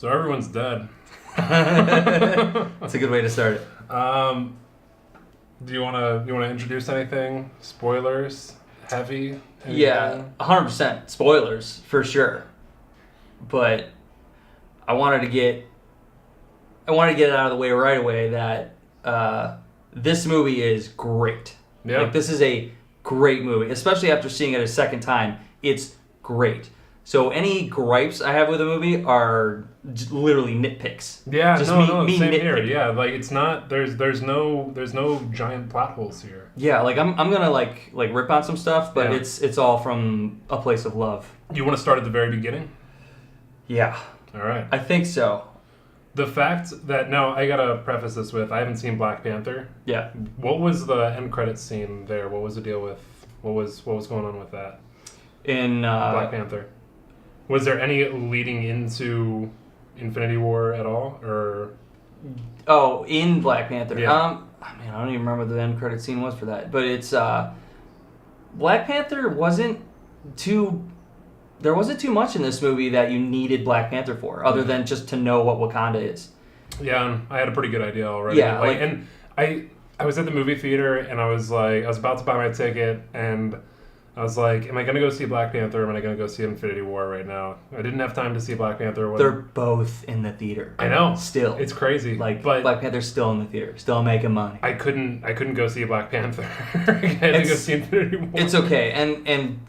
So everyone's dead. That's a good way to start it. Do you wanna introduce anything? Spoilers? Heavy? Anything? Yeah, 100% spoilers for sure. But I wanted to get it out of the way right away that this movie is great. Yeah. Like, this is a great movie, especially after seeing it a second time. It's great. So any gripes I have with the movie are literally nitpicks. Yeah, Just no, me same nitpicking. here. Yeah, like it's not. There's no giant plot holes here. Yeah, like I'm gonna like rip on some stuff, but Yeah. it's all from a place of love. You want to start at the very beginning? Yeah, All right. I think so. The fact that now I gotta preface this with I haven't seen Black Panther. Yeah. What was the end credits scene there? What was the deal with? What was going on with that? In Black Panther. Was there any leading into Infinity War at all, or? Oh, in Black Panther. Yeah. I don't even remember what the end credit scene was for that. But it's Black Panther wasn't too. There wasn't too much in this movie that you needed Black Panther for, other than just to know what Wakanda is. Yeah, I had a pretty good idea already. Yeah, and I was at the movie theater and I was about to buy my ticket and I was like, am I gonna go see Black Panther or am I gonna go see Infinity War right now? I didn't have time to see Black Panther. They're both in the theater. I know. Still. It's crazy. But Black Panther's still in the theater, still making money. I couldn't go see Black Panther. I had to go see Infinity War. It's okay, and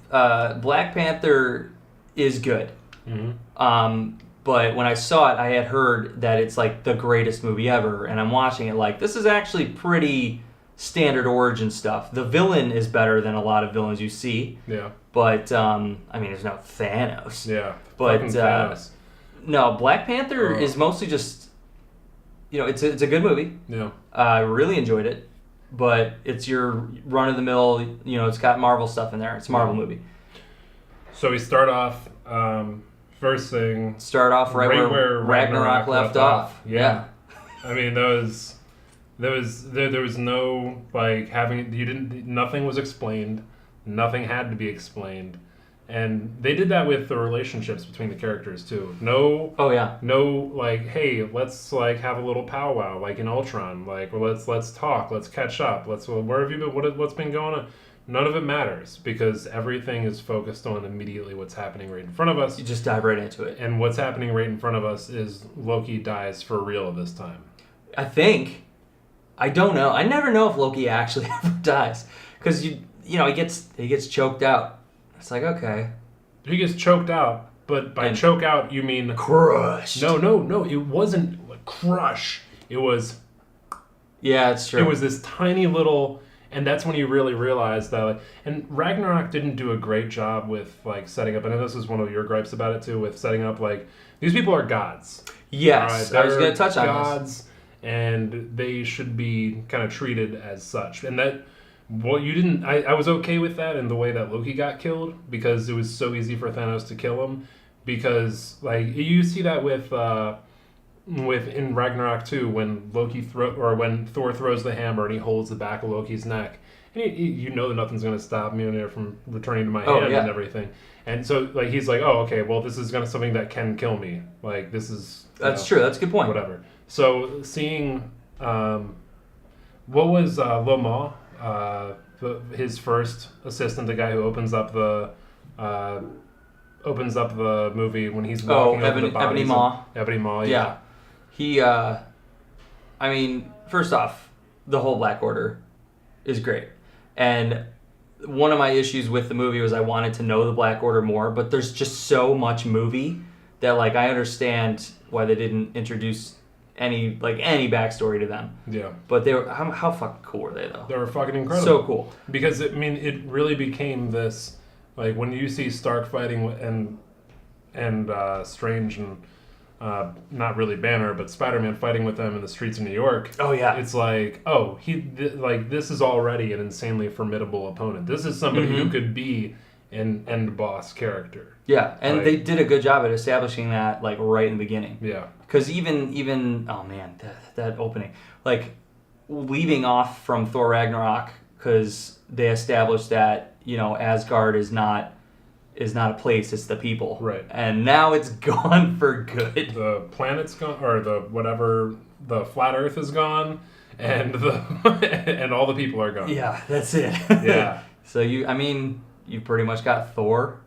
Black Panther is good. Mm-hmm. But when I saw it, I had heard that it's like the greatest movie ever, and I'm watching it like, this is actually pretty standard origin stuff. The villain is better than a lot of villains you see. Yeah. But there's no Thanos. Yeah. But Fucking Thanos. no, Black Panther is mostly just, it's a good movie. Yeah. I really enjoyed it, but it's your run of the mill. It's got Marvel stuff in there. It's a Marvel movie. So we start off. First thing. Start off right where Ragnarok left off. Yeah. I mean, there was no nothing was explained. Nothing had to be explained. And they did that with the relationships between the characters too. No. Oh yeah. No, like, hey, let's like have a little powwow like in Ultron. Like, well, let's talk. Let's catch up. Where have you been? What's been going on? None of it matters because everything is focused on immediately what's happening right in front of us. You just dive right into it. And what's happening right in front of us is Loki dies for real this time. I think. I don't know. I never know if Loki actually ever dies because he gets choked out. It's like, okay. He gets choked out, but by choke out you mean crushed. No. It wasn't like crush. It was. Yeah, it's true. It was this tiny little. And that's when you really realize that, like, and Ragnarok didn't do a great job with, like, setting up, I know this is one of your gripes about it, too, with setting up, like, these people are gods. Yes, right? I was going to touch on gods, this. And they should be kind of treated as such. And that, I was okay with that in the way that Loki got killed, because it was so easy for Thanos to kill him, because, like, you see that with in Ragnarok 2 when when Thor throws the hammer and he holds the back of Loki's neck, and that nothing's going to stop Mjolnir from returning to my hand and everything. And so like he's like, oh, okay, well, this is something that can kill me. Like, this is true. That's a good point. Whatever. So seeing what was Loma, his first assistant, the guy who opens up the movie when he's walking over the bodies. Ebony Maw. Yeah. He, first off, the whole Black Order is great. And one of my issues with the movie was I wanted to know the Black Order more, but there's just so much movie that, like, I understand why they didn't introduce any backstory to them. Yeah. But they were, how fucking cool were they, though? They were fucking incredible. So cool. Because, it really became this, like, when you see Stark fighting and Strange and not really Banner, but Spider-Man fighting with them in the streets of New York. Oh yeah, it's like, oh, this is already an insanely formidable opponent. This is somebody who could be an end boss character. Yeah, and they did a good job at establishing that, like, right in the beginning. Yeah, because even oh man, that opening, like, leaving off from Thor Ragnarok, because they established that Asgard is not is not a place, it's the people. Right. And now it's gone for good. The planet's gone, or the flat Earth is gone, and and all the people are gone. Yeah, that's it. Yeah. So you pretty much got Thor.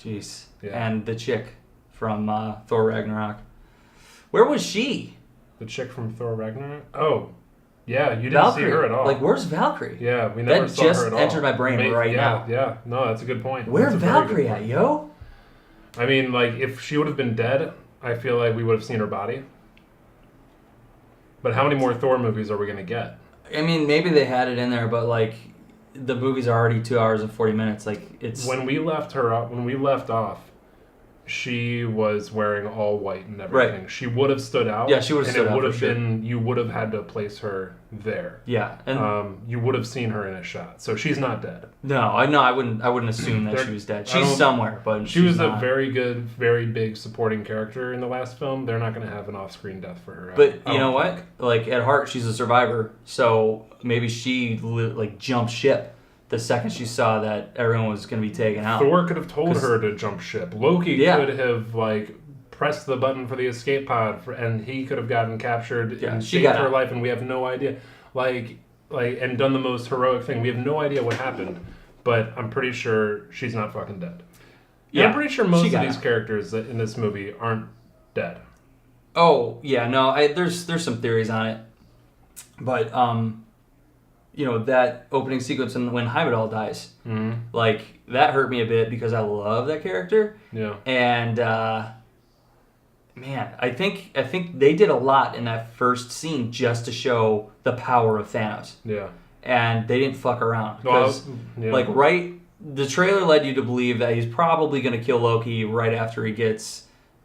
Jeez. Yeah. And the chick from Thor Ragnarok. Where was she? The chick from Thor Ragnarok? Oh, yeah, you didn't Valkyrie. see her at all. Like, where's Valkyrie? Yeah, we never That saw just her at all. entered my brain now. Yeah, no, that's a good point. Where's That's a very Valkyrie good at, point. yo? I mean, like, if she would have been dead, I feel like we would have seen her body. But how many more Thor movies are we going to get? I mean, maybe they had it in there, but, like, the movie's are already 2 hours and 40 minutes. Like, it's... When we left off, she was wearing all white and everything. Right. She would have stood out. Yeah, she would have stood out, And it would for have sure. been, you would have had to place her there. Yeah, and You would have seen her in a shot. So she's not dead. I wouldn't assume that she was dead. She's somewhere, but She was she's not. a very good, very big supporting character in the last film. They're not going to have an off-screen death for her. But I you know don't what? think. Like, at heart, she's a survivor. So maybe she like jumped ship the second she saw that everyone was going to be taken out. Thor could have told 'Cause- her to jump ship. Loki Yeah. could have like pressed the button for the escape pod, and he could have gotten captured Yeah, and she saved got her out. life, and we have no idea. Like, and done the most heroic thing. We have no idea what happened, but I'm pretty sure she's not fucking dead. Yeah, Yeah, I'm pretty sure most she of got these out. characters in this movie aren't dead. Oh yeah, no, there's some theories on it, but that opening sequence when Heimdall dies, Mm-hmm. like that hurt me a bit because I love that character, Yeah. and man, I think they did a lot in that first scene just to show the power of Thanos, Yeah. and they didn't fuck around Well, because yeah. the trailer led you to believe that he's probably going to kill Loki right after he gets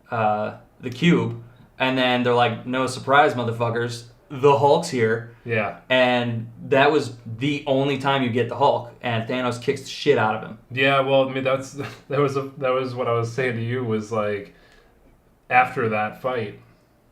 the cube, and then they're like, no surprise, motherfuckers, the Hulk's here. Yeah. And that was the only time you get the Hulk, and Thanos kicks the shit out of him. Yeah, well, I mean that was what I was saying to you was like after that fight,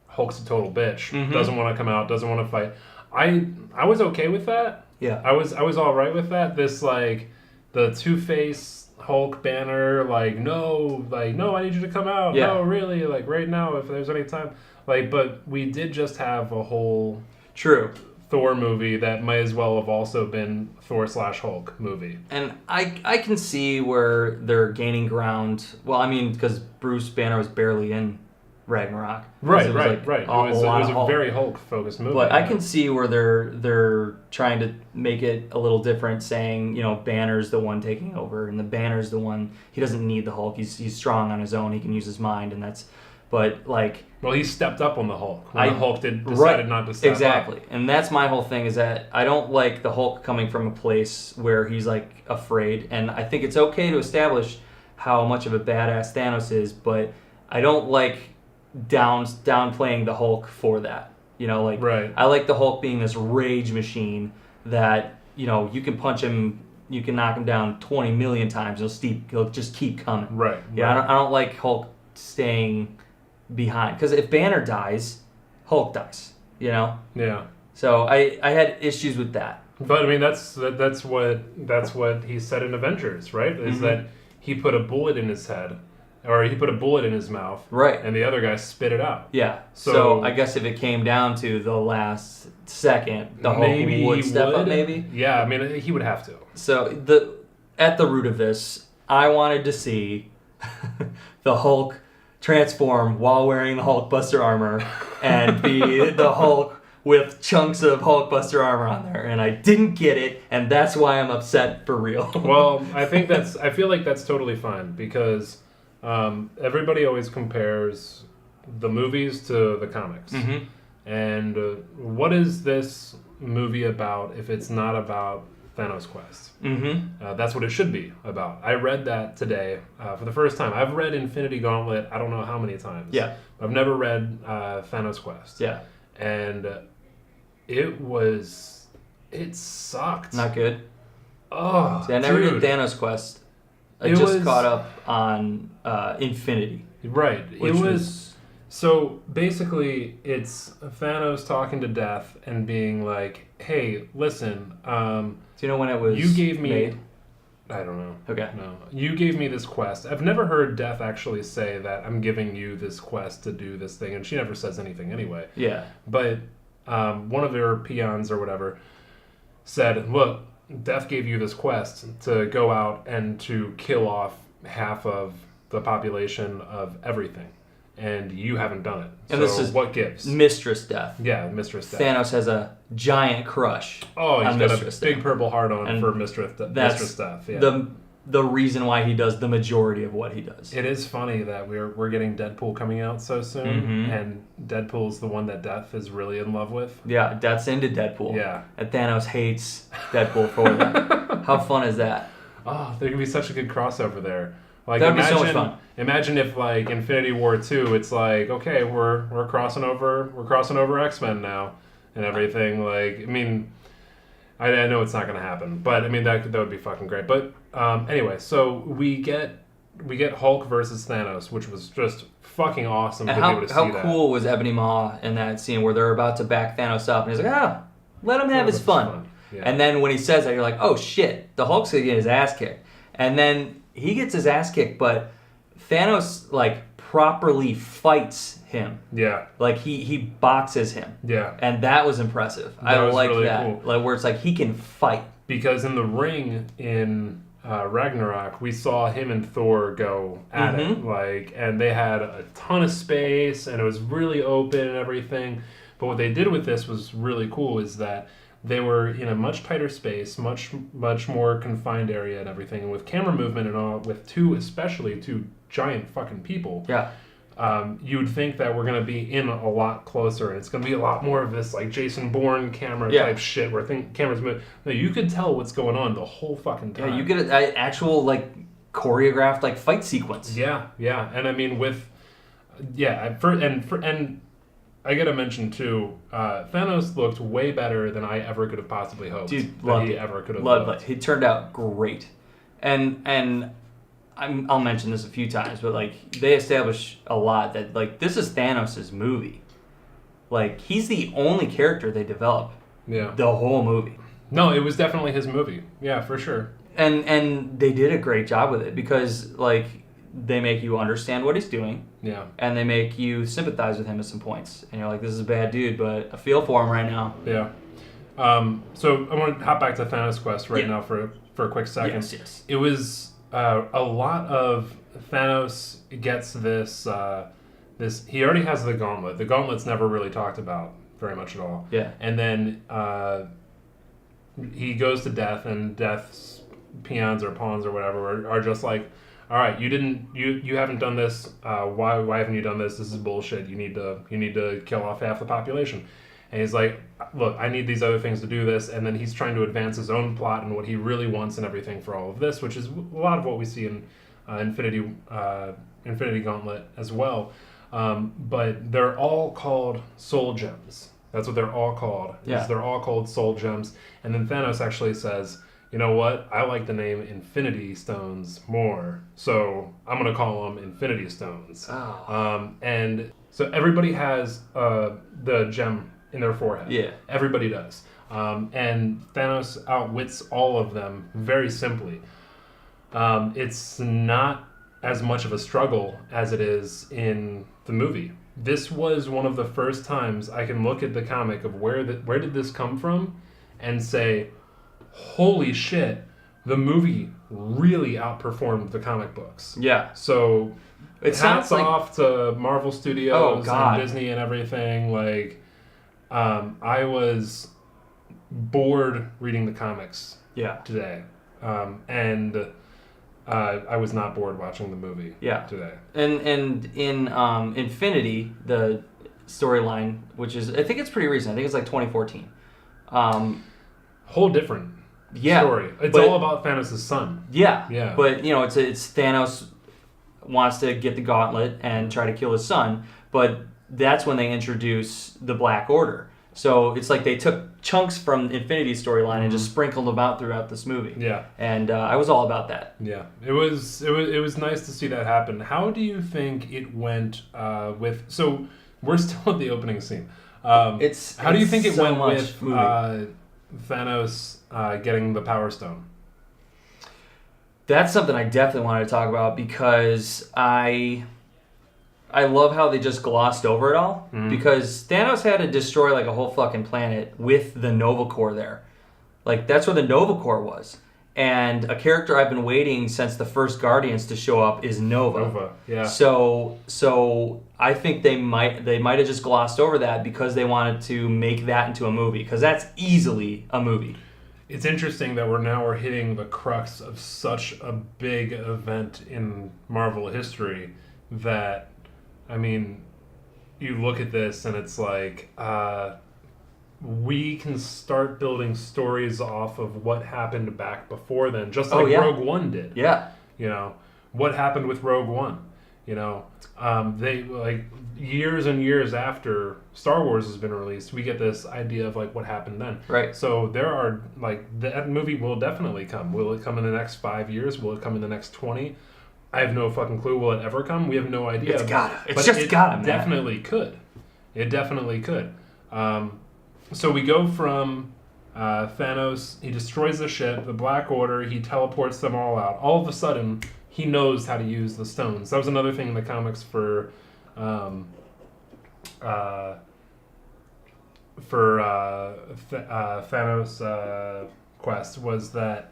Hulk's a total bitch. Mhm. Doesn't want to come out, doesn't want to fight. I was okay with that. Yeah. I was all right with that. This like the Two-Face Hulk banner no, I need you to come out. Yeah. No, really, like right now if there's any time. Like but we did just have a whole True. Thor movie that might as well have also been Thor/Hulk movie. And I can see where they're gaining ground. Well, I mean, because Bruce Banner was barely in Ragnarok. Right. It was It like was lot of a Hulk. very Hulk-focused movie. But I can see where they're trying to make it a little different, saying, Banner's the one taking over, and the Banner's the one, he doesn't need the Hulk. He's strong on his own. He can use his mind, and that's, but like. Well, he stepped up on the Hulk when the Hulk decided not to step up. Exactly. And that's my whole thing is that I don't like the Hulk coming from a place where he's like afraid. And I think it's okay to establish how much of a badass Thanos is, but I don't like downplaying the Hulk for that. Right. I like the Hulk being this rage machine that, you can punch him, you can knock him down 20 million times, he'll just keep coming. Right. Yeah, right. I don't like Hulk staying behind, because if Banner dies, Hulk dies. Yeah. So I had issues with that. But I mean that's what he said in Avengers, right? Is Mhm. that he put a bullet in his head, or he put a bullet in his mouth, Right. and the other guy spit it out. Yeah. So- So I guess if it came down to the last second, the Hulk Maybe would he step up. Maybe. Yeah, I mean he would have to. So at the root of this, I wanted to see the Hulk transform while wearing the Hulkbuster armor and be the Hulk with chunks of Hulkbuster armor on there, and I didn't get it, and that's why I'm upset for real. Well, I feel like that's totally fine because everybody always compares the movies to the comics. Mhm. And what is this movie about if it's not about Thanos Quest? Mm-hmm. That's what it should be about. I read that today for the first time. I've read Infinity Gauntlet I don't know how many times. Yeah. I've never read Thanos Quest. Yeah. And it sucked. Not good. Oh, See, I never dude. did Thanos Quest. I It just was- caught up on Infinity. Right. Which it was was- so basically it's Thanos talking to Death and being like, "Hey, listen, Do you know when it was you gave me made? I don't know. Okay. No. You gave me this quest. I've never heard Death actually say that I'm giving you this quest to do this thing, and she never says anything anyway. Yeah. But one of their peons or whatever said, look, Death gave you this quest to go out and to kill off half of the population of everything. And you haven't done it. And so this is what gives? Mistress Death. Yeah, Mistress Death. Thanos has a giant crush. Oh, he's on got Mistress a big Death. purple heart on And for Mistress Death. Yeah. The reason why he does the majority of what he does. It is funny that we're getting Deadpool coming out so soon, and Deadpool's the one that Death is really in love with. Yeah, Death's into Deadpool. Yeah. And Thanos hates Deadpool for that. How fun is that? Oh, there could be such a good crossover there. Like, That'd be so much fun. Imagine if, like, Infinity War 2, it's like, okay, we're crossing over X-Men now and everything. Like, I mean, I know it's not going to happen, but I mean that would be fucking great. But anyway, so we get Hulk versus Thanos, which was just fucking awesome And to be able to see that. how cool was Ebony Maw in that scene where they're about to back Thanos up, and he's like, let him have his fun. Yeah. And then when he says that, you're like, oh shit, the Hulk's gonna get his ass kicked. And then he gets his ass kicked, but Thanos like properly fights him. Yeah. Like he boxes him. Yeah. And that was impressive. That I was like really that. cool. Like where it's like he can fight. Because in the ring in Ragnarok, we saw him and Thor go at it, like, and they had a ton of space, and it was really open and everything. But what they did with this was really cool. Is that they were in a much tighter space, much more confined area and everything, and with camera movement and all, with two giant fucking people. Yeah. You would think that we're going to be in a lot closer, and it's going to be a lot more of this like Jason Bourne camera type shit where cameras move. No, you could tell what's going on the whole fucking time. Yeah, you get an actual like choreographed like fight sequence. Yeah, and I mean and I gotta mention too, Thanos looked way better than I ever could have possibly hoped. Dude, that he ever could have loved looked. it. He turned out great, and I'll mention this a few times, but like they establish a lot that like this is Thanos' movie. Like he's the only character they develop. Yeah. The whole movie. No, it was definitely his movie. Yeah, for sure. And they did a great job with it because like they make you understand what he's doing. Yeah. And they make you sympathize with him at some points. And you're like, this is a bad dude, but I feel for him right now. Yeah. So I want to hop back to Thanos Quest right now for a quick second. Yes. It was a lot of Thanos gets this. He already has the gauntlet. The gauntlet's never really talked about very much at all. Yeah. And then he goes to Death, and Death's peons or pawns or whatever are just like, all right, you haven't done this. Why haven't you done this? This is bullshit. You need to kill off half the population. And he's like, look, I need these other things to do this. And then he's trying to advance his own plot and what he really wants and everything for all of this, which is a lot of what we see in Infinity Gauntlet as well. But they're all called soul gems. That's what they're all called. Yeah. They're all called soul gems. And then Thanos actually says, you know what? I like the name Infinity Stones more, so I'm going to call them Infinity Stones. Oh. And so everybody has the gem in their forehead. Yeah. Everybody does. And Thanos outwits all of them very simply. It's not as much of a struggle as it is in the movie. This was one of the first times I can look at the comic of where did this come from and say, holy shit, the movie really outperformed the comic books. Yeah. So It sounds hats like off to Marvel Studios God. and Disney and everything. Like, I was bored reading the comics today. And I was not bored watching the movie today. And in Infinity, the storyline, which is, I think it's pretty recent. I think it's like 2014. Whole different story. It's all about Thanos' son. Yeah. But, you know, it's Thanos wants to get the gauntlet and try to kill his son, but that's when they introduce the Black Order. So it's like they took chunks from Infinity storyline and just sprinkled them out throughout this movie. Yeah. And I was all about that. Yeah. It was nice to see that happen. How do you think it went with... So we're still at the opening scene. How do you think it so went much with movie. Thanos getting the Power Stone? That's something I definitely wanted to talk about because I love how they just glossed over it all. Mhm. Because Thanos had to destroy like a whole fucking planet with the Nova Corps there. Like, that's where the Nova Corps was. And a character I've been waiting since the first Guardians to show up is Nova. Nova, yeah. So I think they might have just glossed over that because they wanted to make that into a movie, because that's easily a movie. It's interesting that we're hitting the crux of such a big event in Marvel history that, I mean, you look at this and it's like, we can start building stories off of what happened back before then, just like Rogue One did. Yeah. You know, what happened with Rogue One? You know, they, like, years and years after Star Wars has been released, we get this idea of like what happened then. Right. So there are, like, that movie will definitely come. Will it come in the next 5 years? Will it come in the next 20? I have no fucking clue. Will it ever come? We have no idea. It's gotta. It's but just it gotta, man. Definitely could. It definitely could. So we go from Thanos, he destroys the ship, the Black Order, he teleports them all out. All of a sudden, he knows how to use the stones. That was another thing in the comics for Thanos' quest, was that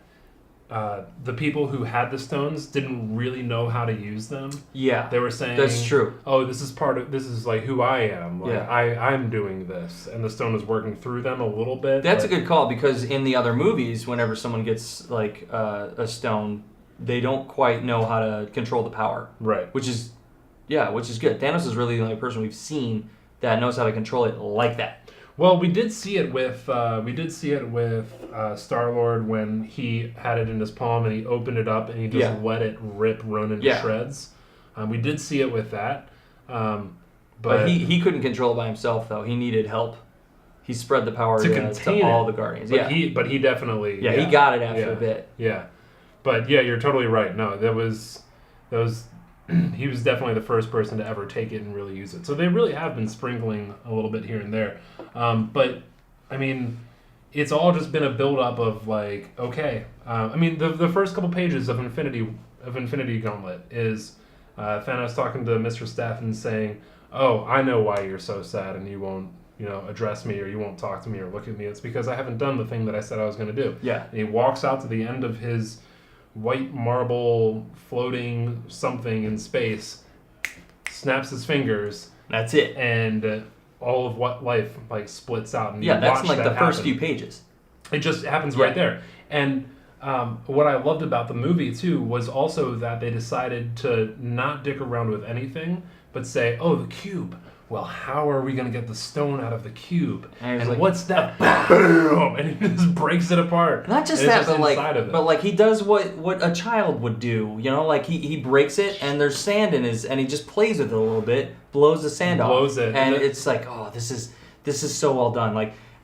the people who had the stones didn't really know how to use them. Yeah, they were saying, that's true. Oh, this is like who I am. Like, yeah. I'm doing this, and the stone is working through them a little bit. That's a good call, because in the other movies, whenever someone gets like a stone, they don't quite know how to control the power. Right. Which is good. Thanos is really the only person we've seen that knows how to control it like that. Well, we did see it with Star-Lord when he had it in his palm and he opened it up and he just let it rip Ronan to shreds. We did see it with that, but he couldn't control it by himself though. He needed help. He spread the power to all the Guardians. But he definitely he got it after a bit. Yeah, but yeah, you're totally right. No, that was he was definitely the first person to ever take it and really use it. So they really have been sprinkling a little bit here and there. But, I mean, it's all just been a build-up of, like, okay. I mean, the first couple pages of Infinity Gauntlet is Thanos talking to Mr. Steph and saying, oh, I know why you're so sad and you won't, address me or you won't talk to me or look at me. It's because I haven't done the thing that I said I was going to do. Yeah. And he walks out to the end of his white marble floating something in space, snaps his fingers. That's it. And all of what life like splits out. And that's in like the first few pages. It just happens right there. And what I loved about the movie too was also that they decided to not dick around with anything, but say, oh, the cube. Well, how are we going to get the stone out of the cube? And like, what's that? Boom! And he just breaks it apart. Not just that, but like he does what a child would do. Like he breaks it, and there's sand in and he just plays with it a little bit, blows the sand off, blows it, and it's like, oh, this is so well done.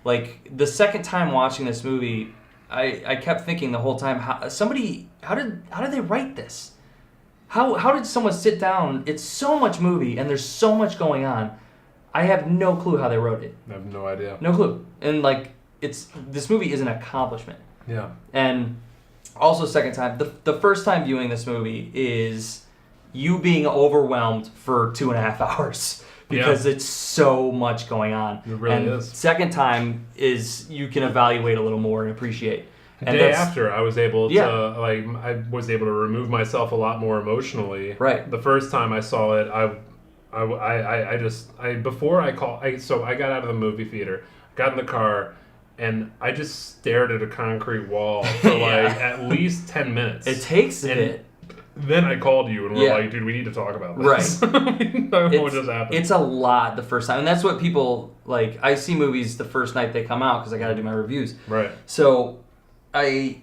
Like the second time watching this movie, I kept thinking the whole time, how did they write this? How did someone sit down? It's so much movie, and there's so much going on. I have no clue how they wrote it. I have no idea. No clue. And like, this movie is an accomplishment. Yeah. And also, second time, the first time viewing this movie is you being overwhelmed for 2.5 hours because it's so much going on. It really is. Second time is you can evaluate a little more and appreciate. And day after, I was able to remove myself a lot more emotionally. Right. The first time I saw it, I got out of the movie theater, got in the car, and I just stared at a concrete wall for at least 10 minutes. It takes a bit. Then I called you and we're like, dude, we need to talk about this. Right. What just happened? It's a lot the first time. And that's what people, like, I see movies the first night they come out because I got to do my reviews. Right. So I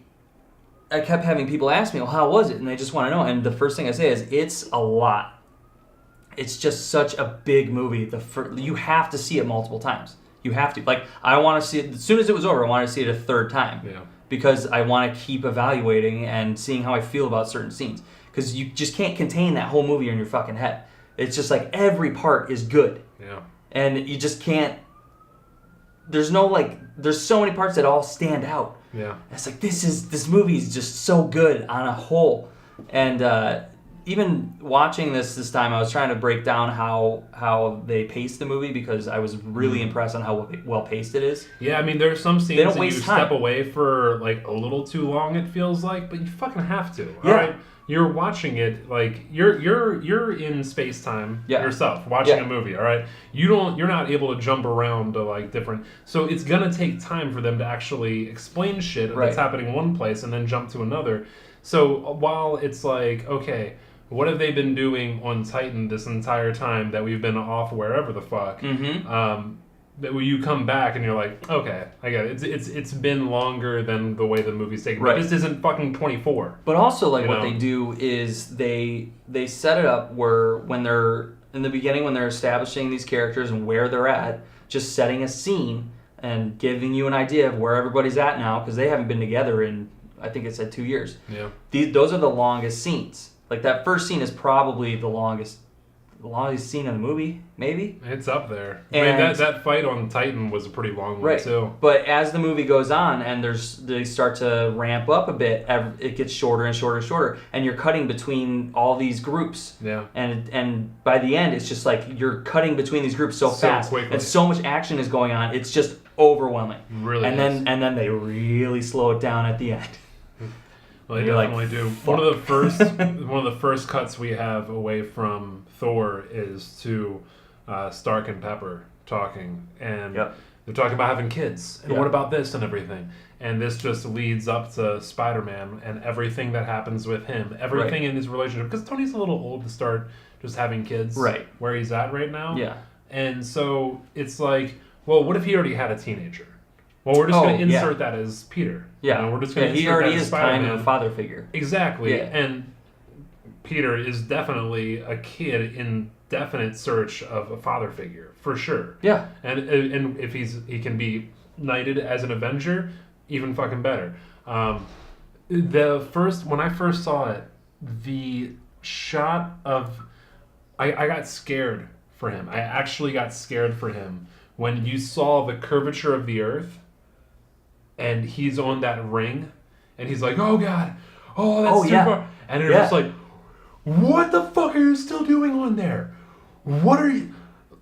kept having people ask me, well, how was it? And they just want to know. And the first thing I say is, it's a lot. It's just such a big movie. You have to see it multiple times. You have to. Like, I want to see it, as soon as it was over, I wanted to see it a third time. Yeah. Because I want to keep evaluating and seeing how I feel about certain scenes. Because you just can't contain that whole movie in your fucking head. It's just like every part is good. Yeah. And you just can't. There's so many parts that all stand out. Yeah. And it's like this movie is just so good on a whole, and even watching this time, I was trying to break down how they pace the movie because I was really impressed on how well paced it is. Yeah, I mean, there's some scenes They don't that waste you time. step away for like a little too long. It feels like, but you fucking have to. Yeah. All right, you're watching it like you're in space time yourself watching a movie. All right, you're not able to jump around to like different. So it's gonna take time for them to actually explain shit that's happening in one place and then jump to another. So while it's like, okay, what have they been doing on Titan this entire time that we've been off wherever the fuck? That when you come back and you're like, okay, I get it. It's been longer than the way the movie's taken. Right. But this isn't fucking 24. But also, like, You what know? they do is they set it up where when they're in the beginning, when they're establishing these characters and where they're at, just setting a scene and giving you an idea of where everybody's at now because they haven't been together in, I think it said 2 years. Yeah. Those are the longest scenes. Like that first scene is probably the longest scene in the movie, maybe. It's up there. I mean, that fight on Titan was a pretty long one too. But as the movie goes on and they start to ramp up a bit, it gets shorter and shorter and shorter, and you're cutting between all these groups. Yeah. And by the end, it's just like you're cutting between these groups so fast, quickly. and so much action is going on. It's just overwhelming. Really and is. then they really slow it down at the end. Well, they You're like, definitely do. fuck. One of the first cuts we have away from Thor is to Stark and Pepper talking, and they're talking about having kids, and what about this and everything. And this just leads up to Spider-Man and everything that happens with him, everything in his relationship. Because Tony's a little old to start just having kids, where he's at right now. Yeah. And so it's like, well, what if he already had a teenager? Well, we're just going to insert that as Peter. Yeah, you know, we're just going to he insert already that as is Spider-Man. kind of a father figure. Exactly, Yeah. and Peter is definitely a kid in definite search of a father figure, for sure. Yeah. And if he can be knighted as an Avenger, even fucking better. When I first saw it, the shot of I got scared for him. I actually got scared for him when you saw the curvature of the earth and he's on that ring and he's like, oh god, oh that's too far. And you're just like, what the fuck are you still doing on there? What are you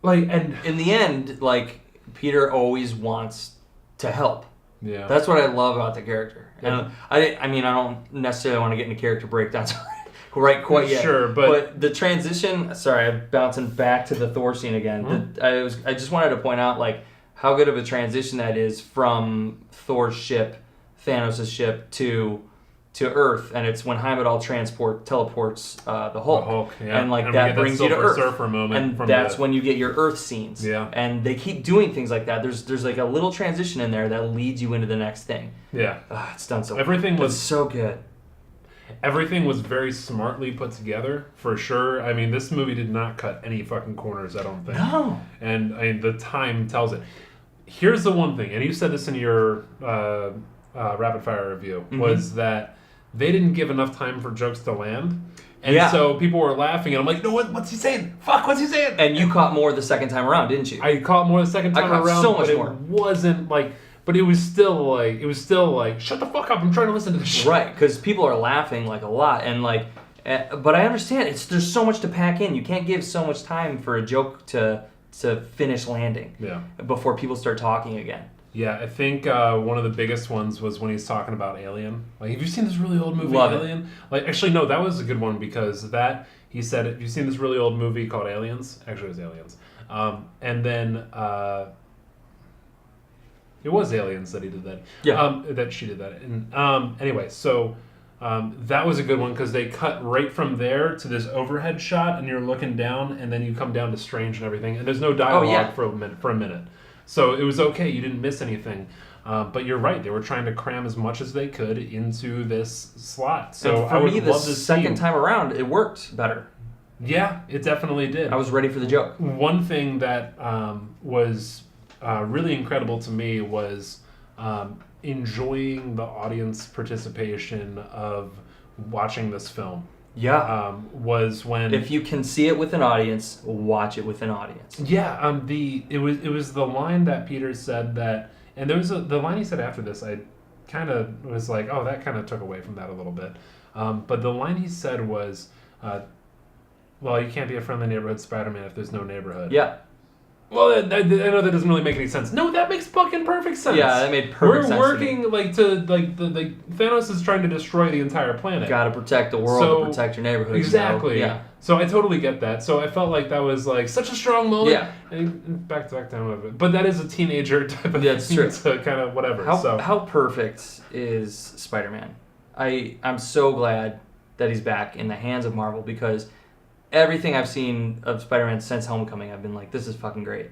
like? And in the end, like, Peter always wants to help. Yeah, that's what I love about the character. And I mean, I don't necessarily want to get into character breakdowns quite yet. Sure, but the transition. Sorry, I'm bouncing back to the Thor scene again. I just wanted to point out like how good of a transition that is from Thor's ship, Thanos' ship, to Earth, and it's when Heimdall teleports the Hulk, and like that brings you to Earth. Surfer moment and that's when you get your Earth scenes. Yeah, and they keep doing things like that. There's like a little transition in there that leads you into the next thing. Yeah, it's done so. Everything was so good. Everything was very smartly put together, for sure. I mean, this movie did not cut any fucking corners, I don't think. No. And I mean, the time tells it. Here's the one thing, and you said this in your rapid fire review, was that they didn't give enough time for jokes to land. And so people were laughing, and I'm like, no, what's he saying? Fuck, what's he saying? And you caught more the second time around, didn't you? I caught more the second time around, so much but more. It wasn't like... But it was still like, shut the fuck up! I'm trying to listen to this shit. Right, because people are laughing like a lot, and like, but I understand there's so much to pack in. You can't give so much time for a joke to finish landing. Yeah. Before people start talking again. Yeah, I think one of the biggest ones was when he's talking about Alien. Like, have you seen this really old movie, Alien? It. Like, actually, no, that was a good one because he said, have you seen this really old movie called Aliens? Actually, it was Aliens. And then. It was Aliens that he did that. Yeah. That she did that. And anyway, so that was a good one because they cut right from there to this overhead shot, and you're looking down, and then you come down to Strange and everything, and there's no dialogue for a minute. So it was okay. You didn't miss anything. But you're right. They were trying to cram as much as they could into this slot. So and for me, the second time around, it worked better. Yeah, it definitely did. I was ready for the joke. One thing that was really incredible to me was enjoying the audience participation of watching this film. Yeah. Was when if you can see it with an audience, watch it with an audience. Yeah. It was the line that Peter said that, and there was the line he said after this. I kind of was like, oh, that kind of took away from that a little bit. But the line he said was, well, you can't be a friendly neighborhood Spider-Man if there's no neighborhood. Yeah. Well, I know that doesn't really make any sense. No, that makes fucking perfect sense. Yeah, that made perfect sense. We're working the Thanos is trying to destroy the entire planet. Got to protect the world to protect your neighborhood. Exactly. Yeah. So I totally get that. So I felt like that was like such a strong moment. Yeah. And back down a bit. But that is a teenager type of That's true. to kind of whatever. How perfect is Spider-Man? I'm so glad that he's back in the hands of Marvel because everything I've seen of Spider-Man since Homecoming, I've been like, this is fucking great.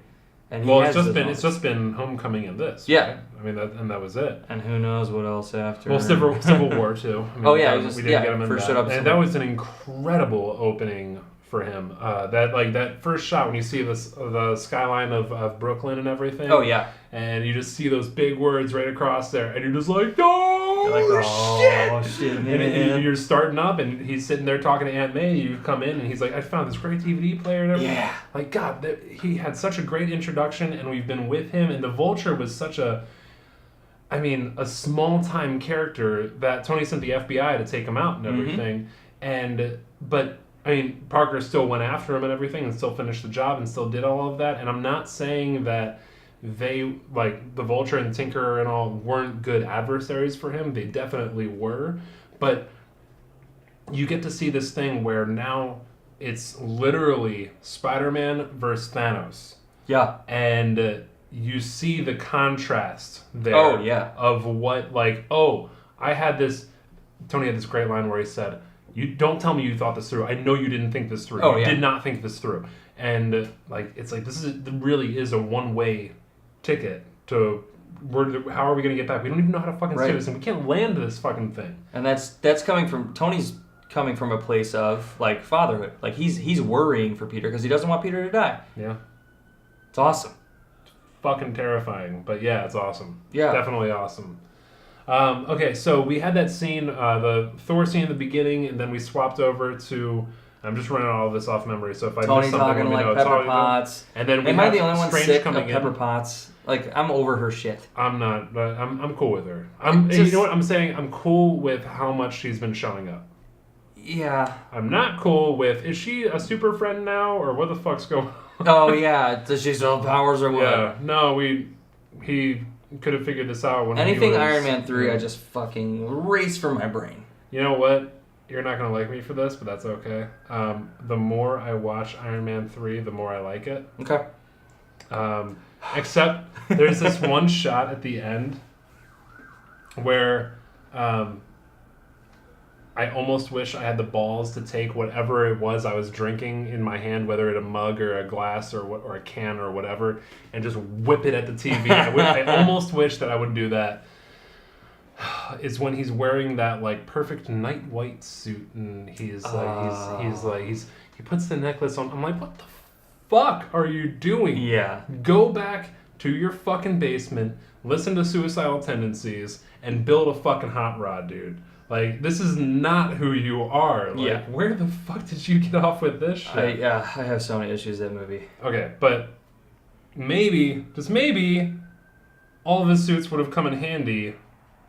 And it's just been Homecoming and this. Yeah. Right? I mean, that was it. And who knows what else after. Well, Civil War too. I mean, we didn't get him in that. And that was an incredible opening for him. That first shot when you see the skyline of Brooklyn and everything. Oh yeah. And you just see those big words right across there, and you're just like, oh, you're like, oh shit, man. And you're starting up, and he's sitting there talking to Aunt May. And you come in, and he's like, I found this great DVD player and everything. Yeah. Like, God, he had such a great introduction, and we've been with him. And the Vulture was such a small-time character that Tony sent the FBI to take him out and everything. But Parker still went after him and everything and still finished the job and still did all of that. And I'm not saying that they, like, the Vulture and Tinker and all weren't good adversaries for him. They definitely were. But you get to see this thing where now it's literally Spider-Man versus Thanos. Yeah. And you see the contrast there. Oh, yeah. Of what, I had this... Tony had this great line where he said, "You don't tell me you thought this through. I know you didn't think this through. Oh, you yeah. did not think this through." And it's like this really is a one-way ticket to how are we going to get back? We don't even know how to fucking say this, and we can't land this fucking thing. And that's coming from Tony's coming from a place of like fatherhood. Like he's worrying for Peter because he doesn't want Peter to die. Yeah, it's awesome. It's fucking terrifying, but yeah, it's awesome. Yeah, definitely awesome. Okay, so we had that scene, the Thor scene in the beginning, and then we swapped over to. I'm just running all of this off memory, so if I Tony miss something, talking let me like know. Pepper Potts. And then we am I the only one Strange sick coming of Pepper Potts? Like I'm over her shit. I'm not, but I'm cool with her. You know what I'm saying? I'm cool with how much she's been showing up. Yeah. I'm not cool with, is she a super friend now, or what the fuck's going on? Oh yeah, does she still have powers or what? Yeah, no, he could have figured this out when anything he was, Iron Man 3, I just fucking erase from my brain. You know what? You're not going to like me for this, but that's okay. The more I watch Iron Man 3, the more I like it. Okay. Except there's this one shot at the end where I almost wish I had the balls to take whatever it was I was drinking in my hand, whether it a mug or a glass or a can or whatever, and just whip it at the TV. I almost wish that I would do that. It's when he's wearing that like perfect night white suit, and he puts the necklace on. I'm like, what the fuck are you doing? Yeah. Go back to your fucking basement, listen to Suicidal Tendencies, and build a fucking hot rod, dude. Like, this is not who you are. Like, where the fuck did you get off with this shit? I have so many issues with that movie. Okay, but maybe, just maybe, all of his suits would have come in handy.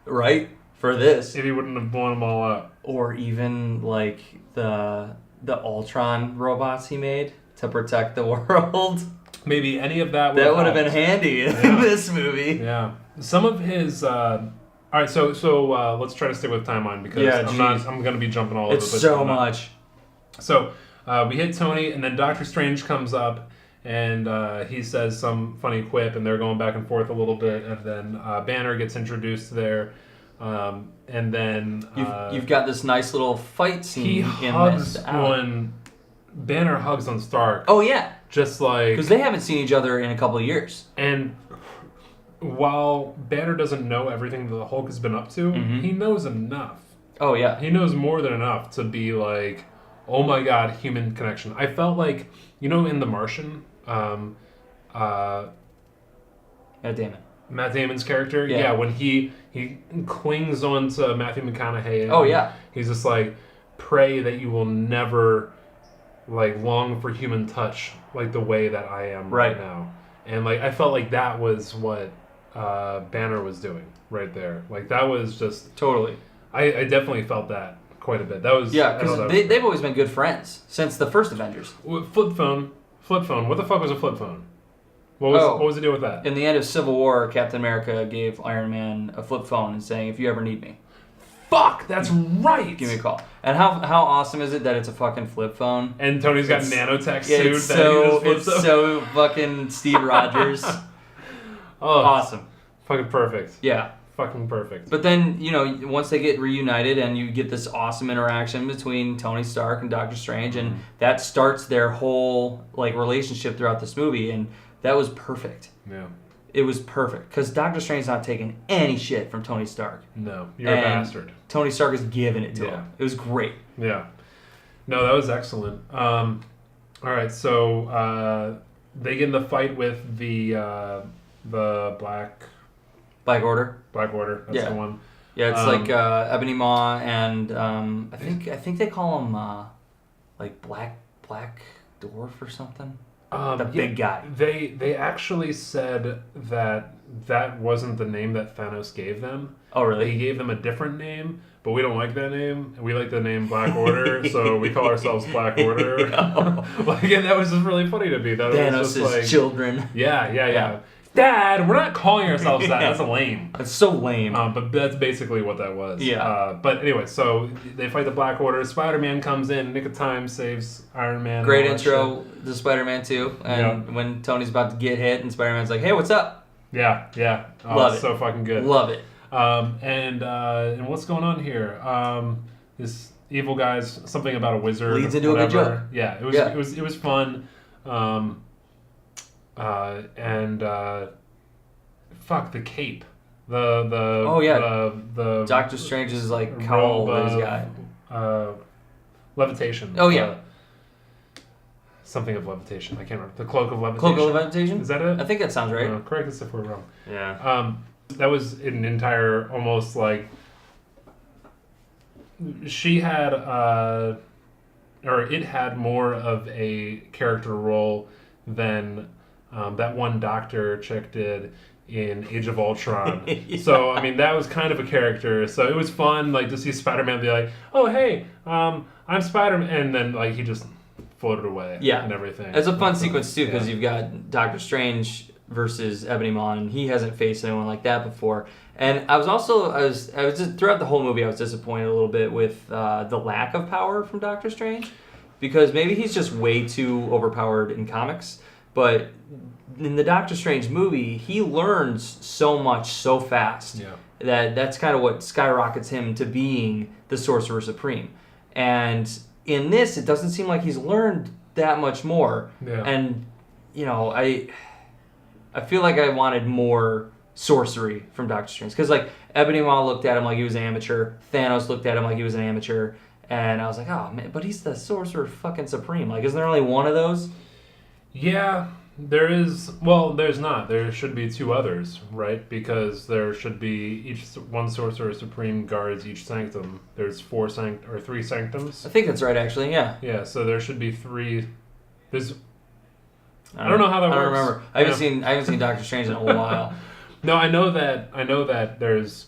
Right? For this. If he wouldn't have blown them all up. Or even, like, the Ultron robots he made to protect the world. Maybe any of that would have been handy in this movie. Yeah. Some of his... all right, so let's try to stick with timeline because I'm going to be jumping all over the place. It's so much. So we hit Tony, and then Doctor Strange comes up, and he says some funny quip, and they're going back and forth a little bit, and then Banner gets introduced there, and then you've got this nice little fight scene. He hugs when Banner hugs on Stark. Oh yeah, just like because they haven't seen each other in a couple of years, and. While Banner doesn't know everything that the Hulk has been up to, he knows enough. Oh, yeah. He knows more than enough to be like, oh my god, human connection. I felt like, in The Martian, Matt Damon. Matt Damon's character, when he clings onto Matthew McConaughey. Oh, yeah. He's just like, pray that you will never, like, long for human touch like the way that I am right now. And, like, I felt like that was what... Banner was doing right there. Like that was just Totally. I definitely felt that quite a bit. That was Because they've always been good friends since the first Avengers. Flip phone. What the fuck was a flip phone? What was the deal with that? In the end of Civil War, Captain America gave Iron Man a flip phone and saying, "If you ever need me, Fuck, that's right. give me a call." And how awesome is it that it's a fucking flip phone? And Tony's got nanotech suit. It's so fucking Steve Rogers. Oh, Awesome. fucking perfect. Yeah. Fucking perfect. But then, once they get reunited and you get this awesome interaction between Tony Stark and Doctor Strange, and that starts their whole relationship throughout this movie, and that was perfect. Yeah. It was perfect because Doctor Strange's not taking any shit from Tony Stark. No, you're a bastard. Tony Stark is giving it to him. It was great. Yeah. No, that was excellent. All right, so they get in the fight with the Black Order. Black Order. That's the one. Yeah, it's like Ebony Maw and I think they call him Black Dwarf or something. The big guy. They actually said that wasn't the name that Thanos gave them. Oh, really? He gave them a different name, but we don't like that name. We like the name Black Order, so we call ourselves Black Order. And that was just really funny to me. That Thanos' was just children. Yeah. Dad, we're not calling ourselves that. That's lame. That's so lame. But that's basically what that was. Yeah. But anyway, so they fight the Black Order. Spider-Man comes in, nick of time, saves Iron Man. Great intro to Spider-Man 2. And when Tony's about to get hit and Spider-Man's like, "Hey, what's up?" Yeah. Oh, Love it. So fucking good. Love it. And what's going on here? This evil guy's something about a wizard. Leads into a good joke. Yeah, it was fun. Fuck the cape. The Doctor Strange's cowl that he's got. Levitation. Oh yeah. Something of levitation. I can't remember. The cloak of levitation. Cloak of levitation? Is that it? I think that sounds right. Correct us if we're wrong. Yeah. That was an entire almost she had or it had more of a character role than that one doctor chick did in Age of Ultron. Yeah. So I mean that was kind of a character. So it was fun to see Spider-Man be like, "Oh hey, I'm Spider-Man," and then he just floated away. Yeah. And everything. It's a fun sequence too because you've got Doctor Strange versus Ebony Maw, and he hasn't faced anyone like that before. And I was just throughout the whole movie I was disappointed a little bit with the lack of power from Doctor Strange, because maybe he's just way too overpowered in comics, but in the Doctor Strange movie he learns so much so fast that's kind of what skyrockets him to being the Sorcerer Supreme. And in this it doesn't seem like he's learned that much more. And I feel like I wanted more sorcery from Doctor Strange. Because, Ebony Maw looked at him like he was an amateur. Thanos looked at him like he was an amateur. And I was like, oh, man, but he's the Sorcerer fucking Supreme. Isn't there only one of those? Yeah, there is. Well, there's not. There should be two others, right? Because there should be one Sorcerer Supreme guards each sanctum. There's 3 sanctums. I think that's right, actually, yeah. Yeah, so there should be 3. I don't know how that works. I don't remember. I haven't seen Doctor Strange in a while. No, I know that there's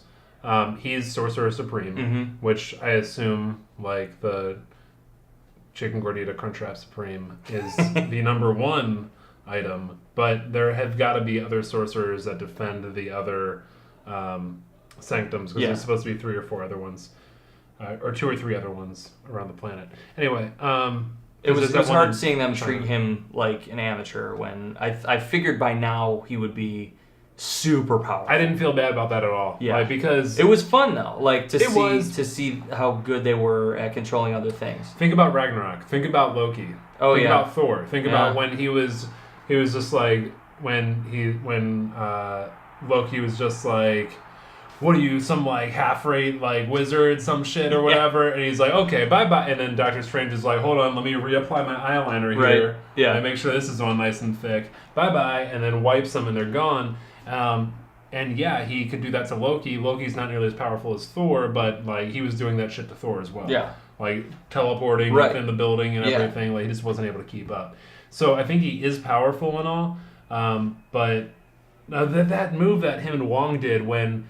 he's Sorcerer Supreme, which I assume the Chicken Gordita Crunchwrap Supreme is the number 1 item, but there have got to be other sorcerers that defend the other sanctums, because there's supposed to be 3 or 4 other ones, or 2 or 3 other ones around the planet. Anyway, it was hard seeing them treat him like an amateur when I figured by now he would be super powerful. I didn't feel bad about that at all. Yeah, because it was fun though, to see how good they were at controlling other things. Think about Ragnarok. Think about Loki. Think about Thor. Think about when he was just when Loki was just like, what are you, some half-rate wizard, some shit or whatever, and he's like, okay, bye-bye, and then Doctor Strange is like, hold on, let me reapply my eyeliner here, and make sure this is on nice and thick, bye-bye, and then wipes them and they're gone. And he could do that to Loki. Loki's not nearly as powerful as Thor, but he was doing that shit to Thor as well. Yeah. Teleporting within the building and everything, he just wasn't able to keep up. So I think he is powerful and all, but That move that him and Wong did when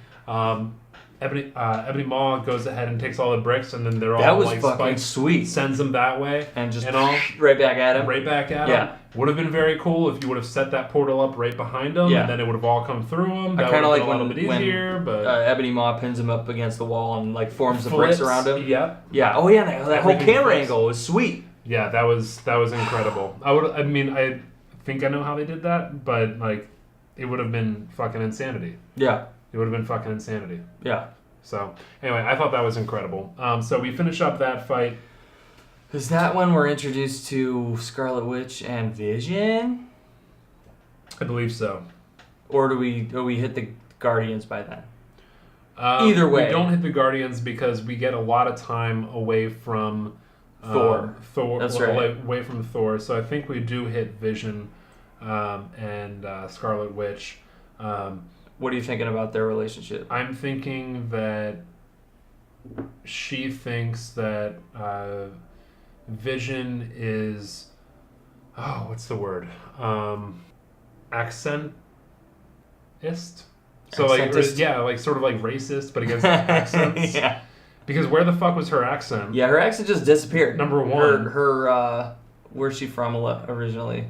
Ebony Maw goes ahead and takes all the bricks, and then they're all That was like fucking spiked, sweet. sends them that way, And just all right back at him. Right back at Yeah. him. Would have been very cool if you would have set that portal up right behind him, Yeah. and then it would have all come through him. That I kind of like a little bit easier, but Ebony Maw pins him up against the wall and like forms the bricks around him. Yep. Yeah. Oh yeah, that whole Everything camera flips. angle was sweet. Yeah, that was incredible. I think I know how they did that, but like, it would have been fucking insanity. Yeah. It would have been fucking insanity. Yeah. So anyway, I thought that was incredible. So we finish up that fight. Is that when we're introduced to Scarlet Witch and Vision? I believe so. Or do we hit the Guardians by then? Either way. We don't hit the Guardians because we get a lot of time away from Thor. That's right. Away from Thor. So I think we do hit Vision and Scarlet Witch. What are you thinking about their relationship? I'm thinking that she thinks that Vision is... Oh, what's the word? Accentist? So Accentist? like sort of like racist, but against accents. Yeah. Because where the fuck was her accent? Yeah, her accent just disappeared. Number one. Her where's she from originally?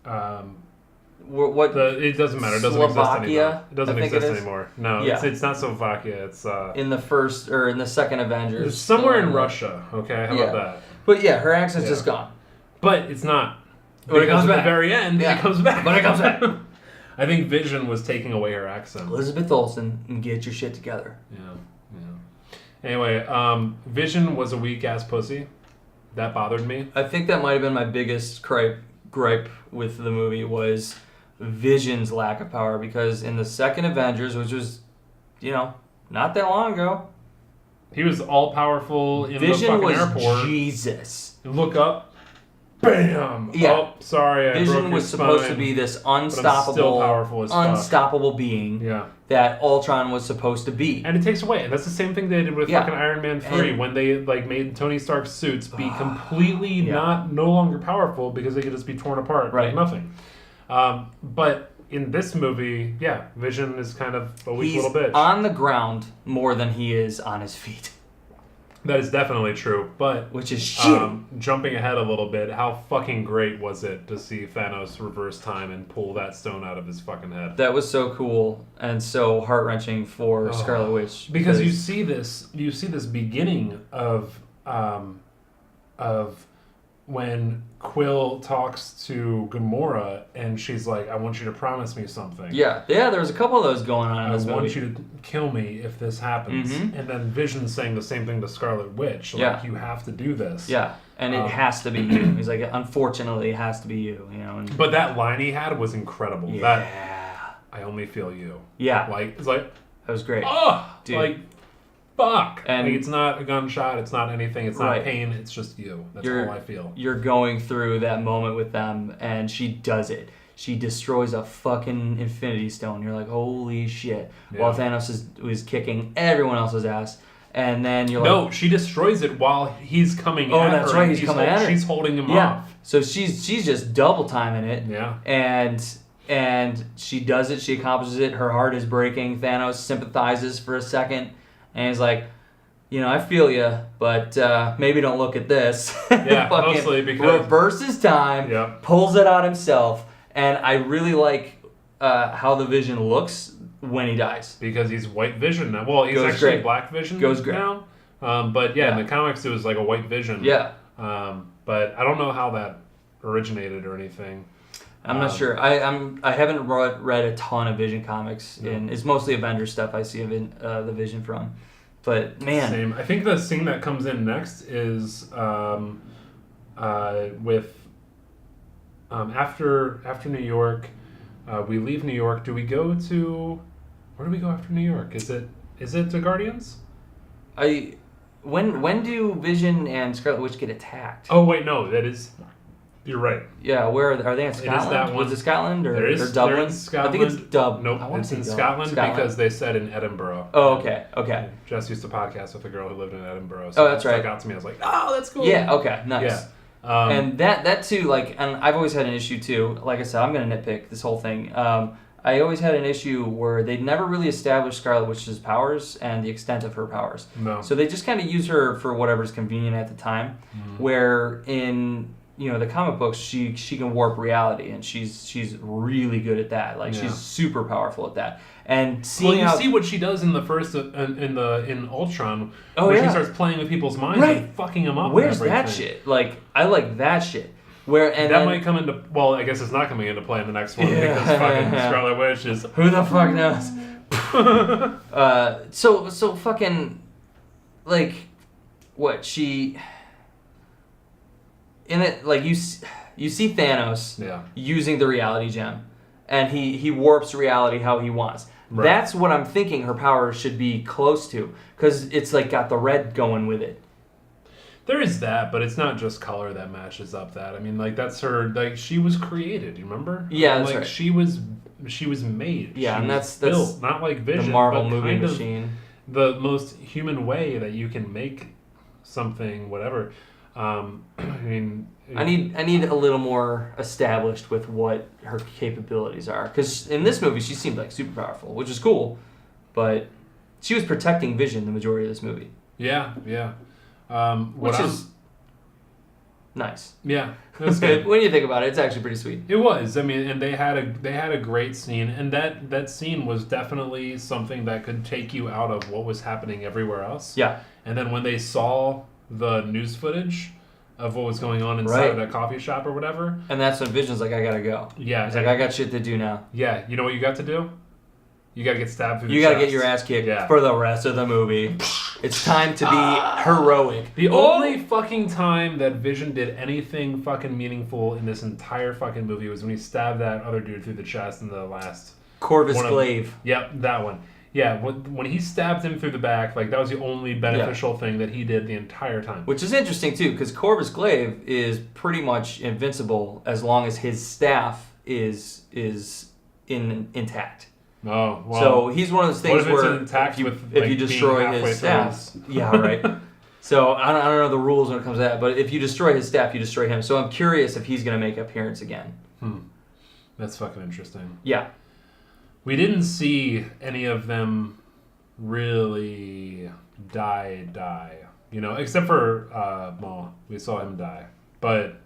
It doesn't matter. It doesn't Slovakia? exist anymore. It doesn't exist anymore. No, Yeah. it's not Slovakia. It's in the first or in the second Avengers. it's somewhere in Russia. Okay, how about that? But yeah, her accent's just gone. But it's not. But it Because comes at back. the very end, Yeah. it comes back. But it comes back. I think Vision was taking away her accent. Elizabeth Olsen, and get your shit together. Yeah. Anyway, Vision was a weak ass pussy. That bothered me. I think that might have been my biggest gripe with the movie was Vision's lack of power, because in the second Avengers, which was, not that long ago, He was all powerful in Vision the fucking was airport. Jesus. Look up. Bam! Yeah. Oh, sorry, I broke Vision your was supposed spine. to be this But I'm still powerful as fuck. unstoppable being Yeah. that Ultron was supposed to be. And it takes away. And that's the same thing they did with Yeah. fucking Iron Man 3 And- when they like made Tony Stark's suits be completely no longer powerful because they could just be torn apart Right. like nothing. But in this movie, yeah, Vision is kind of a weak He's little bitch. on the ground more than he is on his feet, That is definitely true. But which is shitty. jumping ahead a little bit, how fucking great was it to see Thanos reverse time and pull that stone out of his fucking head? That was so cool and so heart-wrenching for Scarlet Witch. Because you see this beginning of when Quill talks to Gamora and she's like, "I want you to promise me something. Yeah, there was a couple of those going on in I this want movie. you to kill me if this happens." Mhm. And then Vision saying the same thing to Scarlet Witch, like, Yeah. "You have to do this." Yeah, and it has to be you. He's like, unfortunately, it has to be you. And, But that line he had was incredible. yeah, That I only feel you. yeah, Like it's like, that was great. oh, Dude. like fuck. And- like, it's not a gunshot. It's not anything. It's not Right. pain. It's just you. That's all I feel. You're going through that moment with them, and she does it. She destroys a fucking Infinity Stone. You're like, holy shit. Yeah. While Thanos was kicking everyone else's ass. And then you're like... No, she destroys it while he's coming at her. That's right, he's coming at her. She's holding him Yeah. off. So she's just double timing it. Yeah. And she does it. She accomplishes it. Her heart is breaking. Thanos sympathizes for a second. And he's like, I feel you, but maybe don't look at this. Yeah, Fucking mostly because... reverses time, Yeah. pulls it out himself, and I really like how the Vision looks when he dies. Because he's White Vision now. Well, he's Goes actually great. Black Vision Goes great. now. But yeah, in the comics it was like a White Vision. Yeah. But I don't know how that originated or anything. I'm not sure. I haven't read a ton of Vision comics, No. and it's mostly Avengers stuff I see the Vision from. But man, Same. I think the scene that comes in next is with after New York. We leave New York. Do we go to where do we go after New York? Is it the Guardians? when do Vision and Scarlet Witch get attacked? Oh wait, no, that is. You're right. Yeah, where are they in is Scotland? that one. Was it Scotland or They're Dublin? in Scotland. I think it's Dublin. Nope, I wanna it's say in Dublin. Scotland because they said in Edinburgh. Oh, okay. Jess used to podcast with a girl who lived in Edinburgh. Oh, that's it right. Stuck out to me. I was like, oh, that's cool. Yeah. Okay. Nice. Yeah. And that too, like, and I've always had an issue too. Like I said, I'm gonna nitpick this whole thing. I always had an issue where they'd never really established Scarlet Witch's powers and the extent of her powers. No. So they just kind of use her for whatever's convenient at the time. Where in the comic books, she can warp reality, and she's really good at that. Like she's super powerful at that. And seeing you see what she does in the first in Ultron, Oh, where yeah. she starts playing with people's minds Right. and fucking them up. Where's and that everything. shit? Like I like that shit. Where and that then, might come into I guess it's not coming into play in the next one Yeah. because fucking Scarlet Witch is who the fuck knows? So fucking like what she in it like you see Thanos using the reality gem, and he warps reality how he wants. Right. That's what I'm thinking her power should be close to, because it's like got the red going with it. There is that, but it's not just color that matches up that. I mean, like that's her. Like she was created. You remember? Yeah, that's like right. she was made. Yeah, she and was that's built, not like Vision, the Marvel but movie kind of machine. the most human way that you can make something, whatever. I mean, I need a little more established with what her capabilities are, because in this movie she seemed like super powerful, which is cool, but she was protecting Vision the majority of this movie. Yeah. Which is nice. Yeah, that's good. When you think about it, it's actually pretty sweet. It was. I mean, and they had a great scene, and that scene was definitely something that could take you out of what was happening everywhere else. Yeah. And then when they saw the news footage of what was going on inside of that coffee shop or whatever, And that's when Vision's like, I gotta go. yeah, He's like, I got shit to do now. yeah. You know what you got to do? You got to get stabbed through the You gotta chest. get your ass kicked Yeah. for the rest of the movie. It's time to be heroic. The only fucking time that Vision did anything fucking meaningful in this entire fucking movie was when he stabbed that other dude through the chest in the last... Corvus one of- Glaive. Yep, that one. Yeah, when he stabbed him through the back, like that was the only beneficial thing that he did the entire time. Which is interesting too, because Corvus Glaive is pretty much invincible as long as his staff is intact. Oh, well. So he's one of those things what if it's where intact if you, with, if like, you being destroy halfway his through staff, yeah, right. So I don't know the rules when it comes to that, but if you destroy his staff, you destroy him. So I'm curious if he's going to make an appearance again. That's fucking interesting. Yeah. We didn't see any of them really die. You know, except for Maul. We saw him die. But,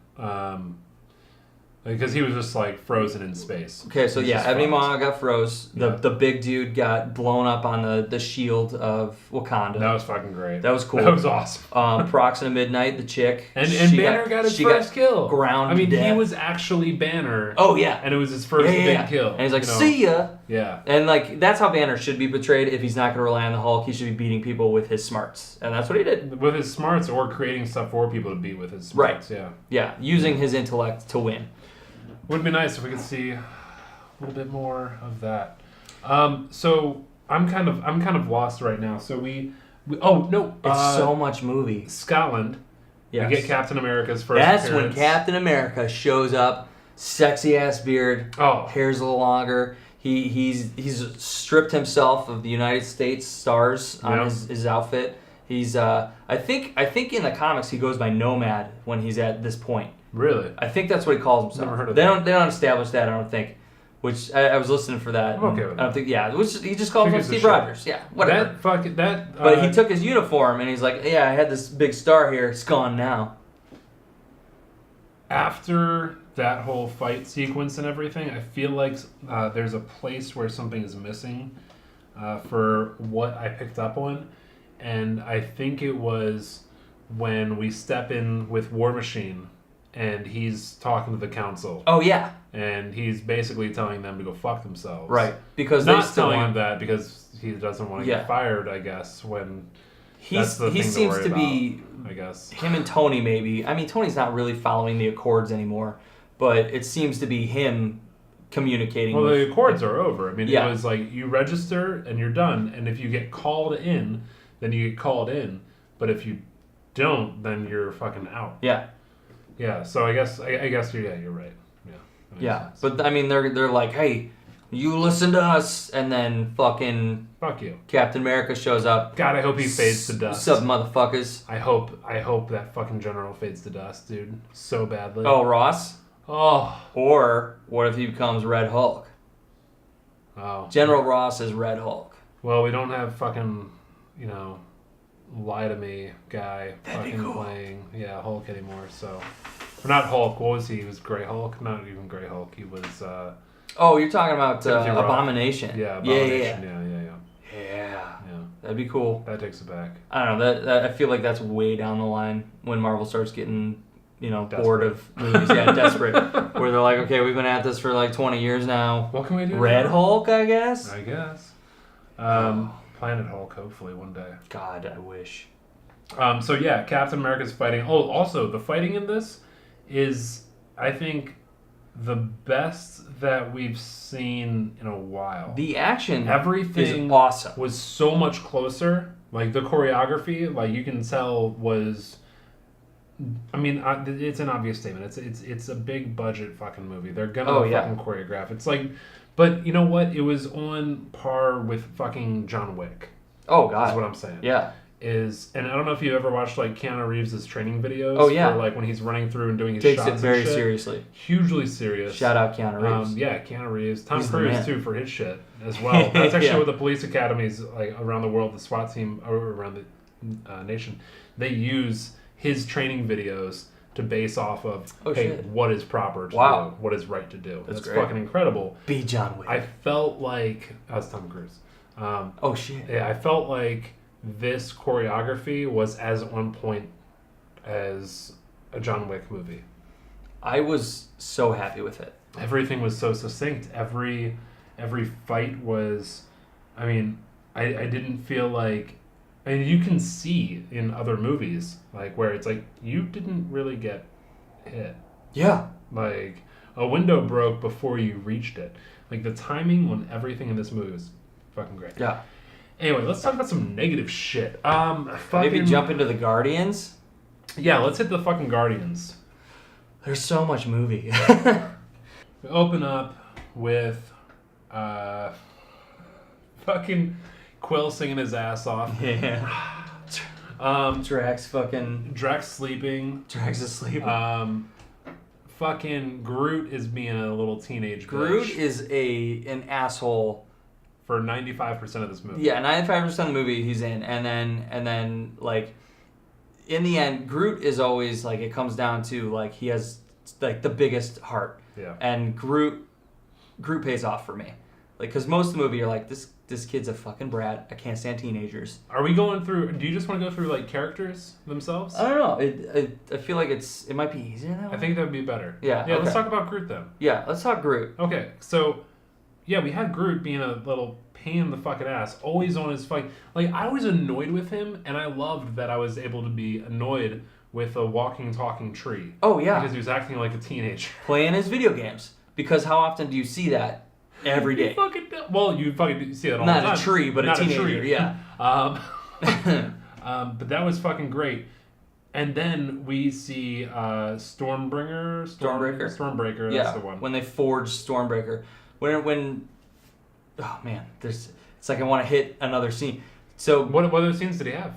because he was just, like, frozen in space. Okay, so He was yeah, just Ebony frozen. Maw got froze. The big dude got blown up on the shield of Wakanda. That was fucking great. That was cool. That was awesome. Proxima Midnight, the chick. And she Banner got his she first kill. ground I mean, to he death. was actually Banner. Oh, yeah. And it was his first big kill. And he's like, you know? see ya. Yeah. And like that's how Banner should be portrayed. If he's not going to rely on the Hulk, he should be beating people with his smarts, and that's what he did. With his smarts or creating stuff for people to beat with his smarts. Right. Yeah. Yeah, using his intellect to win. Would be nice if we could see a little bit more of that. So I'm kind of lost right now. So we oh no, It's so much movie. Scotland. Yes. We get Captain America's first That's appearance. when Captain America shows up. Sexy ass beard. Oh. Hair's a little longer. He's stripped himself of the United States stars on his outfit. He's I think in the comics he goes by Nomad when he's at this point. Really? I think that's what he calls himself. Never heard of they that. They don't establish that, I don't think. Which I was listening for that. I'm okay with I don't that. think which he just calls Who himself gives a Steve shit? Rogers. Yeah, whatever. But he took his uniform and he's like, yeah, I had this big star here. It's gone now. After that whole fight sequence and everything, I feel like there's a place where something is missing for what I picked up on. And I think it was when we step in with War Machine and he's talking to the council. Oh, yeah. And he's basically telling them to go fuck themselves. Right. Because Not they still telling want... him that because he doesn't want to get fired, I guess, when that's the he thing seems worry to be... about, I guess. Him and Tony, maybe. I mean, Tony's not really following the Accords anymore, but it seems to be him communicating Well, with... the Accords are over. I mean, Yeah. it was like you register and you're done. And if you get called in, then you get called in. But if you don't, then you're fucking out. Yeah. Yeah. So I guess you're right. Yeah. That makes Yeah. sense. But, I mean, they're like, hey, you listen to us, and then fucking Fuck you. Captain America shows up. God, I hope he fades to dust. What's up, motherfuckers? I hope that fucking general fades to dust, dude. So badly. Oh, Ross? Oh. Or what if he becomes Red Hulk? Oh. General Ross is Red Hulk. Well, we don't have fucking, lie to me guy That'd be fucking cool. playing Hulk anymore. So, or not Hulk. What was he? He was Grey Hulk. Not even Grey Hulk. He was. Oh, you're talking about Timothy Roth. Abomination. Yeah, Abomination. Yeah. Yeah. That'd be cool. That takes it back. I don't know. That I feel like that's way down the line when Marvel starts getting, bored of movies. Yeah, desperate. Where they're like, okay, we've been at this for like 20 years now. What can we do? Red now? Hulk, I guess. I guess. Planet Hulk, hopefully one day. God, I wish. So yeah, Captain America's fighting. Oh, also the fighting in this is, I think, the best that we've seen in a while. The action Everything is awesome. was so much closer. Like the choreography, like you can tell was. I mean, it's an obvious statement. It's a big budget fucking movie. They're gonna fucking choreograph. It's like, but you know what? It was on par with fucking John Wick. Oh God, That's what I'm saying. Yeah. And I don't know if you ever watched like Keanu Reeves' training videos. Oh yeah. For, like when he's running through and doing his Takes shots it very and shit. seriously. Hugely serious. Shout out Keanu Reeves. Yeah, Keanu Reeves. Tom He's the Cruise man. too for his shit as well. That's actually Yeah. what the police academies like around the world, the SWAT team around the nation, they use his training videos to base off of. Shit. What is proper to do? What is right to do? That's great. fucking incredible. Be John Wick. I felt like I was Tom Cruise. Oh shit. Yeah, I felt like this choreography was as on point as a John Wick movie. I was so happy with it. Everything was so succinct. Every fight was, I mean, I didn't feel like, and you can see in other movies like where it's like you didn't really get hit. Yeah. Like a window broke before you reached it. Like the timing on everything in this movie was fucking great. Yeah. Anyway, let's talk about some negative shit. Maybe jump into the Guardians. Yeah, let's hit the fucking Guardians. There's so much movie. We open up with fucking Quill singing his ass off. Yeah. Drax sleeping. Drax is sleeping. Fucking Groot is being a little teenage Groot bitch is an asshole. for 95% of this movie. Yeah, 95% of the movie he's in, and then like in the end, Groot is always like it comes down to like he has like the biggest heart. Yeah. And Groot pays off for me, like because most of the movie you're like this kid's a fucking brat. I can't stand teenagers. Are we going through? Do you just want to go through like characters themselves? I don't know. I feel like it might be easier that way. I think that would be better. Yeah. Yeah. Okay. Let's talk about Groot then. Yeah, let's talk Groot. Okay, so yeah, we had Groot being a little pain in the fucking ass, always on his fight. Like I was annoyed with him, and I loved that I was able to be annoyed with a walking, talking tree. Oh yeah, because he was acting like a teenager. Playing his video games. Because how often do you see that? Every day. You fucking see that all Not the time. a tree, but Not a teenager. tree. Yeah. But that was fucking great. And then we see Stormbreaker. Stormbreaker. That's the one. When they forged Stormbreaker. When oh man, it's like I want to hit another scene. So what other scenes did he have?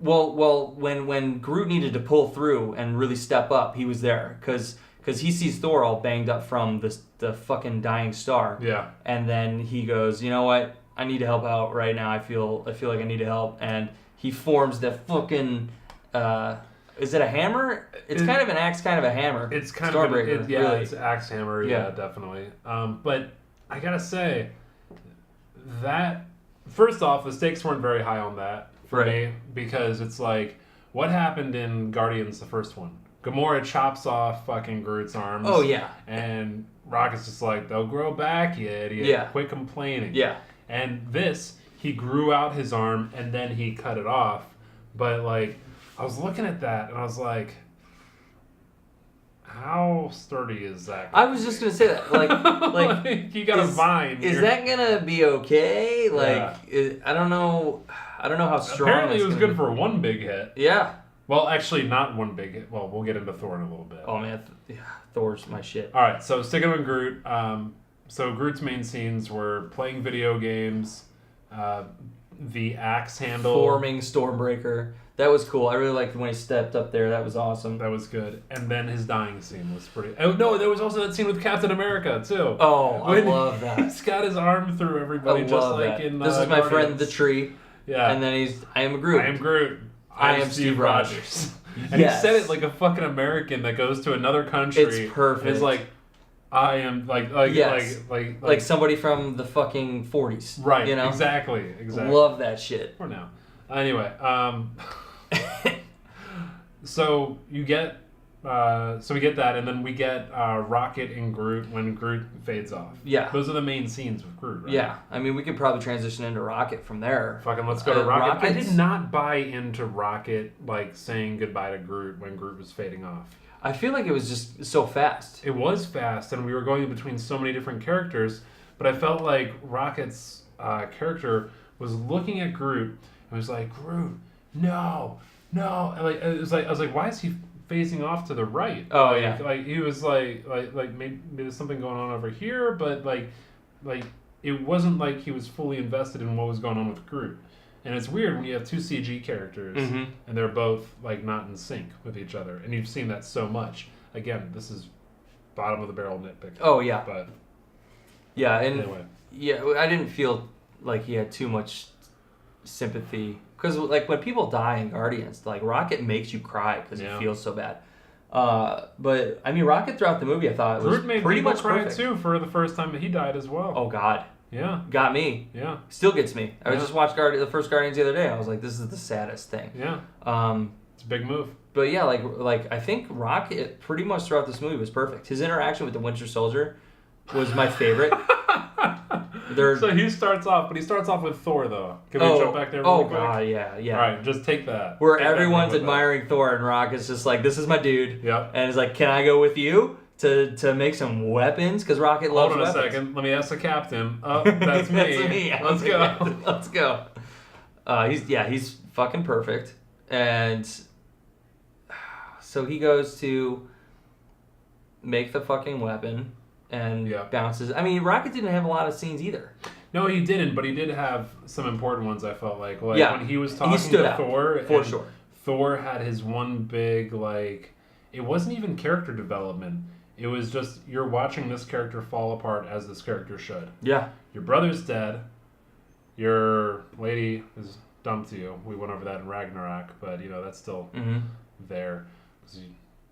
Well, when Groot needed to pull through and really step up, he was there because he sees Thor all banged up from the fucking dying star. Yeah. And then he goes, you know what? I need to help out right now. I feel like I need to help, and he forms the fucking. Is it a hammer? It's kind of an axe, kind of a hammer. It's kind Starbreaker, of yeah, really. It's axe hammer. Yeah, definitely. But I gotta say that first off, the stakes weren't very high on that for me because it's like what happened in Guardians, the first one. Gamora chops off fucking Groot's arms. Oh yeah. And Rocket's just like, they'll grow back, you idiot. Yeah. Quit complaining. Yeah. And this, he grew out his arm and then he cut it off. But like, I was looking at that and I was like, how sturdy is that? I was just gonna say that, like you got a vine. Is that gonna be okay? Like, I don't know how strong. Apparently, it was good for one big hit. Yeah. Well, actually, not one big hit. Well, we'll get into Thor in a little bit. Oh man, Thor's my shit. All right, so sticking with Groot. So Groot's main scenes were playing video games, the axe handle, forming Stormbreaker. That was cool. I really liked when he stepped up there. That was awesome. That was good. And then his dying scene was pretty... Oh, no, there was also that scene with Captain America, too. Oh, I When love that. He's got his arm through everybody, I just love like that. in This is my friend Guardians. the tree. Yeah. And then he's, I am Groot. I am Groot. I am Steve Rogers. And Yes. he said it like a fucking American that goes to another country. It's perfect. And is like, I am Yes. like somebody from the fucking 40s. right. You know? Exactly. Love that shit. For now. Anyway, so you get we get that, and then we get Rocket and Groot when Groot fades off. Yeah. Those are the main scenes with Groot, right? Yeah. I mean, we could probably transition into Rocket from there. Fucking let's go to Rocket. I Rocket's- did not buy into Rocket like saying goodbye to Groot when Groot was fading off. I feel like it was just so fast. It was fast, and we were going between so many different characters, but I felt like Rocket's character was looking at Groot and was like, Groot, no. And like I was like, why is he facing off to the right? Oh, like, yeah. Like he was like maybe there's something going on over here, but like it wasn't like he was fully invested in what was going on with Groot. And it's weird when you have two CG characters Mhm. and they're both like not in sync with each other, and you've seen that so much. Again, this is bottom of the barrel nitpick. Oh, yeah. But Yeah, and anyway, yeah, I didn't feel like he had too much sympathy. Because, like, when people die in Guardians, like, Rocket makes you cry because Yeah. he feels so bad. But, I mean, Rocket throughout the movie, I thought, was Groot made pretty people much cry perfect. too for the first time that he died as well. Oh, God. Yeah, Got me. yeah, Still gets me. I Yeah. just watched the first Guardians the other day. I was like, this is the saddest thing. yeah. Um, It's a big move. but, yeah, like I think Rocket pretty much throughout this movie was perfect. His interaction with the Winter Soldier was my favorite. So he starts off with Thor though. Can we jump back there? Oh, Really quick? God, yeah. All right, just take that. Where Take that everyone's with admiring Thor and Rocket's just like, this is my dude. Yep. And he's like, can I go with you to make some weapons? Because Rocket loves Hold on weapons. a second. Let me ask the captain. Oh, that's me. That's me. Let's go. Let's go. He's fucking perfect. And so he goes to make the fucking weapon and Yeah. bounces. I mean, Rocket didn't have a lot of scenes either. No, he didn't, but he did have some important ones. I felt like Yeah. when he was He talking stood to out, Thor, for and sure. Thor had his one big like. It wasn't even character development. It was just you're watching this character fall apart as this character should. Yeah. Your brother's dead. Your lady is dumped you. We went over that in Ragnarok, but that's still Mm-hmm. there because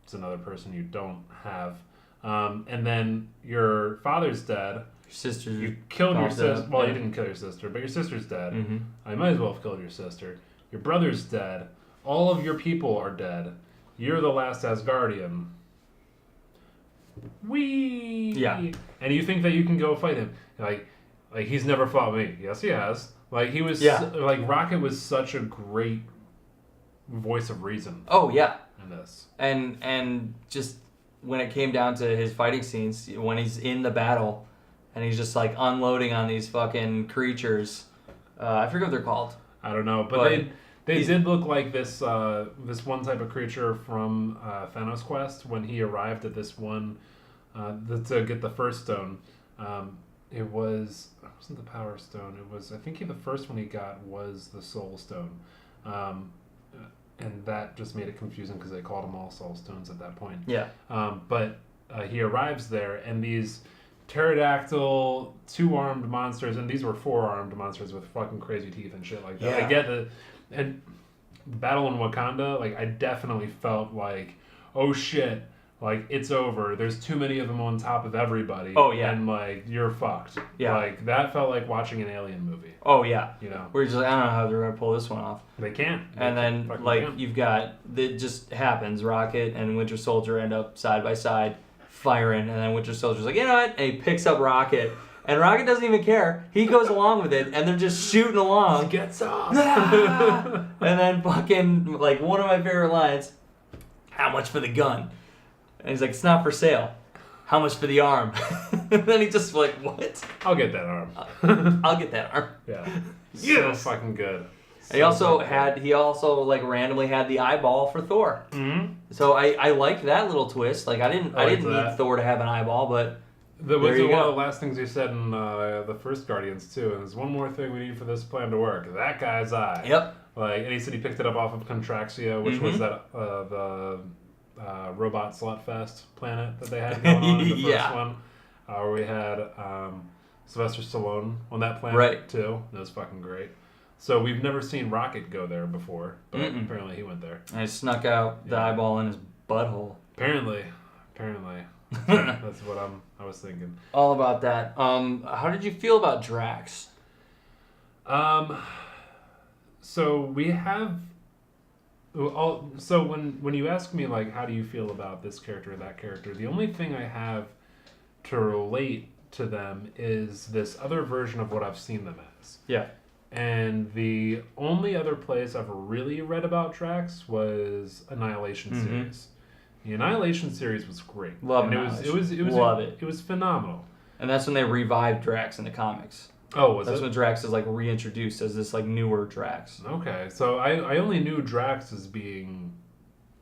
it's another person you don't have. And then your father's dead. Your sister. You killed your Bombed out. sister. Well, Yeah. you didn't kill your sister, but your sister's dead. Mm-hmm. I might as well have killed your sister. Your brother's dead. All of your people are dead. You're the last Asgardian. Whee! Yeah. And you think that you can go fight him. Like he's never fought me. Yes, he has. Like, he was... Yeah. Like, Rocket was such a great voice of reason Oh, yeah. in this. And just when it came down to his fighting scenes, when he's in the battle and he's just like unloading on these fucking creatures, I forget what they're called. I don't know, but they did look like this this one type of creature from Thanos Quest when he arrived at this one to get the first stone. It wasn't the Power Stone. It was, I think, the first one he got was the Soul Stone, and that just made it confusing because they called them all Soul Stones at that point. Yeah. But he arrives there, and these pterodactyl, two-armed monsters, and these were four-armed monsters with fucking crazy teeth and shit like that. Yeah. I get and the battle in Wakanda, like, I definitely felt like, oh shit, like, it's over. There's too many of them on top of everybody. Oh, yeah. And, like, you're fucked. Yeah. Like, that felt like watching an alien movie. Oh, yeah. You know? We're just like, I don't know how they're going to pull this one off. They can't. And then, fucking like, can't. you've got, it just happens. Rocket and Winter Soldier end up side by side firing, and then Winter Soldier's like, you know what? And he picks up Rocket, and Rocket doesn't even care. He goes along with it, and they're just shooting along. He gets off. And then fucking, like, one of my favorite lines, how much for the gun? And he's like, it's not for sale. How much for the arm? And then he just like, what? I'll get that arm. I'll get that arm. Yeah. Yes. So fucking good. He also like randomly had the eyeball for Thor. Mm-hmm. So I liked that little twist. Like I didn't liked need that. Thor to have an eyeball, but That there was you one go. of the last things he said in the first Guardians too. And there's one more thing we need for this plan to work. That guy's eye. Yep. Like, and he said he picked it up off of Contraxia, which was that the robot slutfest planet that they had going on in the first one. Where we had Sylvester Stallone on that planet too. That was fucking great. So we've never seen Rocket go there before, but apparently he went there. And he snuck out the eyeball in his butthole. Apparently. That's what I was thinking. All about that. How did you feel about Drax? So we have. So when you ask me like how do you feel about this character or that character, the only thing I have to relate to them is this other version of what I've seen them as. Yeah. And the only other place I've really read about Drax was Annihilation series. The Annihilation series was great. Love and it. It was phenomenal. And that's when they revived Drax in the comics. Oh, was That's it? when Drax is like reintroduced as this like newer Drax. Okay, so I only knew Drax as being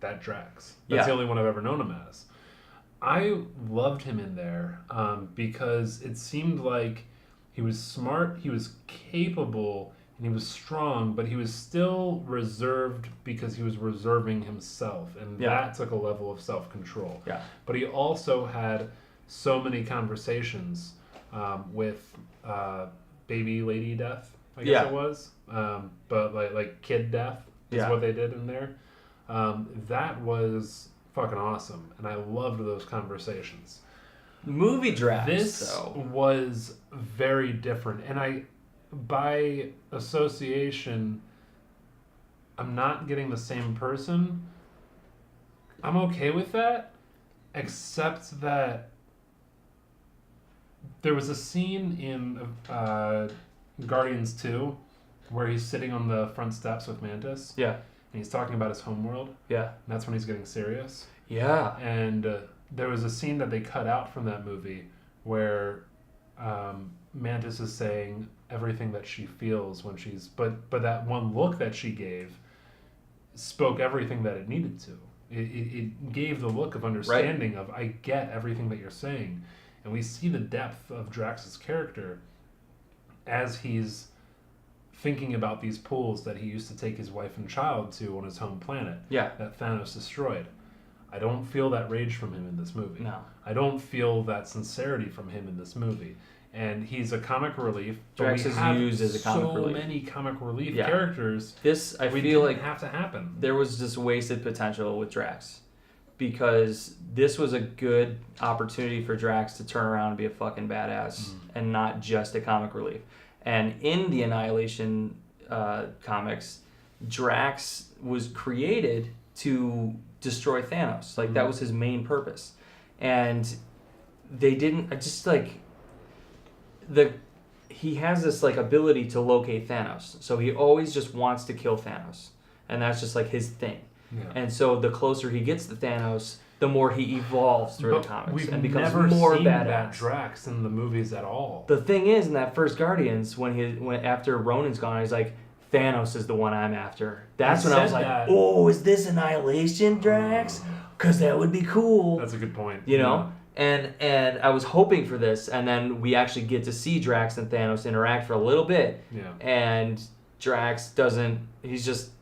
that Drax. That's the only one I've ever known him as. I loved him in there because it seemed like he was smart, he was capable, and he was strong, but he was still reserved because he was reserving himself, and that took a level of self-control. Yeah. But he also had so many conversations with baby lady death, I guess it was, but like kid death is what they did in there. That was fucking awesome, and I loved those conversations. Movie Drax, this was very different, and by association, I'm not getting the same person. I'm okay with that, except that there was a scene in Guardians 2 where he's sitting on the front steps with Mantis. Yeah. And he's talking about his homeworld. Yeah. And that's when he's getting serious. Yeah. And there was a scene that they cut out from that movie where Mantis is saying everything that she feels when she's... But that one look that she gave spoke everything that it needed to. It gave the look of understanding of, I get everything that you're saying. And we see the depth of Drax's character as he's thinking about these pools that he used to take his wife and child to on his home planet that Thanos destroyed. I don't feel that rage from him in this movie. No. I don't feel that sincerity from him in this movie. And he's a comic relief. Drax is used as a comic relief. So many comic relief characters. This, I feel didn't like, have to happen. There was just wasted potential with Drax. Because this was a good opportunity for Drax to turn around and be a fucking badass and not just a comic relief. And in the Annihilation comics, Drax was created to destroy Thanos. Like, that was his main purpose. And they didn't... he has this, like, ability to locate Thanos. So he always just wants to kill Thanos. And that's just, like, his thing. Yeah. And so the closer he gets to Thanos, the more he evolves through the comics and becomes more badass. That Drax in the movies at all. The thing is, in that first Guardians, when after Ronan's gone, he's like, Thanos is the one I'm after. That's when I was like, oh, is this Annihilation Drax? Because that would be cool. That's a good point. You know? And I was hoping for this, and then we actually get to see Drax and Thanos interact for a little bit. Yeah. And Drax doesn't... He's just...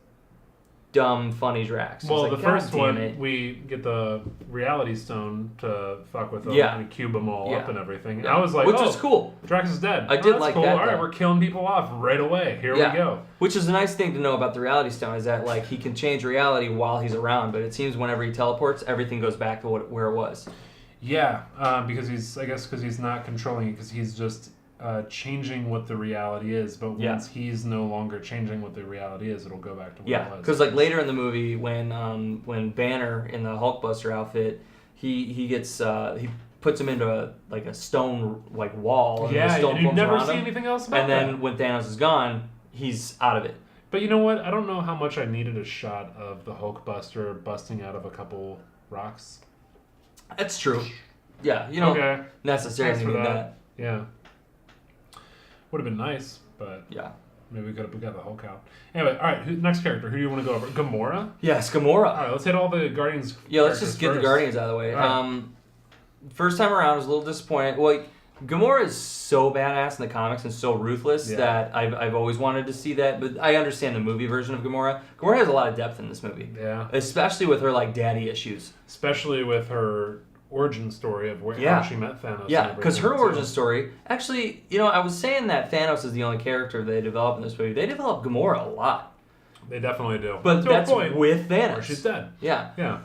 dumb, funny Drax. Well, like, the first one, we get the Reality Stone to fuck with them and cube them all up and everything. Yeah. I was like, which was cool. Drax is dead. I did like cool. that. All right, we're killing people off right away. Here we go. Which is a nice thing to know about the Reality Stone is that like he can change reality while he's around, but it seems whenever he teleports, everything goes back to where it was. Yeah, because he's not controlling it, because he's just changing what the reality is, but once he's no longer changing what the reality is, it'll go back to what it was. Because like later in the movie, when Banner in the Hulkbuster outfit, he gets he puts him into a stone like wall. And the stone and you never see anything else about that. And then when Thanos is gone, he's out of it. But you know what? I don't know how much I needed a shot of the Hulkbuster busting out of a couple rocks. That's true. Yeah, you don't necessarily need that. Yeah. Would have been nice, but maybe we got the Hulk out. Anyway, all right. Next character. Who do you want to go over? Gamora? Yes, Gamora. All right, let's hit all the Guardians. Yeah, let's just get the Guardians out of the way. Right. First time around, I was a little disappointed. Well, Gamora is so badass in the comics and so ruthless that I've always wanted to see that. But I understand the movie version of Gamora. Gamora has a lot of depth in this movie. Yeah. Especially with her like daddy issues. Especially with her origin story of how she met Thanos. Yeah, because her origin story, actually, I was saying that Thanos is the only character they develop in this movie. They develop Gamora a lot. They definitely do. But that's with Thanos. Where she's dead. Yeah. Yeah.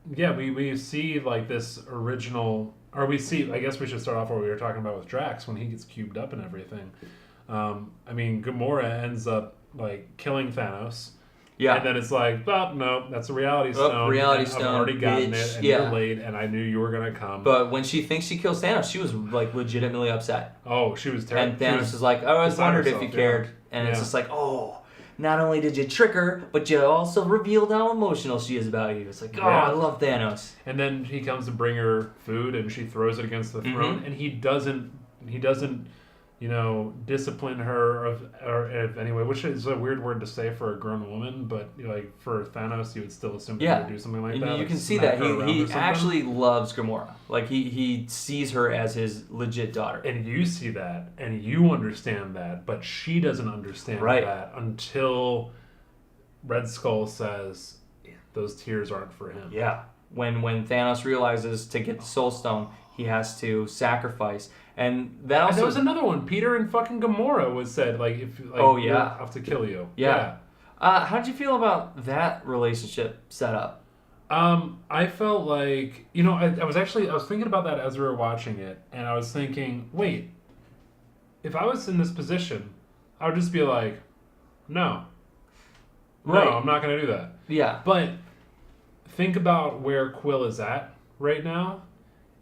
We see like this original, or we see, I guess we should start off where we were talking about with Drax when he gets cubed up and everything. Gamora ends up like killing Thanos. Yeah. And then it's like, oh, no, that's a reality stone. Reality stone. I've already gotten it, and you're late, and I knew you were going to come. But when she thinks she kills Thanos, she was, like, legitimately upset. Oh, she was terrible. And Thanos is like, I always wondered if you cared. And it's just like, not only did you trick her, but you also revealed how emotional she is about you. It's like, I love Thanos. And then he comes to bring her food, and she throws it against the throne, and he doesn't discipline her or anyway, which is a weird word to say for a grown woman, but like for Thanos, you would still assume he would do something like that. You can see that he actually loves Gamora. Like he sees her as his legit daughter, and you see that, and you understand that, but she doesn't understand that until Red Skull says those tears aren't for him. Yeah, when Thanos realizes to get the Soul Stone, he has to sacrifice. And that also... there was another one. Peter and fucking Gamora was said, I have to kill you. Yeah. How did you feel about that relationship set up? I felt like, I was thinking about that as we were watching it, and I was thinking, wait, if I was in this position, I would just be like, no, I'm not going to do that. Yeah. But think about where Quill is at right now,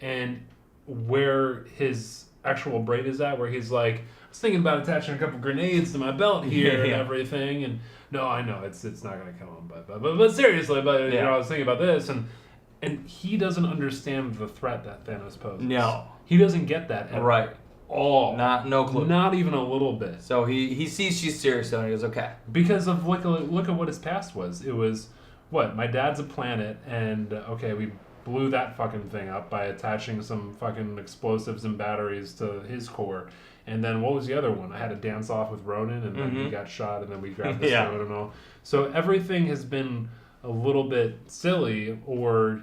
and where his actual brain is at, where he's like, I was thinking about attaching a couple grenades to my belt here and everything, and no, I know it's not gonna kill him, but seriously, I was thinking about this, and he doesn't understand the threat that Thanos poses. No, he doesn't get that at all. No clue. Not even a little bit. So he sees she's serious, though, and he goes, okay. Because of look at what his past was. It was my dad's a planet, and we blew that fucking thing up by attaching some fucking explosives and batteries to his core. And then what was the other one? I had to dance off with Ronan, and then he got shot, and then we grabbed the stone and all. So everything has been a little bit silly or,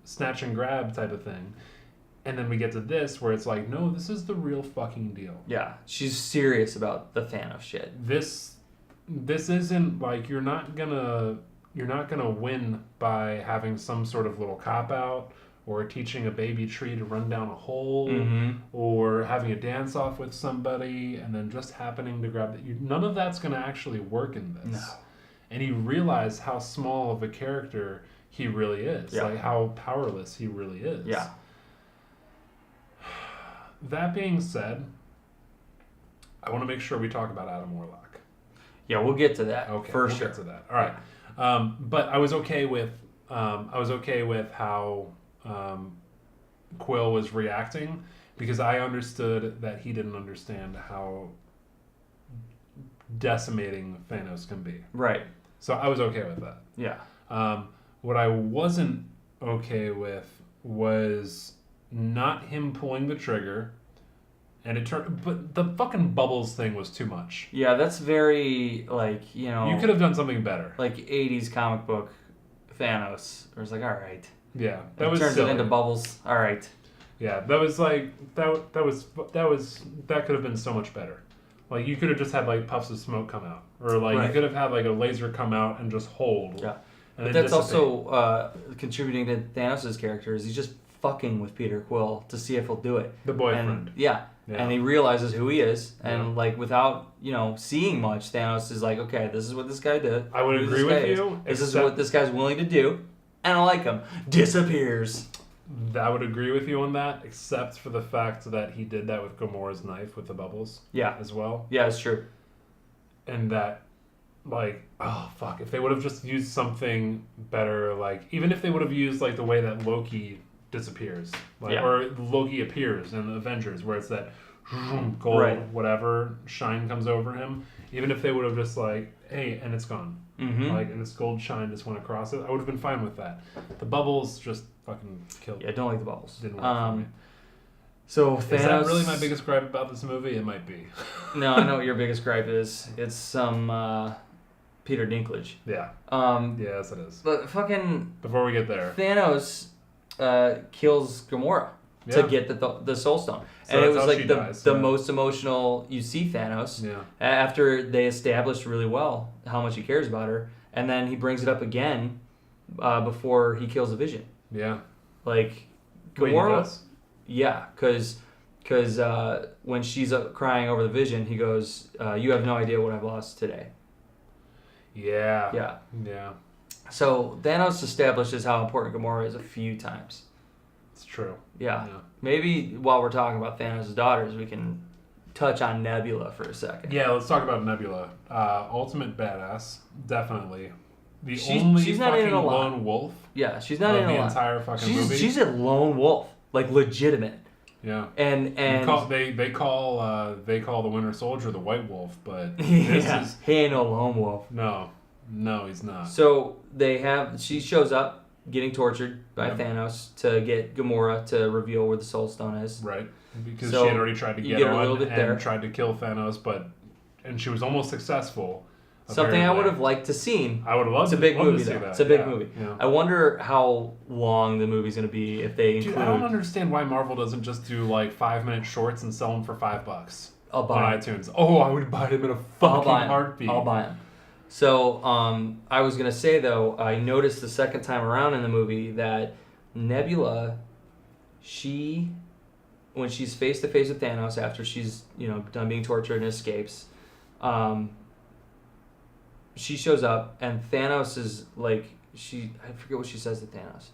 snatch and grab type of thing. And then we get to this where it's like, no, this is the real fucking deal. Yeah, she's serious about the Thanos shit. This isn't like you're not gonna win by having some sort of little cop-out or teaching a baby tree to run down a hole or having a dance-off with somebody and then just happening to grab it. None of that's going to actually work in this. No. And you realize how small of a character he really is. Yeah. Like how powerless he really is. Yeah. That being said, I want to make sure we talk about Adam Warlock. Yeah, we'll get to that. Okay, we'll get to that. All right. But I was okay with how Quill was reacting because I understood that he didn't understand how decimating Thanos can be. Right. So I was okay with that. Yeah. What I wasn't okay with was not him pulling the trigger. And it turned, but the fucking bubbles thing was too much. Yeah, that's very, You could have done something better. Like 80s comic book Thanos. Where it's like, all right. Yeah, that turns it into bubbles. All right. Yeah, that was like, that could have been so much better. Like, you could have just had, puffs of smoke come out. Or, you could have had, a laser come out and just hold. Yeah. But that's also contributing to Thanos' character is he's just fucking with Peter Quill to see if he'll do it. The boyfriend. Yeah. And he realizes who he is, and without seeing much, Thanos is like, okay, this is what this guy did. I would agree with you. This is what this guy's willing to do, and I like him. Disappears. I would agree with you on that, except for the fact that he did that with Gamora's knife with the bubbles. Yeah. As well. Yeah, it's true. And that, oh fuck, if they would have just used something better, even if they would have used the way that Loki disappears, or Loki appears in the Avengers, where it's that gold whatever shine comes over him. Even if they would have just hey, and it's gone, and this gold shine just went across it, I would have been fine with that. The bubbles just fucking killed. Yeah, I don't like the bubbles. Didn't work for me. So Thanos. Is that really my biggest gripe about this movie? It might be. No, I know what your biggest gripe is. It's some Peter Dinklage. Yeah. Yes, it is. But fucking Before we get there, Thanos kills Gamora to get the Soul Stone, So and it that's was how like she the dies, the yeah. most emotional you see Thanos. Yeah. After they established really well how much he cares about her, and then he brings it up again before he kills the Vision. Yeah. Like Wait, he Gamora. does? Yeah, because when she's crying over the Vision, he goes, "You have no idea what I've lost today." Yeah. Yeah. Yeah. So Thanos establishes how important Gamora is a few times. It's true. Yeah. Yeah. Maybe while we're talking about Thanos' daughters, we can touch on Nebula for a second. Yeah, let's talk about Nebula. Ultimate badass, definitely. She's Only not in fucking it a lot. lone wolf Yeah, she's not in of a the lot. entire fucking movie. She's a lone wolf, like legitimate. Yeah. And They call the Winter Soldier the White Wolf, but this yeah, is he ain't no lone wolf. no, he's not. So she shows up getting tortured by Yep. Thanos to get Gamora to reveal where the Soul Stone is. Right, because So, she had already tried to you get get a on little bit and there. tried to kill Thanos, and she was almost successful. Something I apparently. would have liked to seen. I would have loved. It's a big loved movie to see though. that. It's a big Yeah, movie. Yeah. I wonder how long the movie's gonna be if they Dude, include. I don't understand why Marvel doesn't just do like 5-minute shorts and sell them for $5 I'll buy on 'em. iTunes. Oh, I would buy them in a fucking heartbeat. I'll buy them. So I was gonna say though, I noticed the second time around in the movie that Nebula, when she's face to face with Thanos after she's done being tortured and escapes, she shows up and Thanos is like I forget what she says to Thanos,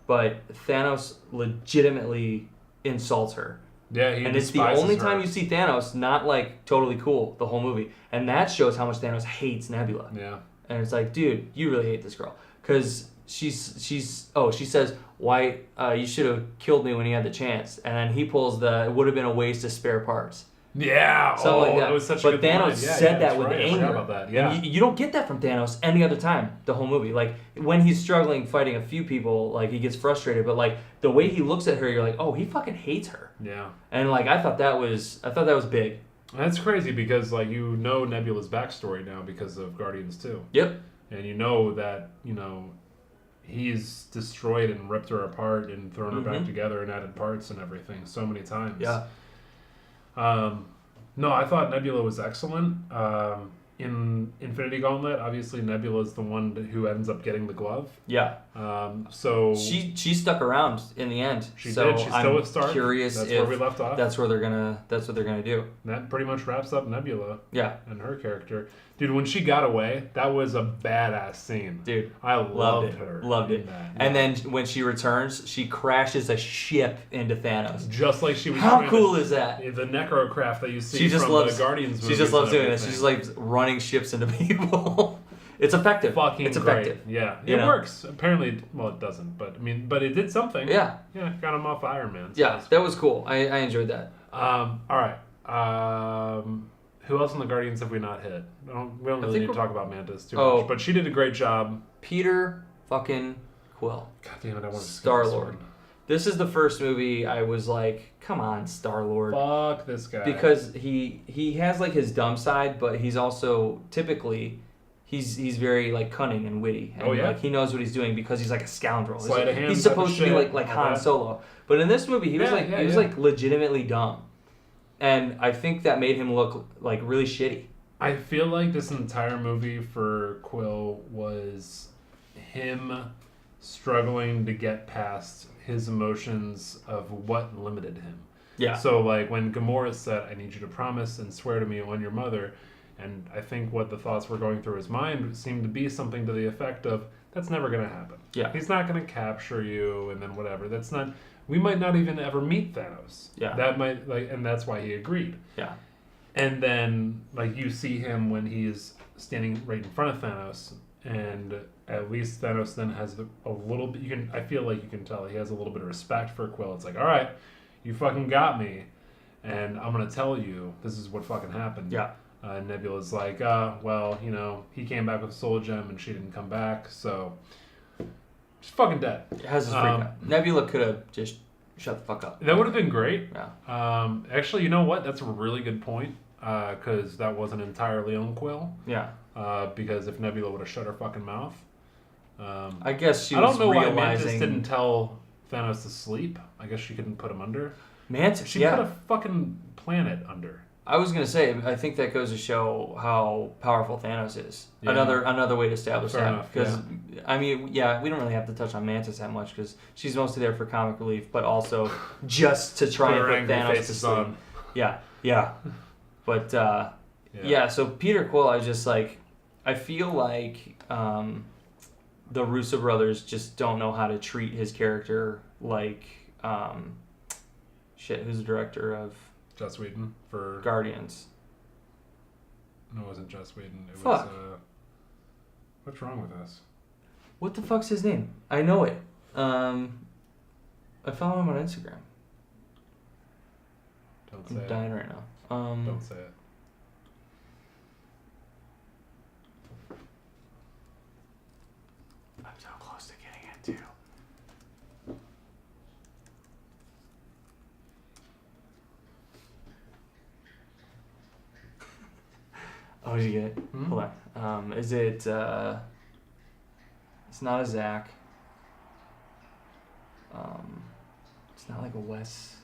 but Thanos legitimately insults her. Yeah, he And it's the despises only her. time you see Thanos not like totally cool the whole movie, and that shows how much Thanos hates Nebula. Yeah. And it's like, dude, you really hate this girl because she says, why you should have killed me when you had the chance, and then he pulls it would have been a waste of spare parts. Yeah. Something like that. That was such but a good Thanos line. Yeah, said that's that with right. I anger. forgot about that. Yeah. And you don't get that from Thanos any other time the whole movie. Like when he's struggling fighting a few people, like he gets frustrated, but like the way he looks at her, you're like, oh, he fucking hates her. Yeah. And like I thought that was big. That's crazy because like Nebula's backstory now because of Guardians 2. Yep. And you know that, he's destroyed and ripped her apart and thrown her back together and added parts and everything so many times. Yeah. No, I thought Nebula was excellent. In Infinity Gauntlet, obviously Nebula is the one who ends up getting the glove. Yeah. So she stuck around in the end. She so did. She's I'm still with Stark. curious That's if where we left off. that's what they're gonna do. That pretty much wraps up Nebula. Yeah. And her character. Dude, when she got away, that was a badass scene. Dude, I loved it. her. Loved in it. that. And then when she returns, she crashes a ship into Thanos. Just like she was How trying cool to, is that? The necrocraft that you see She just from loves the Guardians movies. She just loves and doing this. She's everything. just like running ships into people. It's effective. Fucking it's great. effective. Yeah. You It know? works. Apparently, well, it doesn't, but but it did something. Yeah. Yeah, got him off Iron Man. So Yeah, that was cool. I enjoyed that. all right. Who else in the Guardians have we not hit? We don't really need to talk about Mantis too much, but she did a great job. Peter fucking Quill. God damn it, I want to Star-Lord. This is the first movie I was like, come on, Star-Lord. Fuck this guy. Because he has like his dumb side, but he's also typically he's very like cunning and witty. And, like he knows what he's doing because he's like a scoundrel. Sleight of hand He's type supposed of to be shit, like all Han that. Solo. But in this movie he was like legitimately dumb. And I think that made him look like really shitty. I feel like this entire movie for Quill was him struggling to get past his emotions of what limited him. Yeah. So like when Gamora said, I need you to promise and swear to me on your mother, and I think what the thoughts were going through his mind seemed to be something to the effect of, that's never going to happen. Yeah. He's not going to capture you and then whatever. That's not, we might not even ever meet Thanos. Yeah. That might, and that's why he agreed. Yeah. And then, you see him when he's standing right in front of Thanos, and at least Thanos then has a little bit, I feel like you can tell he has a little bit of respect for Quill. It's like, all right, you fucking got me, and I'm going to tell you this is what fucking happened. Yeah. Nebula's like, well, he came back with Soul Gem and she didn't come back, so she's fucking dead. It has his freak out. Nebula could have just shut the fuck up. That would have been great. Yeah. Actually, you know what? That's a really good point. Because that wasn't entirely on Quill. Yeah. Because if Nebula would have shut her fucking mouth. I guess she I was don't know why realizing... Mantis didn't tell Thanos to sleep. I guess she couldn't put him under. Mantis, She put a fucking planet under. I was gonna say, I think that goes to show how powerful Thanos is. Yeah. Another way to establish Fair that. enough, Because I mean, yeah, we don't really have to touch on Mantis that much because she's mostly there for comic relief, but also just to try and put Thanos to sleep. On. Yeah. But yeah. So Peter Quill, I was just like, I feel like the Russo brothers just don't know how to treat his character like who's the director of Joss Whedon for Guardians? No, it wasn't Joss Whedon. It Fuck. was what's wrong with us? What the fuck's his name? I know it. I follow him on Instagram. Don't say I'm it. dying right now. Don't say it. I'm so close to getting it too. Oh, did you get it? Hmm? Hold on. Is it? It's not a Zach. It's not like a Wes.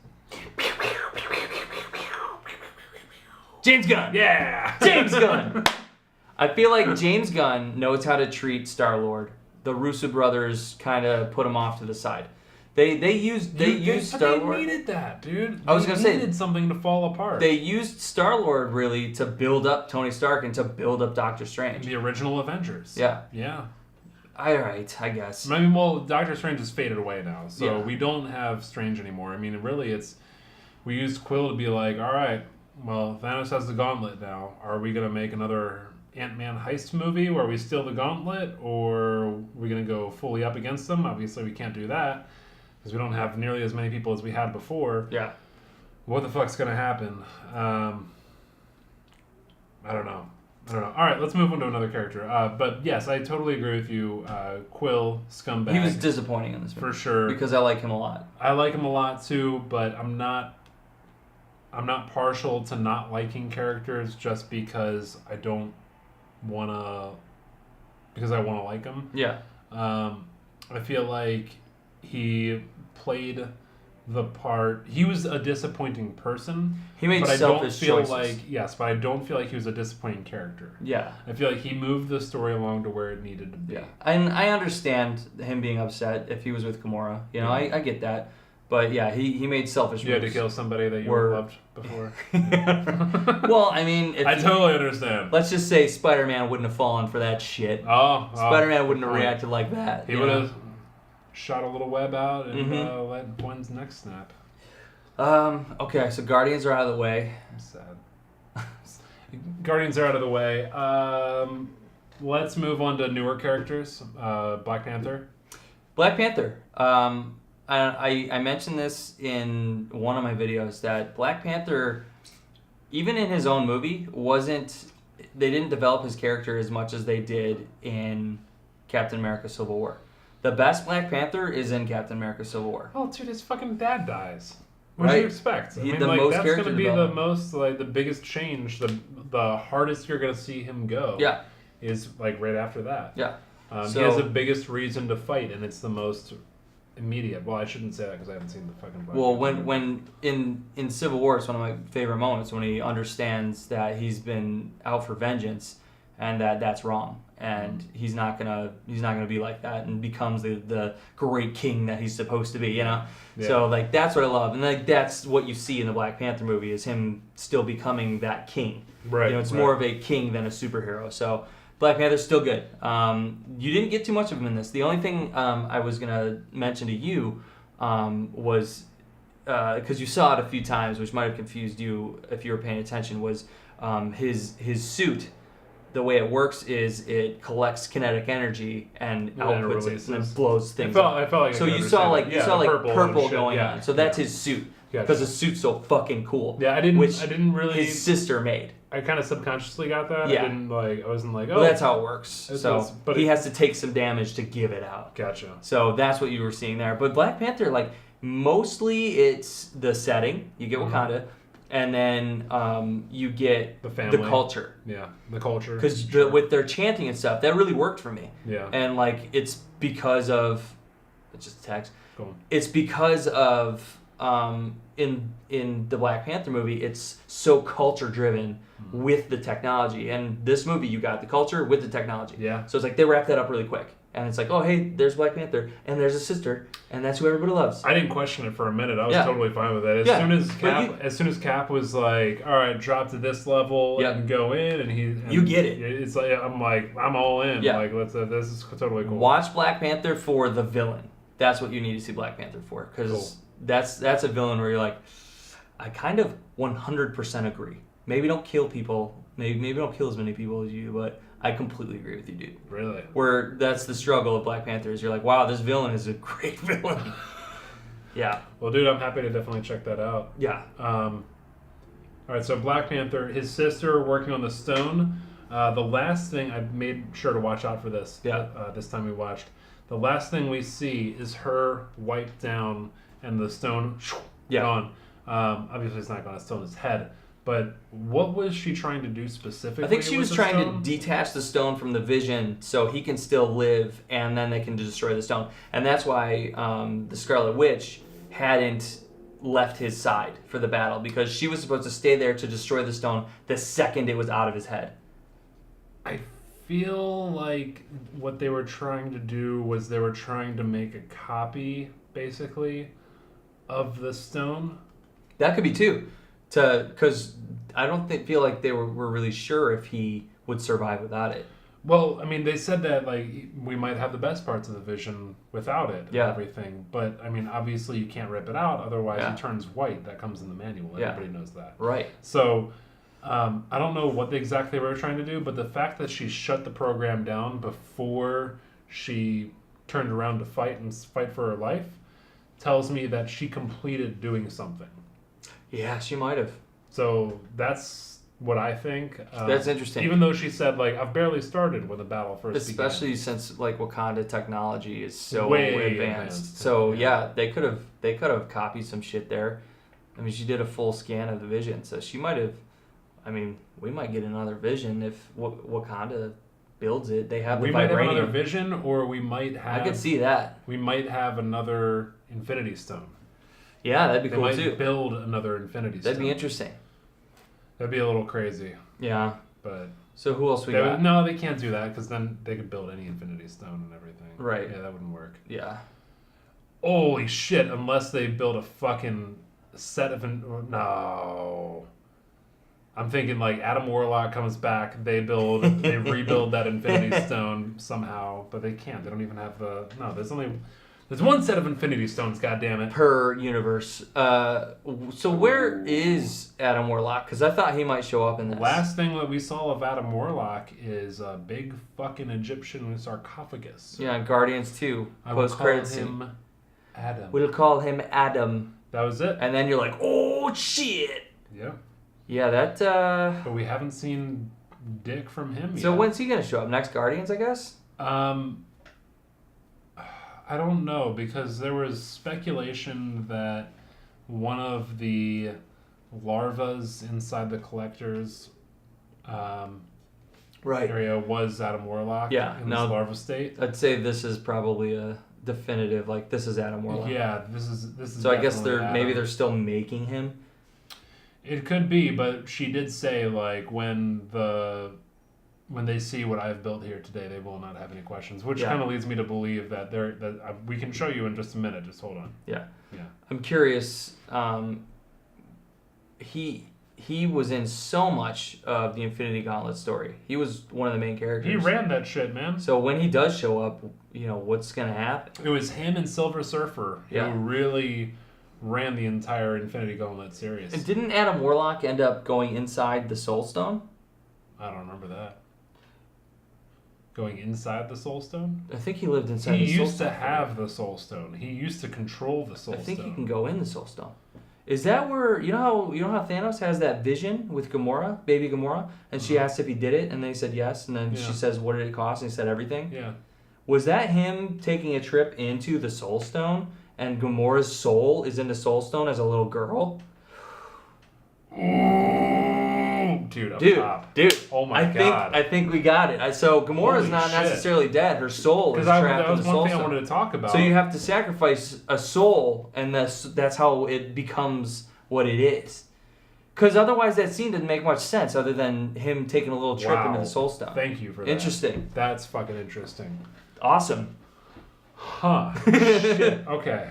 James Gunn. Yeah, James Gunn. I feel like James Gunn knows how to treat Star-Lord. The Russo brothers kind of put him off to the side. They used Star-Lord. They needed that, dude. I was gonna say, they needed something to fall apart. They used Star-Lord really to build up Tony Stark and to build up Doctor Strange. The original Avengers. Yeah. Yeah. All right, I guess. I mean, well, Doctor Strange has faded away now, so Yeah. we don't have Strange anymore. I mean, really, we used Quill to be like, all right, well, Thanos has the gauntlet now. Are we gonna make another Ant-Man heist movie where we steal the gauntlet, or are we gonna go fully up against them? Obviously, we can't do that because we don't have nearly as many people as we had before. Yeah. What the fuck's gonna happen? I don't know. All right, let's move on to another character. But yes, I totally agree with you. Quill, scumbag. He was disappointing in this movie. For sure. Because I like him a lot. I like him a lot too, but I'm not partial to not liking characters just because I want to like them. Yeah. I feel like he played the part. He was a disappointing person. He made selfish choices. But I don't feel like he was a disappointing character. Yeah. I feel like he moved the story along to where it needed to be. Yeah. And I understand him being upset if he was with Gamora. You know, I get that. But yeah, he made selfish moves. You had to kill somebody that you loved before. Well, I mean, I totally understand. Let's just say Spider-Man wouldn't have fallen for that shit. Spider-Man wouldn't have reacted like that. He would have shot a little web out and let Gwen's neck snap. Okay, so Guardians are out of the way. I'm sad. Guardians are out of the way. Let's move on to newer characters. Black Panther. Black Panther. I mentioned this in one of my videos that Black Panther, even in his own movie, they didn't develop his character as much as they did in Captain America Civil War. The best Black Panther is in Captain America Civil War. Oh, dude, his fucking dad dies. What do you expect? That's going to be development. the biggest change, the hardest you're going to see him go. Yeah. Is like right after that. Yeah. He has the biggest reason to fight, and it's the most immediate. Well, I shouldn't say that because I haven't seen the fucking Black Panther. when in Civil War, it's one of my favorite moments when he understands that he's been out for vengeance and that's wrong, and he's not gonna be like that, and becomes the great king that he's supposed to be, you know. Yeah. So like that's what I love, and like that's what you see in the Black Panther movie is him still becoming that king. Right. You know, it's more of a king than a superhero. So Black Panther's still good. You didn't get too much of him in this. The only thing I was gonna mention to you was because you saw it a few times, which might have confused you if you were paying attention, was his suit. The way it works is it collects kinetic energy and outputs it and then blows things up. I felt like so you saw like purple going yeah. on. So that's his suit because his suit's so fucking cool. Yeah, I didn't really. His sister made. I kind of subconsciously got that. Yeah. I wasn't like, oh. Well, that's how it works. But he has to take some damage to give it out. Gotcha. So that's what you were seeing there. But Black Panther, like, Mostly it's the setting. You get Wakanda, and then you get The family. the culture. Yeah, the culture. Because with their chanting and stuff, that really worked for me. Yeah. And like it's because of it's just a text. Go on. It's because of in the Black Panther movie, it's so culture driven with the technology. And this movie, you got the culture with the technology. Yeah. So it's like they wrap that up really quick. And it's like, oh, hey, there's Black Panther, and there's a sister, and that's who everybody loves. I didn't question it for a minute. I was Yeah. totally fine with it. As soon as Cap was like, "All right, drop to this level and go in," and you get it. It's like I'm all in. Yeah. Like this is totally cool. Watch Black Panther for the villain. That's what you need to see Black Panther for, because that's a villain where you're like, I kind of 100% agree. Maybe don't kill people. Maybe don't kill as many people as you, but I completely agree with you, dude. Really? Where that's the struggle of Black Panther is you're like, wow, this villain is a great villain. Yeah. Well, dude, I'm happy to definitely check that out. Yeah. All right, so Black Panther, his sister working on the stone. The last thing I made sure to watch out for this. Yeah. This time we watched. The last thing we see is her wiped down and the stone gone. Obviously, it's not gone. It's still in his head. But what was she trying to do specifically? I think she was trying to detach the stone from the Vision so he can still live, and then they can destroy the stone. And that's why the Scarlet Witch hadn't left his side for the battle, because she was supposed to stay there to destroy the stone the second it was out of his head. I feel like what they were trying to do was they were trying to make a copy, basically, of the stone. That could be too. Because I don't feel like they were really sure if he would survive without it. Well, I mean, they said that like we might have the best parts of the Vision without it and everything. But I mean, obviously you can't rip it out, otherwise he turns white. That comes in the manual. Everybody knows that. Right. So I don't know what exactly they were trying to do, but the fact that she shut the program down before she turned around to fight for her life tells me that she completed doing something. Yeah, she might have. So that's what I think. That's interesting. Even though she said, like, I've barely started when the battle first Especially began. since, like, Wakanda technology is so Way advanced. So, they could have copied some shit there. I mean, she did a full scan of the Vision, so she might have... I mean, we might get another Vision if Wakanda builds it. They have the vibranium. We might have another Vision, or we might have... I could see that. We might have another Infinity Stone. Yeah, that'd be cool too. They might build another Infinity Stone. That'd be interesting. That'd be a little crazy. Yeah. But so who else we got? No, they can't do that because then they could build any Infinity Stone and everything. Right. Yeah, that wouldn't work. Yeah. Holy shit! Unless they build a fucking set of no. I'm thinking like Adam Warlock comes back, they rebuild that Infinity Stone somehow, but they can't. They don't even have there's one set of Infinity Stones, goddammit. Per universe. So where is Adam Warlock? Because I thought he might show up in this. Last thing that we saw of Adam Warlock is a big fucking Egyptian sarcophagus. Yeah, Guardians 2. Post-credits scene. Adam. We'll call him Adam. That was it. And then you're like, oh, shit. Yeah. Yeah, that... But we haven't seen dick from him yet. So when's he going to show up? Next Guardians, I guess? I don't know, because there was speculation that one of the larvas inside the Collector's area was Adam Warlock in his larva state. I'd say this is probably a definitive, like, this is Adam Warlock. Yeah, this is. So I guess maybe they're still making him? It could be, but she did say, like, when they see what I've built here today, they will not have any questions, which kind of leads me to believe that we can show you in just a minute. Just hold on. Yeah. Yeah. I'm curious. He was in so much of the Infinity Gauntlet story. He was one of the main characters. He ran that shit, man. So when he does show up, what's gonna happen? It was him and Silver Surfer who really ran the entire Infinity Gauntlet series. And didn't Adam Warlock end up going inside the Soul Stone? I don't remember that. Going inside the Soul Stone? I think he lived inside the Soul Stone. He used to have the Soul Stone. He used to control the Soul Stone. I think he can go in the Soul Stone. Is that where you know how Thanos has that vision with Gamora, baby Gamora, and she asked if he did it, and then he said yes, and then she says, "What did it cost?" And he said everything. Yeah. Was that him taking a trip into the Soul Stone and Gamora's soul is in the Soul Stone as a little girl. Dude, Dude. Oh my god. I think we got it. So Gamora's not necessarily dead. Her soul is trapped in the Soul Stone. That was one thing I wanted to talk about. So you have to sacrifice a soul, and that's how it becomes what it is. Because otherwise that scene didn't make much sense other than him taking a little trip into the Soul Stone. Thank you for that. Interesting. That's fucking interesting. Awesome. Huh. Shit. Okay.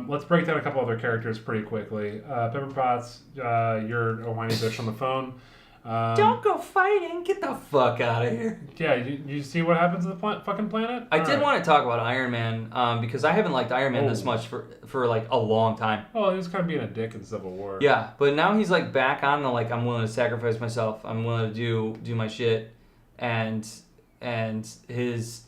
Let's break down a couple other characters pretty quickly. Pepper Potts, you're a whiny bitch on the phone. Don't go fighting. Get the fuck out of here. Yeah, you see what happens to the fucking planet? I did want to talk about Iron Man because I haven't liked Iron Man this much for like a long time. Well, he was kind of being a dick in Civil War. Yeah, but now he's like back on the like I'm willing to sacrifice myself. I'm willing to do my shit, and his.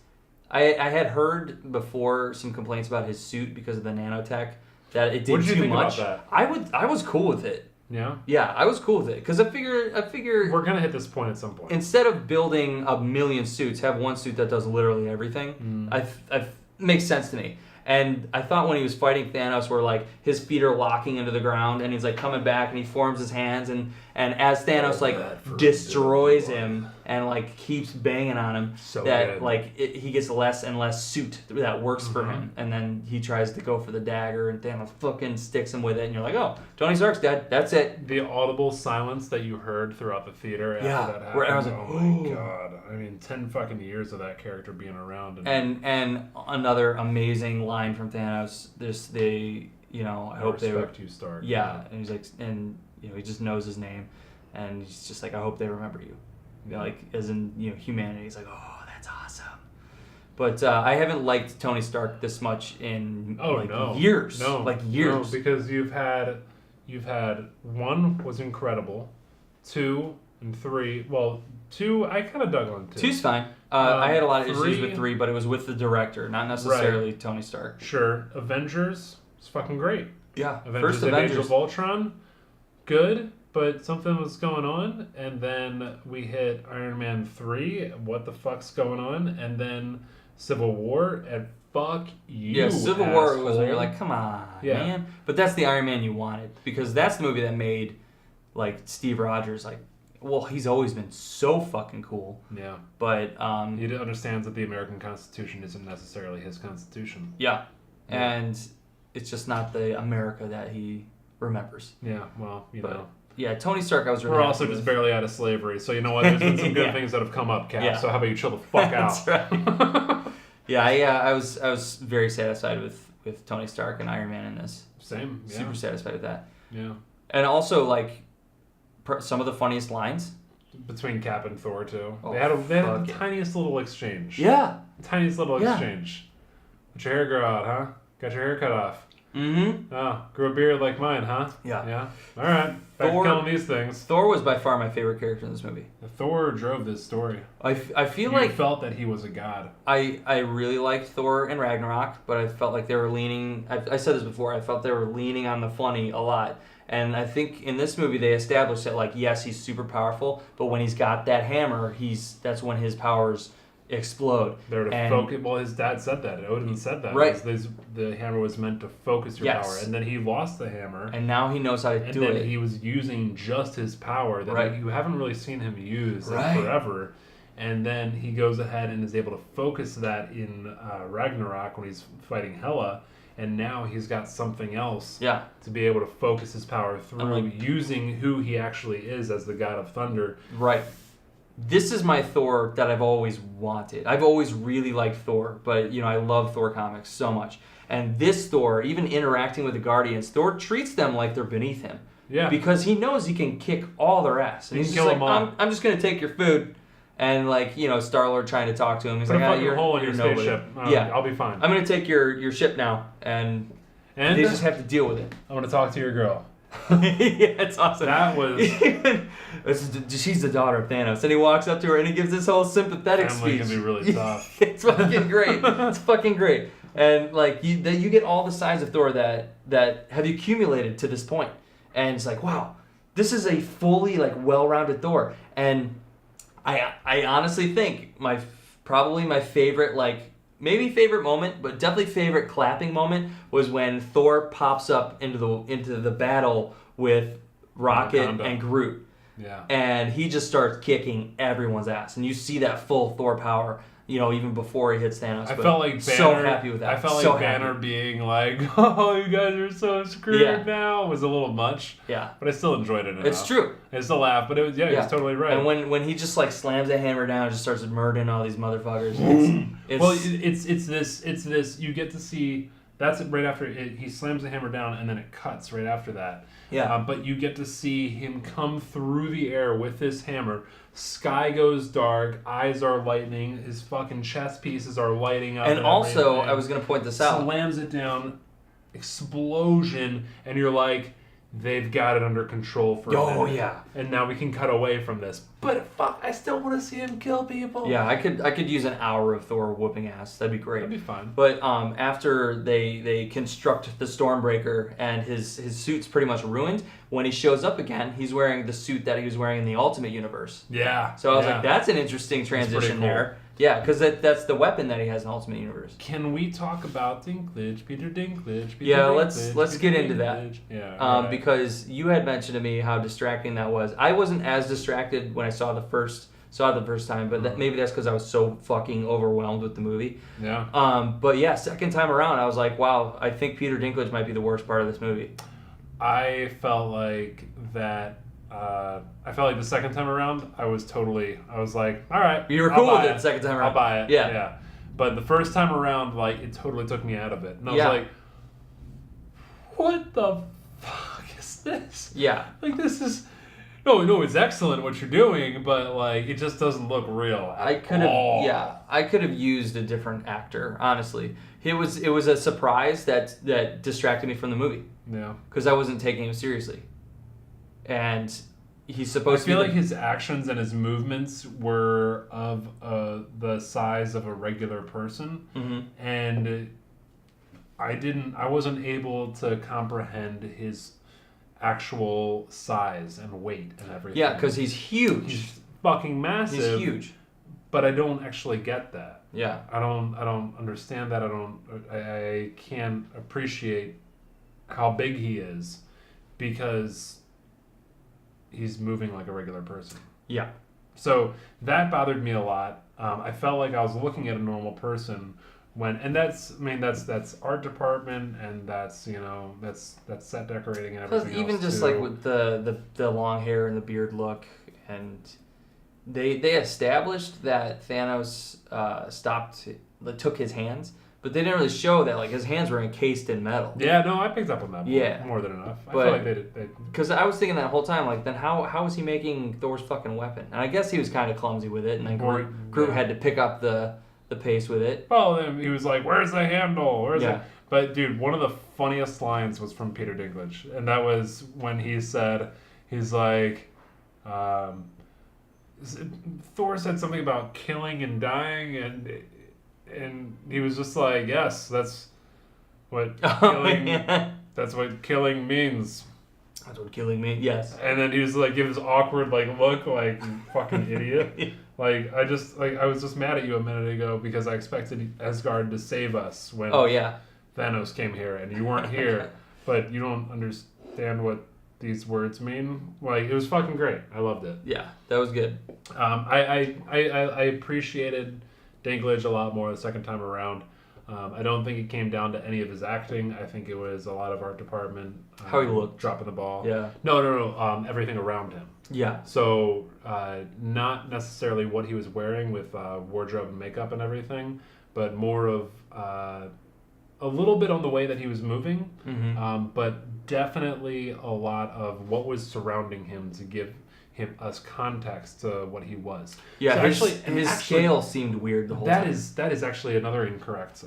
I had heard before some complaints about his suit because of the nanotech that it did what did you too think much. About that? I was cool with it. Yeah. Yeah, I was cool with it because I figure we're gonna hit this point at some point. Instead of building a million suits, have one suit that does literally everything. Makes sense to me. And I thought when he was fighting Thanos, where like his feet are locking into the ground, and he's like coming back, and he forms his hands, and as Thanos like destroys him and like keeps banging on him, like he gets less and less suit that works for him, and then he tries to go for the dagger, and Thanos fucking sticks him with it, and you're like, oh, Tony Stark's dead. That's it. The audible silence that you heard throughout the theater after that happened. Where I was like, oh my god! I mean, 10 fucking years of that character being around, and another amazing line from Thanos. I hope they respect you, Stark. Yeah, and he's like, and he just knows his name, and he's just like, I hope they remember you. Like as in humanity. He's like, oh, that's awesome. But I haven't liked Tony Stark this much in years. No, because you've had 1 was incredible, 2 and 3. Well, 2 I kind of dug on 2. 2's fine. I had a lot of issues with 3, but it was with the director, not necessarily Tony Stark. Sure, Avengers is fucking great. Yeah, Avengers: Age of Ultron, good, but something was going on, and then we hit Iron Man 3. What the fuck's going on? And then Civil War, and fuck you. Yeah, Civil asshole. War was where you're like, come on, man. But that's the Iron Man you wanted, because that's the movie that made like Steve Rogers like. Well, he's always been so fucking cool. Yeah. But he understands that the American Constitution isn't necessarily his Constitution. Yeah. And it's just not the America that he remembers. Yeah, well, know. Yeah, Tony Stark, I was really We're also just barely out of slavery, so you know what? There's been some good things that have come up, Cap. Yeah. So how about you chill the fuck out? That's right. I was very satisfied with Tony Stark and Iron Man in this. Same. Yeah. Super satisfied with that. Yeah. And also like some of the funniest lines between Cap and Thor too. They had the tiniest little exchange. Yeah. Tiniest little exchange. Let your hair grow out, huh? Got your hair cut off. Mm-hmm. Oh, grew a beard like mine, huh? Yeah. Yeah. All right. Back to killing these things. Thor was by far my favorite character in this movie. Thor drove this story. I feel you like felt that he was a god. I really liked Thor and Ragnarok, but I felt like they were leaning. I said this before. I felt they were leaning on the funny a lot. And I think in this movie they established that like yes he's super powerful, but when he's got that hammer, that's when his powers explode. They're to focus. Well, his dad said that. Odin said that. Right. The hammer was meant to focus your power, and then he lost the hammer. And now he knows how to do it. And then he was using just his power that you haven't really seen him use forever. And then he goes ahead and is able to focus that in Ragnarok when he's fighting Hela. And now he's got something else to be able to focus his power through using who he actually is as the god of thunder. Right. This is my Thor that I've always wanted. I've always really liked Thor, but I love Thor comics so much. And this Thor, even interacting with the Guardians, Thor treats them like they're beneath him. Yeah. Because he knows he can kick all their ass. And he's just like, I'm just going to take your food. And Star-Lord trying to talk to him. He's Put like, you're hole in your spaceship. I'll be fine. I'm gonna take your ship now, and they just have to deal with it. I'm gonna talk to your girl. Yeah, it's awesome. That was. She's the daughter of Thanos, and he walks up to her and he gives this whole sympathetic speech. Can be really tough. It's fucking great. It's fucking great. And you get all the sides of Thor that have accumulated to this point, and it's like, wow, this is a fully well-rounded Thor. And I honestly think probably my favorite maybe favorite moment, but definitely favorite clapping moment was when Thor pops up into the battle with Rocket Wakanda. and Groot. Yeah. And he just starts kicking everyone's ass. And you see that full Thor power, even before he hits Thanos. I felt like Banner, so happy with that. I felt so like Banner happy. being like, "Oh, you guys are so screwed now," was a little much. Yeah. But I still enjoyed it enough. It's true. I still laughed, but it was he was totally right. And when he just like slams the hammer down and just starts murdering all these motherfuckers. It's this. You get to see. That's right after he slams the hammer down, and then it cuts right after that. Yeah. But you get to see him come through the air with this hammer. Sky goes dark, eyes are lightning, his fucking chest pieces are lighting up. And also, everything. I was going to point this out. Slams it down, explosion, and you're like, they've got it under control for a minute. Yeah. And now we can cut away from this. But fuck, I still want to see him kill people. Yeah, I could use an hour of Thor whooping ass. That'd be great. That'd be fun. But after they construct the Stormbreaker and his suit's pretty much ruined, when he shows up again, he's wearing the suit that he was wearing in the Ultimate Universe. Yeah. So I was like, that's an interesting transition cool. there. Yeah, because that's the weapon that he has in Ultimate Universe. Can we talk about Dinklage, Peter Dinklage? Let's get into that. Yeah. Right. Because you had mentioned to me how distracting that was. I wasn't as distracted when I saw it the first time, but maybe that's because I was so fucking overwhelmed with the movie. Yeah. But yeah, second time around, I was like, wow, I think Peter Dinklage might be the worst part of this movie. I felt like that. I felt like the second time around, I was like, all right. You were cool with it the second time around. I'll buy it. Yeah. Yeah. But the first time around, like, it totally took me out of it. And I was like, what the fuck is this? Yeah. Like, this is... No, it's excellent what you're doing, but, like, it just doesn't look real I could have used a different actor, honestly. It was a surprise that distracted me from the movie. Yeah. Because I wasn't taking him seriously. And he's supposed to be... I feel like his actions and his movements were of the size of a regular person. Mm-hmm. And I wasn't able to comprehend his actual size and weight and everything. Yeah, because he's huge. He's fucking massive. He's huge. But I don't actually get that. Yeah. I don't understand that. I can't appreciate how big he is because he's moving like a regular person. Yeah. So that bothered me a lot. I felt like I was looking at a normal person and that's art department and that's set decorating and everything. Even else just too. like with the long hair and the beard look, and they established that Thanos took his hands. But they didn't really show that, like, his hands were encased in metal. Yeah, no, I picked up on that more than enough. I feel like they because I was thinking that whole time, like, then how was he making Thor's fucking weapon? And I guess he was kind of clumsy with it, and then Groot had to pick up the pace with it. Well, then he was like, "Where's the handle? Where's it?" Yeah. But dude, one of the funniest lines was from Peter Dinklage, and that was when he's like, Thor said something about killing and dying, and he was just like, yes, that's what killing. That's what killing means. That's what killing means. Yes. And then he was like, give this awkward look, like fucking idiot. I was just mad at you a minute ago because I expected Asgard to save us when Thanos came here, and you weren't here. But you don't understand what these words mean. Like, it was fucking great. I loved it. Yeah, that was good. I appreciated Dinklage a lot more the second time around. I don't think it came down to any of his acting. I think it was a lot of art department. How he looked. Dropping the ball. Yeah. No. Everything around him. Yeah. So, not necessarily what he was wearing with wardrobe and makeup and everything, but more of a little bit on the way that he was moving, but definitely a lot of what was surrounding him to give us context to what he was. Yeah, so his scale seemed weird the whole time. That is actually another incorrect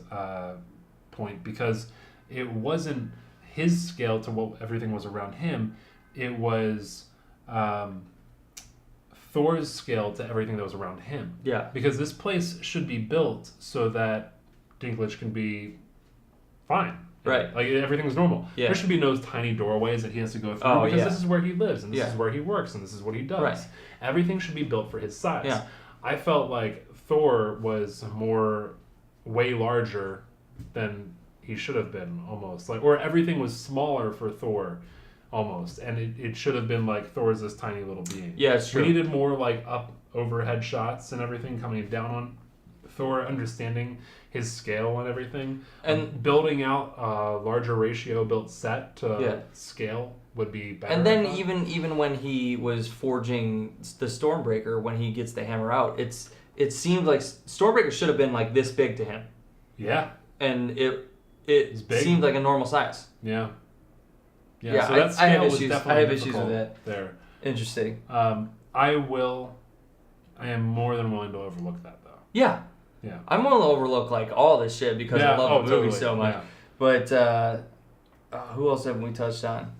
point, because it wasn't his scale to what everything was around him. It was Thor's scale to everything that was around him. Yeah. Because this place should be built so that Dinklage can be fine. Right. Like, everything's normal. Yeah. There should be no tiny doorways that he has to go through, because this is where he lives, and this is where he works, and this is what he does. Right. Everything should be built for his size. Yeah. I felt like Thor was more way larger than he should have been, almost. Like, or everything was smaller for Thor, almost. And it should have been like Thor's this tiny little being. Yeah, it's true. We needed more like up overhead shots and everything coming down on Thor, understanding his scale and everything. And building out a larger ratio built set to scale would be better. And then even when he was forging the Stormbreaker, when he gets the hammer out, it seemed like Stormbreaker should have been like this big to him. Yeah. And it seemed like a normal size. Yeah. Yeah, so that scale I have was issues. definitely I have issues difficult with that. there. Interesting. I am more than willing to overlook that, though. Yeah. Yeah. I'm willing to overlook like all this shit because I love the movie so much. Yeah. But who else haven't we touched on?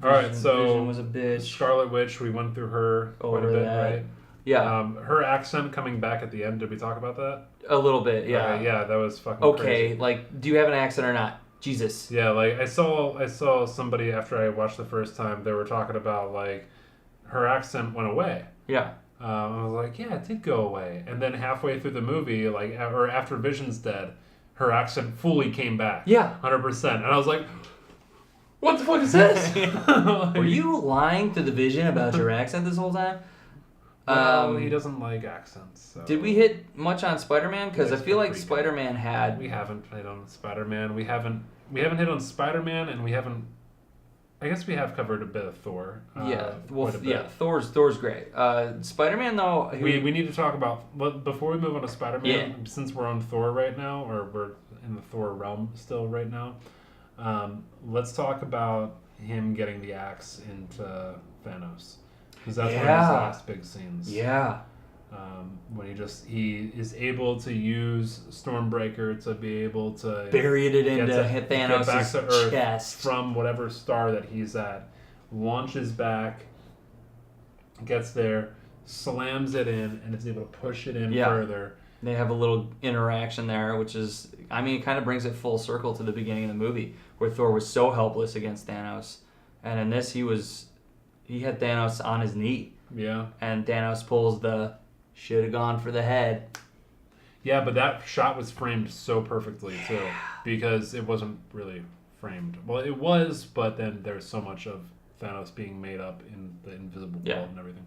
All right, so Vision was a bitch. Scarlet Witch, we went through her quite a bit, right? Yeah. Her accent coming back at the end. Did we talk about that? A little bit, yeah. Yeah, that was fucking okay, crazy. like, do you have an accent or not? Jesus. Yeah, like I saw somebody after I watched the first time. They were talking about like her accent went away. Yeah. I was like, yeah, it did go away. And then halfway through the movie, like, or after Vision's dead, her accent fully came back. Yeah. 100%. And I was like, what the fuck is this? Were you lying to the Vision about your accent this whole time? Well, he doesn't like accents. So. Did we hit much on Spider-Man? Because I feel like Freaking. Spider-Man had... We haven't hit on Spider-Man. We haven't hit on Spider-Man, and we haven't... I guess we have covered a bit of Thor. Thor's great. Spider-Man, though... We need to talk about... But before we move on to Spider-Man, since we're on Thor right now, or we're in the Thor realm still right now, let's talk about him getting the axe into Thanos. Because that's one of his last big scenes. Yeah. When he is able to use Stormbreaker to be able to buried it into Thanos' back to Earth chest from whatever star that he's at, launches back, gets there, slams it in, and is able to push it in further. They have a little interaction there, which is, I mean, it kind of brings it full circle to the beginning of the movie, where Thor was so helpless against Thanos, and in this he had Thanos on his knee. Yeah. And Thanos pulls the should have gone for the head. Yeah, but that shot was framed so perfectly too, because it wasn't really framed. Well, it was, but then there's so much of Thanos being made up in the invisible world and everything.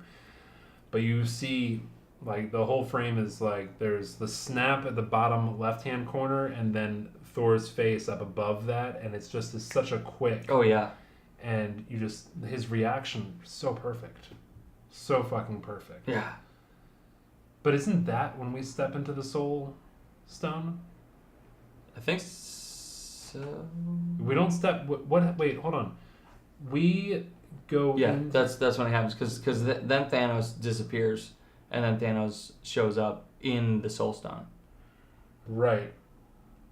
But you see, like, the whole frame is like there's the snap at the bottom left-hand corner, and then Thor's face up above that, and it's just such a quick. Oh yeah. And his reaction so perfect, so fucking perfect. Yeah. But isn't that when we step into the Soul Stone? I think so. We don't step. What? Wait, hold on. We go. Yeah, that's when it happens because then Thanos disappears and then Thanos shows up in the Soul Stone. Right.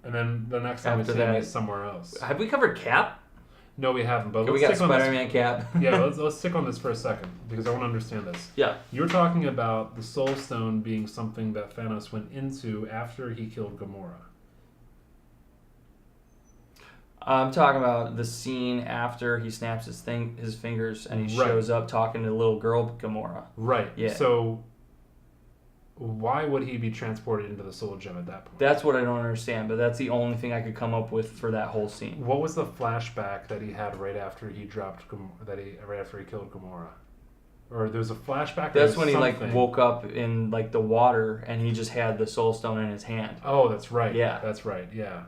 And then the next time we see him is somewhere else. Have we covered Cap? No, we haven't. But we got Spider-Man Cap. Yeah, let's stick on this for a second because I want to understand this. Yeah. You're talking about the Soul Stone being something that Thanos went into after he killed Gamora. I'm talking about the scene after he snaps his fingers and he shows up talking to the little girl Gamora. Right. Yeah. So why would he be transported into the Soul Gem at that point? That's what I don't understand, but that's the only thing I could come up with for that whole scene. What was the flashback that he had right after he killed Gamora? Or there was a flashback. That's when he woke up in the water and he just had the Soul Stone in his hand. Oh, that's right. Yeah. That's right. Yeah.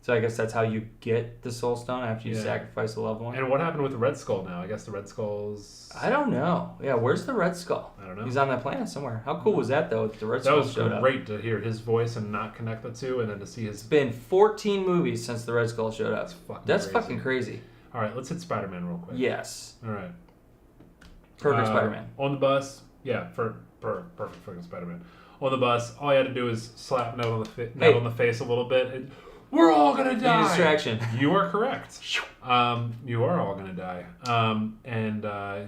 So I guess that's how you get the Soul Stone after you sacrifice a loved one. And what happened with the Red Skull now? I guess the Red Skull's... I don't know. Yeah, where's the Red Skull? I don't know. He's on that planet somewhere. How cool was that, though, the Red Skull showed up? That was great to hear his voice and not connect the two, and then to see his... It's been 14 movies since the Red Skull showed up. That's crazy. Fucking crazy. All right, let's hit Spider-Man real quick. Yes. All right. Perfect Spider-Man. On the bus. Yeah, perfect fucking Spider-Man. On the bus, all you had to do is slap Ned on the face a little bit. We're all gonna die. Distraction. You are correct. You are all gonna die. And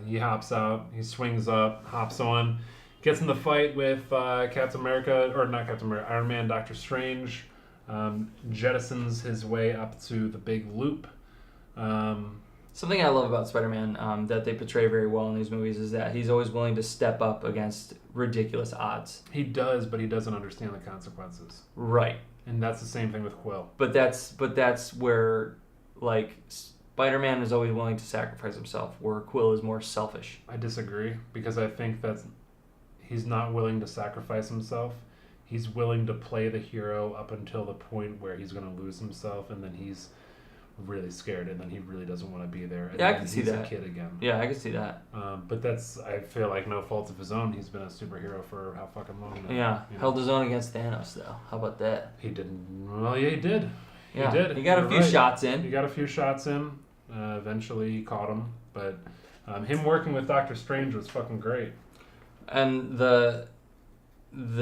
he hops out. He swings up, hops on, gets in the fight with Captain America, or not Captain America, Iron Man, Doctor Strange. Jettisons his way up to the big loop. Something I love about Spider-Man that they portray very well in these movies is that he's always willing to step up against ridiculous odds. He does, but he doesn't understand the consequences. Right. And that's the same thing with Quill. But that's where, like, Spider-Man is always willing to sacrifice himself, where Quill is more selfish. I disagree, because I think that he's not willing to sacrifice himself. He's willing to play the hero up until the point where he's going to lose himself, and then he's really scared, and then he really doesn't want to be there. And Yeah, I then can see he's that. a kid again. Yeah, I can see that. But that's, I feel like, no fault of his own. He's been a superhero for how fucking long now? Yeah, You know? held his own against Thanos, though. How about that? He didn't. Well, yeah, he did. Yeah, He did. He got a You're few right. shots in. He got a few shots in. Eventually, he caught him. But him working with Doctor Strange was fucking great. And the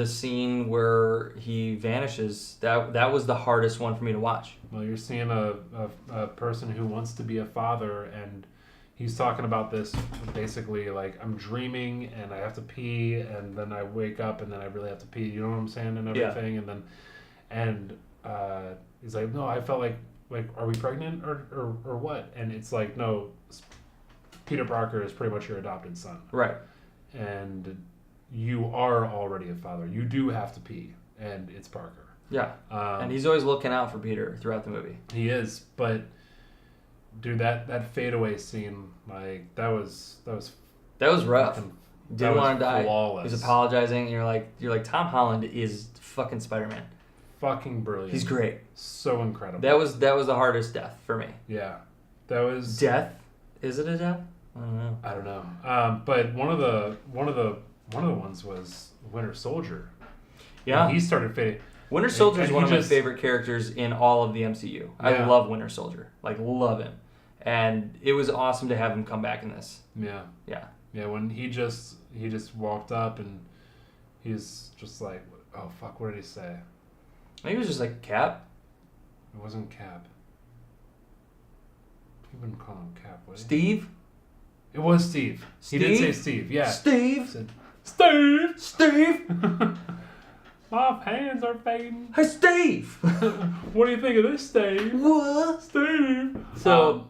scene where he vanishes, that was the hardest one for me to watch. Well, you're seeing a person who wants to be a father, and he's talking about this basically like, I'm dreaming and I have to pee, and then I wake up and then I really have to pee. You know what I'm saying? And everything. Yeah. And he's like, no, I felt like are we pregnant or what? And it's like, no, Peter Parker is pretty much your adopted son. Right. And you are already a father. You do have to pee, and it's Parker. Yeah. And he's always looking out for Peter throughout the movie. He is, but dude, that fadeaway scene, like that was rough. Didn't want to die. Flawless. He's apologizing, and you're like Tom Holland is fucking Spider-Man. Fucking brilliant. He's great. So incredible. That was the hardest death for me. Yeah, that was death. Is it a death? I don't know. But one of the ones was Winter Soldier. Yeah. And he started fading. Winter Soldier is one of my favorite characters in all of the MCU. Yeah. I love Winter Soldier. Like, love him. And it was awesome to have him come back in this. Yeah. Yeah. Yeah, when he just walked up and he's just like, oh fuck, what did he say? I think it was just like Cap. It wasn't Cap. You wouldn't call him Cap, would you? Steve? It was Steve. He did say Steve, yeah. Steve! Steve! My hands are fading. Hey, Steve! What do you think of this, Steve? What? Steve! So,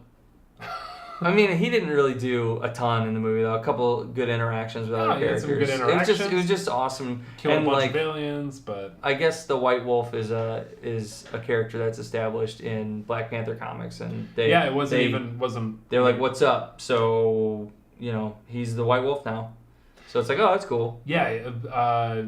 I mean, he didn't really do a ton in the movie, though. A couple good interactions with other characters. Some good interactions. It was just awesome. Killed a bunch of aliens, but I guess the White Wolf is a character that's established in Black Panther comics, and it wasn't. They're like, "What's up?" So he's the White Wolf now. So it's like, oh, that's cool. Yeah,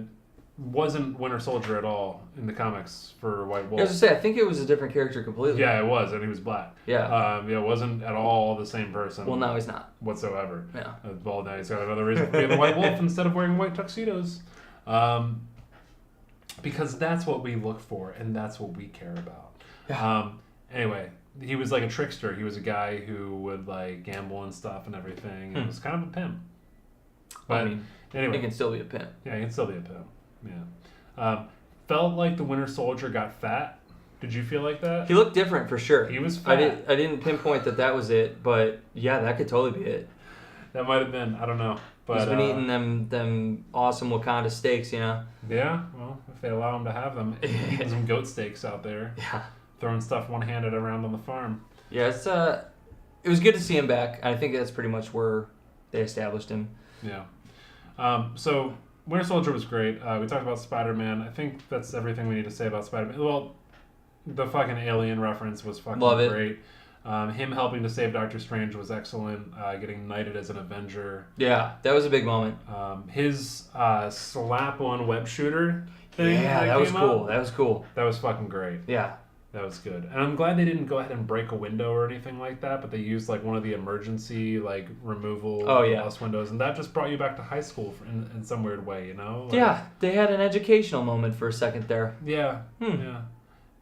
wasn't Winter Soldier at all in the comics for White Wolf. I was gonna say, I think it was a different character completely. Yeah, it was, and he was black. Yeah. It wasn't at all the same person. Well, now he's not. Whatsoever. Yeah. Well, now he's got another reason for being the White Wolf instead of wearing white tuxedos. Because that's what we look for, and that's what we care about. Yeah. Anyway, he was like a trickster. He was a guy who would like gamble and stuff and everything. It was kind of a pimp. But I mean, anyway, he can still be a pimp. Yeah, he can still be a pimp. Yeah. Felt like the Winter Soldier got fat. Did you feel like that? He looked different for sure. He was fat. I didn't pinpoint that was it, but yeah, that could totally be it. That might have been. I don't know. But, he's been eating them awesome Wakanda steaks, Yeah, well, if they allow him to have them. Eating some goat steaks out there. Yeah. Throwing stuff one-handed around on the farm. Yeah, it was good to see him back. I think that's pretty much where they established him. Yeah. So Winter Soldier was great. We talked about Spider-Man. I think that's everything we need to say about Spider-Man. Well, the fucking alien reference was fucking great. Him helping to save Doctor Strange was excellent. Getting knighted as an Avenger. Yeah, that was a big moment. His slap-on web shooter thing. Yeah, that was cool. That was cool. That was fucking great. Yeah. That was good. And I'm glad they didn't go ahead and break a window or anything like that, but they used like one of the emergency like removal glass windows, and that just brought you back to high school in some weird way, you know? Like, yeah, they had an educational moment for a second there. Yeah. Yeah.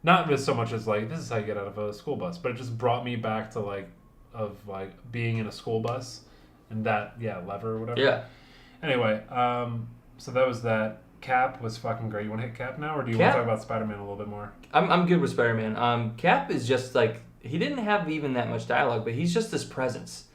Not as so much as like this is how you get out of a school bus, but it just brought me back to like being in a school bus and that lever or whatever. Yeah. Anyway, so that was that. Cap was fucking great. You want to hit Cap now, or do you want to talk about Spider-Man a little bit more? I'm good with Spider-Man. Cap is just like, he didn't have even that much dialogue, but he's just this presence,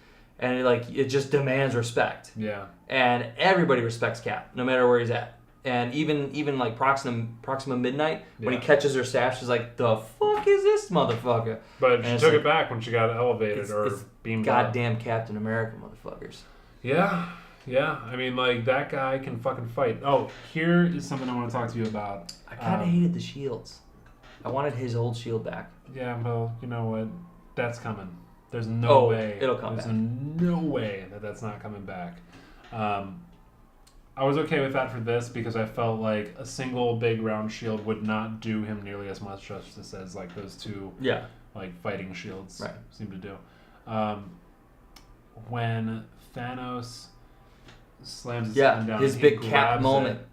and it just demands respect. Yeah. And everybody respects Cap, no matter where he's at. And even like Proxima Midnight, when he Yeah. catches her staff, she's like, "The fuck is this motherfucker?" But And she it's took like, it back when she got elevated or it's beamed up. goddamn Captain America motherfuckers. Yeah. I mean, like, that guy can fucking fight. Oh, here is something I want to talk to you about. I kind of hated the shields. I wanted his old shield back. Yeah, well, you know what? That's coming. There's no way. It'll come There's back. no way that that's not coming back. I was okay with that for this because I felt like a single big round shield would not do him nearly as much justice as like those two Yeah. like fighting shields Right. seem to do. When Thanos slams his hand down, his he big cap grabs moment. it,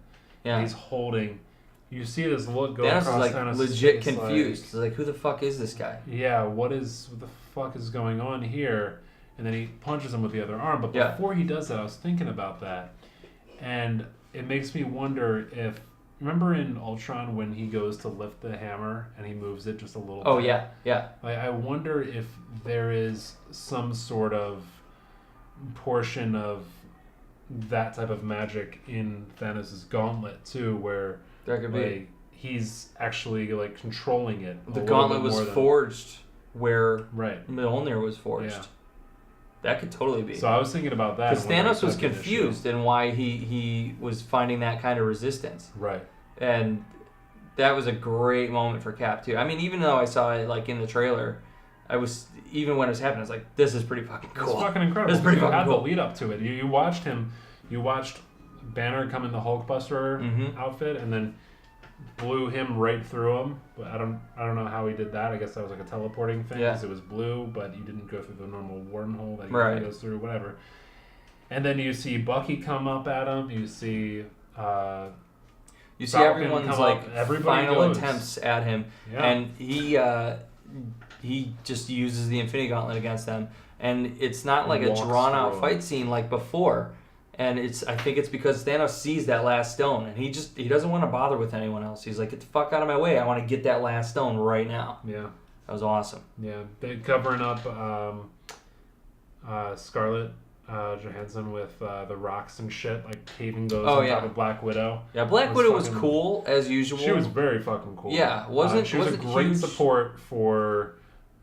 Yeah. and he's holding. You see this look go Thanos is across like Thanos' legit face, confused. Like, who the fuck is this guy? Yeah, what the fuck is going on here? And then he punches him with the other arm. But Yeah. before he does that, I was thinking about that. And it makes me wonder if... Remember in Ultron when he goes to lift the hammer and he moves it just a little Oh, bit? yeah. Like, I wonder if there is some sort of portion of that type of magic in Thanos' gauntlet, too, where... That could be. Like, he's actually like controlling it. The gauntlet was forged where right. Mjolnir was forged. Yeah. That could totally be. So I was thinking about that. Because Thanos was confused in why he was finding that kind of resistance. Right. And that was a great moment for Cap too. I mean, even though I saw it like in the trailer, even when it was happening, I was like, this is pretty fucking cool. It's fucking incredible. It's pretty you fucking had cool. the lead up to it. You watched him. You watched Banner come in the Hulkbuster outfit and then blew him right through him. But I don't know how he did that. I guess that was like a teleporting thing because it was blue, but he didn't go through the normal wormhole that he goes through. Whatever. And then you see Bucky come up at him. You see. You see Falcon everyone's come like up, everybody final goes. attempts at him, and he just uses the Infinity Gauntlet against them, and it's not like a Walks drawn out through. fight scene like before. And I think it's because Thanos sees that last stone, and he doesn't want to bother with anyone else. He's like, get the fuck out of my way! I want to get that last stone right now. Yeah. That was awesome. Yeah, they covering up Scarlett Johansson with the rocks and shit, like caving those on top of Black Widow. Yeah, Black Widow was cool as usual. She was very fucking cool. Yeah, she was a great huge support for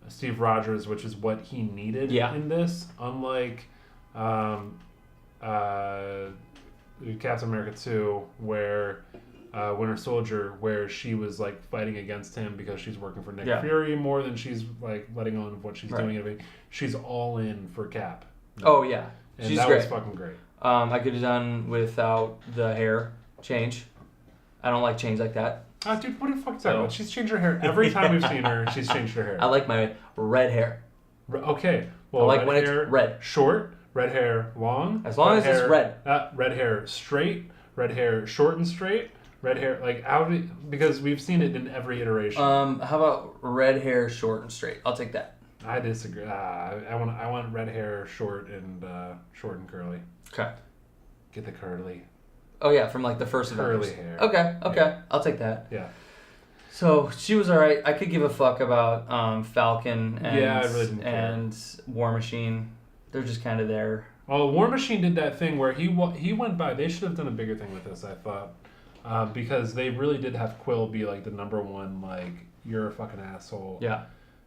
Steve Rogers, which is what he needed in this. Unlike Captain America 2, where Winter Soldier, where she was like fighting against him because she's working for Nick Fury more than she's like letting on of what she's doing. And everything. She's all in for Cap. Oh yeah, and she's that great. was fucking great. I could have done without the hair change. I don't like change like that. Dude, what the fuck is that about? She's changed her hair every time we've seen her. She's changed her hair. I like my red hair. Okay, well, I like red when hair, it's red. Short, red hair long. As long as it's red. Red hair straight, red hair short and straight, red hair like because we've seen it in every iteration. How about red hair short and straight? I'll take that. I disagree. I want red hair short and curly. Okay. Get the curly. Oh yeah, from like the first curly Avengers. hair. Okay, Yeah. I'll take that. Yeah. So she was alright. I could give a fuck about Falcon and I really didn't care. and War Machine. They're just kind of there. Well, War Machine did that thing where he went by. They should have done a bigger thing with this, I thought, because they really did have Quill be like the number one, like, you're a fucking asshole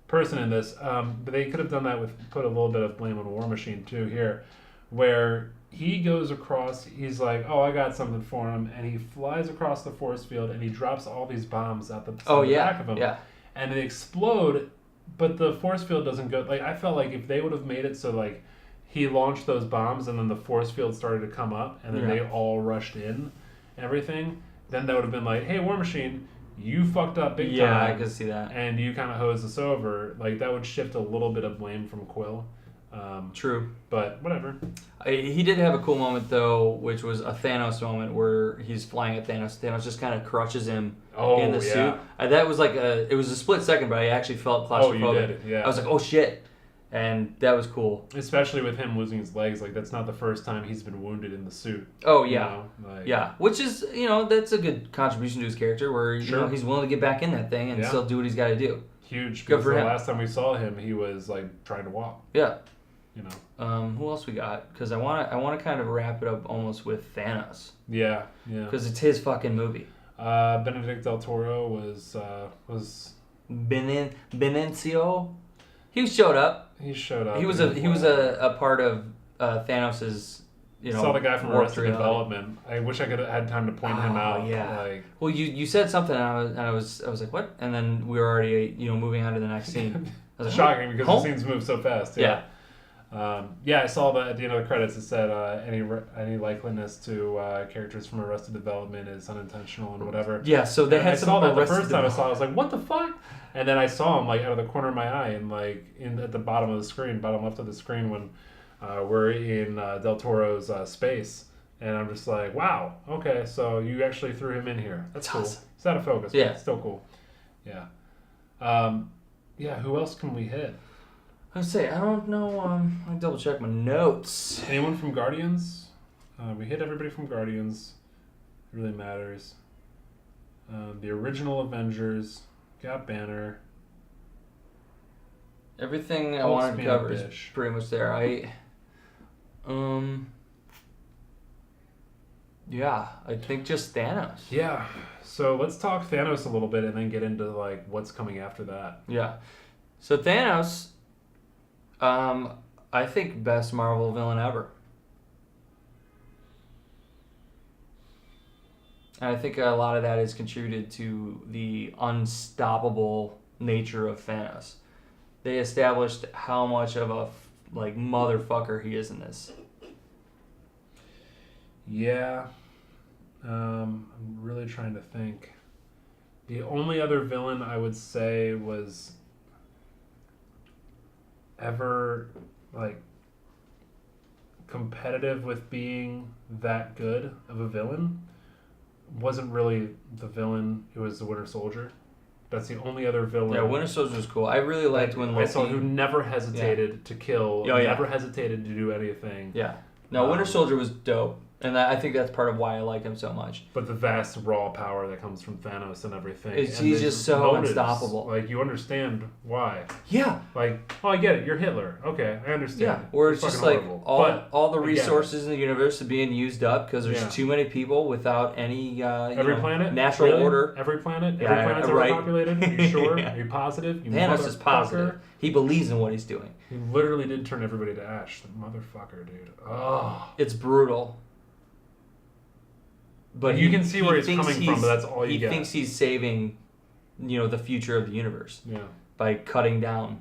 person in this. But they could have done that put a little bit of blame on War Machine too here, where he goes across. He's like, oh, I got something for him, and he flies across the force field and he drops all these bombs out the back of him, and they explode. But the force field doesn't go. Like, I felt like if they would have made it so like he launched those bombs and then the force field started to come up and then they all rushed in and everything, then that would have been like, hey, War Machine, you fucked up big time. Yeah, I could see that. And you kind of hosed us over. Like, that would shift a little bit of blame from Quill. True. But whatever. He did have a cool moment, though, which was a Thanos moment where he's flying at Thanos. Thanos just kind of crushes him in the suit. That was like it was a split second, but I actually felt claustrophobic. Oh, you did, yeah. I was like, oh, shit. And that was cool. Especially with him losing his legs. Like, that's not the first time he's been wounded in the suit. Oh, yeah. You know? Like, yeah. Which is, that's a good contribution to his character where, you know, he's willing to get back in that thing and still do what he's got to do. Huge. Good for him. The last time we saw him, he was, like, trying to walk. Yeah. you know. Who else we got? Because I want to kind of wrap it up almost with Thanos. Yeah. Because it's his fucking movie. Benedict Del Toro was Benicio. He showed up. He showed up. He was a part of Thanos's. Saw the guy from Arrested reality. Development. I wish I could have had time to point him out. Yeah. Like, well, you said something, and I was like, what? And then we were already moving on to the next scene. I was like, shocking because the scenes move so fast. Yeah. I saw that at the end of the credits. It said any likeliness to characters from Arrested Development is unintentional and whatever. Yeah. So they had I some. saw that the first time I saw it, I was like, what the fuck? And then I saw him like out of the corner of my eye and like at the bottom of the screen, bottom left of the screen when we're in Del Toro's space. And I'm just like, wow, okay, so you actually threw him in here. That's cool. Awesome. It's out of focus, Yeah. but it's still cool. Yeah. Who else can we hit? I say, I don't know. I double check my notes. Anyone from Guardians? We hit everybody from Guardians. It really matters. The original Avengers. Got Banner. Everything I wanted to cover is pretty much there. I think just Thanos. Yeah. So let's talk Thanos a little bit and then get into like what's coming after that. Yeah. So Thanos, I think best Marvel villain ever. And I think a lot of that is contributed to the unstoppable nature of Thanos. They established how much of a motherfucker he is in this. Yeah. I'm really trying to think. The only other villain I would say was ever competitive with being that good of a villain wasn't really the villain. It was the Winter Soldier. That's the only other villain. Yeah, Winter Soldier was cool. I really liked when Loki... I saw who never hesitated to kill, never hesitated to do anything. Yeah. No, Winter Soldier was dope. And I think that's part of why I like him so much. But the vast raw power that comes from Thanos and everything. He's just so unstoppable. Like, you understand why. Yeah. Like, oh, I get it. You're Hitler. Okay, I understand. Yeah. Or it's just like all the resources in the universe are being used up because there's too many people without any planet? natural order. Every planet? Every planet's ever populated? Are you sure? Are you positive? Thanos is positive. He believes in what he's doing. He literally did turn everybody to ash. The motherfucker, dude. Oh. It's brutal. But you can see where he's coming from, but that's all you get. He thinks he's saving, the future of the universe. Yeah. By cutting down.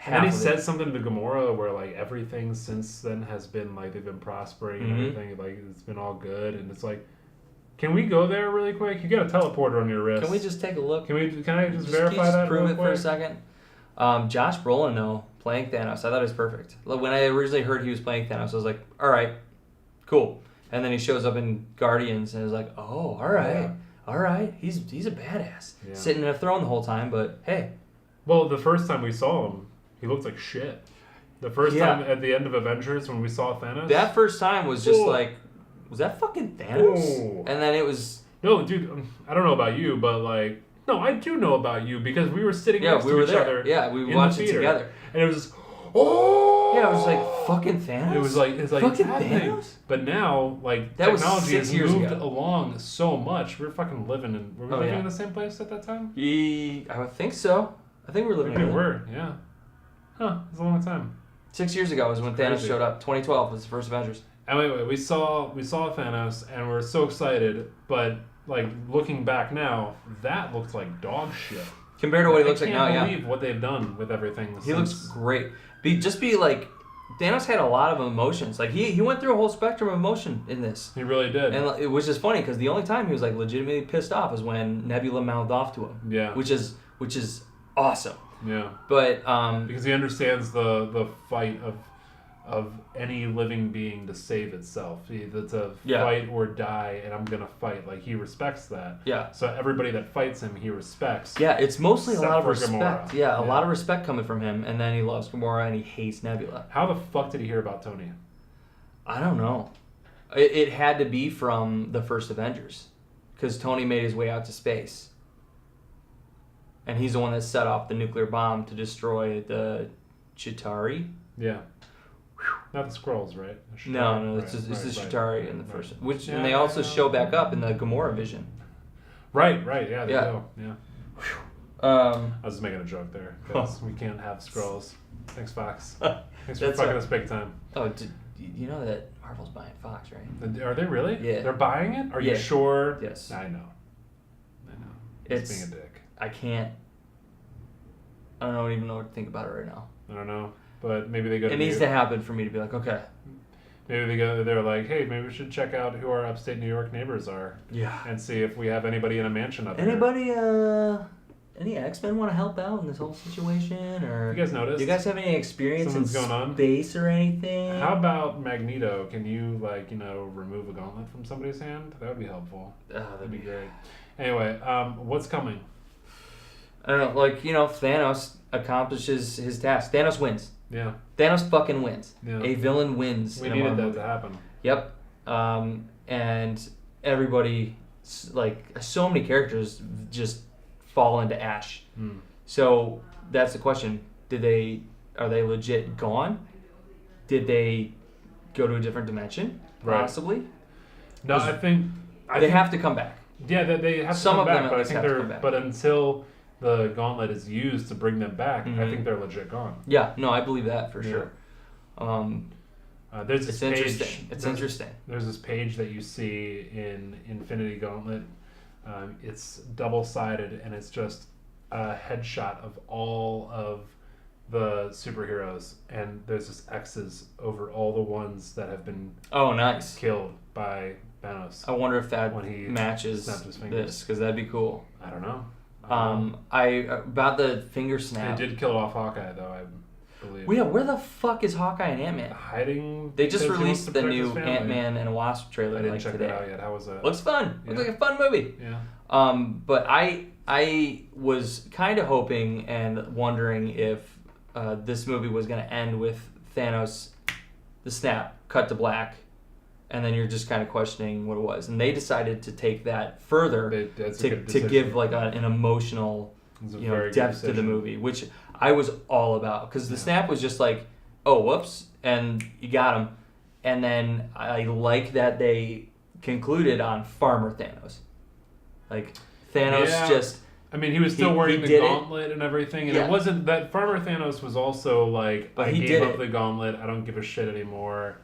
And then he says something to Gamora where like everything since then has been like they've been prospering and everything, like it's been all good, and it's like, can we go there really quick? You got a teleporter on your wrist. Can we just take a look? Can I just verify that? Prove real it quick? for a second. Josh Brolin though playing Thanos, I thought it was perfect. When I originally heard he was playing Thanos, I was like, all right, cool. And then he shows up in Guardians and is like, oh, all right, he's a badass, sitting in a throne the whole time. But hey, well, the first time we saw him, he looked like shit. The first time at the end of Avengers when we saw Thanos, that first time was just like, was that fucking Thanos? Oh. And then it was no, dude. I don't know about you, but like, no, I do know about you because we were sitting next to each other. Yeah, we watched it together, and it was just. Oh! Yeah, it was like fucking Thanos. It was like fucking Thanos. But now, like that technology has moved ago. Along so much. We're fucking living in. Were we living in the same place at that time? I would think so. I think we were living. We were, yeah. Huh? It's a long time. 6 years ago was when Thanos showed up. 2012 was the first Avengers. Anyway, we saw Thanos and we're so excited, but like looking back now, that looked like dog shit. Compared to what he looks like now, I can't believe what they've done with everything. He looks great. Thanos had a lot of emotions. Like he went through a whole spectrum of emotion in this. He really did. And it was just funny because the only time he was like legitimately pissed off is when Nebula mouthed off to him. Yeah. Which is awesome. Yeah. But because he understands the fight of any living being to save itself. It's a fight or die, and I'm gonna fight. Like he respects that. Yeah. So everybody that fights him, he respects. Yeah, it's mostly a lot of respect. Gamora. Yeah, a lot of respect coming from him, and then he loves Gamora and he hates Nebula. How the fuck did he hear about Tony? I don't know. It had to be from the first Avengers, because Tony made his way out to space, and he's the one that set off the nuclear bomb to destroy the Chitauri. Yeah. Not the Skrulls, right? The No, Chitauri? it's just it's the right, Chitauri in the right. first, which Yeah, and they also yeah. show back up in the Gamora vision. Right, yeah, they Yeah. do. Yeah. Um, I was just making a joke there, because we can't have Skrulls. Thanks, Fox. Thanks for That's fucking right. us big time. oh, you know that Marvel's buying Fox, right? Are they really? Yeah. They're buying it? Are Yeah. you sure? Yes. I know. It's being a dick. I can't. I don't even know what to think about it right now. I don't know. But maybe they go to It needs to happen for me to be like, okay. Maybe they're like, hey, maybe we should check out who our upstate New York neighbors are. Yeah. And see if we have anybody in a mansion up there. Anybody, any X-Men want to help out in this whole situation? Or You guys noticed? do you guys have any experience Something's in going on? space or anything? How about Magneto? Can you, remove a gauntlet from somebody's hand? That would be helpful. That'd be great. Anyway, what's coming? I don't know, Thanos accomplishes his task. Thanos wins. Yeah. Thanos fucking wins. Yeah. A villain wins. We in a needed Marvel that movie. to happen. Yep. And everybody, so many characters just fall into ash. Hmm. So that's the question. Are they legit gone? Did they go to a different dimension? Right. Possibly. No, I think They have to come back. Yeah, they have to Some come of them back, at but I least think have to come back. But until the gauntlet is used to bring them back, I Mhm. think they're legit gone. Yeah, no, I believe that for Yeah. sure. There's It's this page. interesting. It's interesting. There's this page that you see in Infinity Gauntlet. It's double-sided, and it's just a headshot of all of the superheroes, and there's just X's over all the ones that have been Oh, nice. killed by Thanos. I wonder if that When he matches snapped his fingers. this, because that'd be cool. I don't know. About the finger snap. They did kill off Hawkeye, though, I believe. Well, yeah, where the fuck is Hawkeye and Ant-Man? Hiding. They just because he wants released to the protect new his family. Ant-Man and Wasp I trailer didn't check today. that out yet. How was that? Looks fun. Yeah. Looks like a fun movie. Yeah. But I was kind of hoping and wondering if this movie was going to end with Thanos, the snap, cut to black, and then you're just kind of questioning what it was. And they decided to take that further That's a to good decision. give an emotional It's a very good depth to the decision. movie, which I was all about. Because the snap was just like, oh, whoops, and you got him. And then I like that they concluded on Farmer Thanos. Like, Thanos Yeah. just... I mean, he was still He wearing the did it. gauntlet and everything, and Yeah. it wasn't that Farmer Thanos was also like, But I he gave did up it. the gauntlet. I don't give a shit anymore.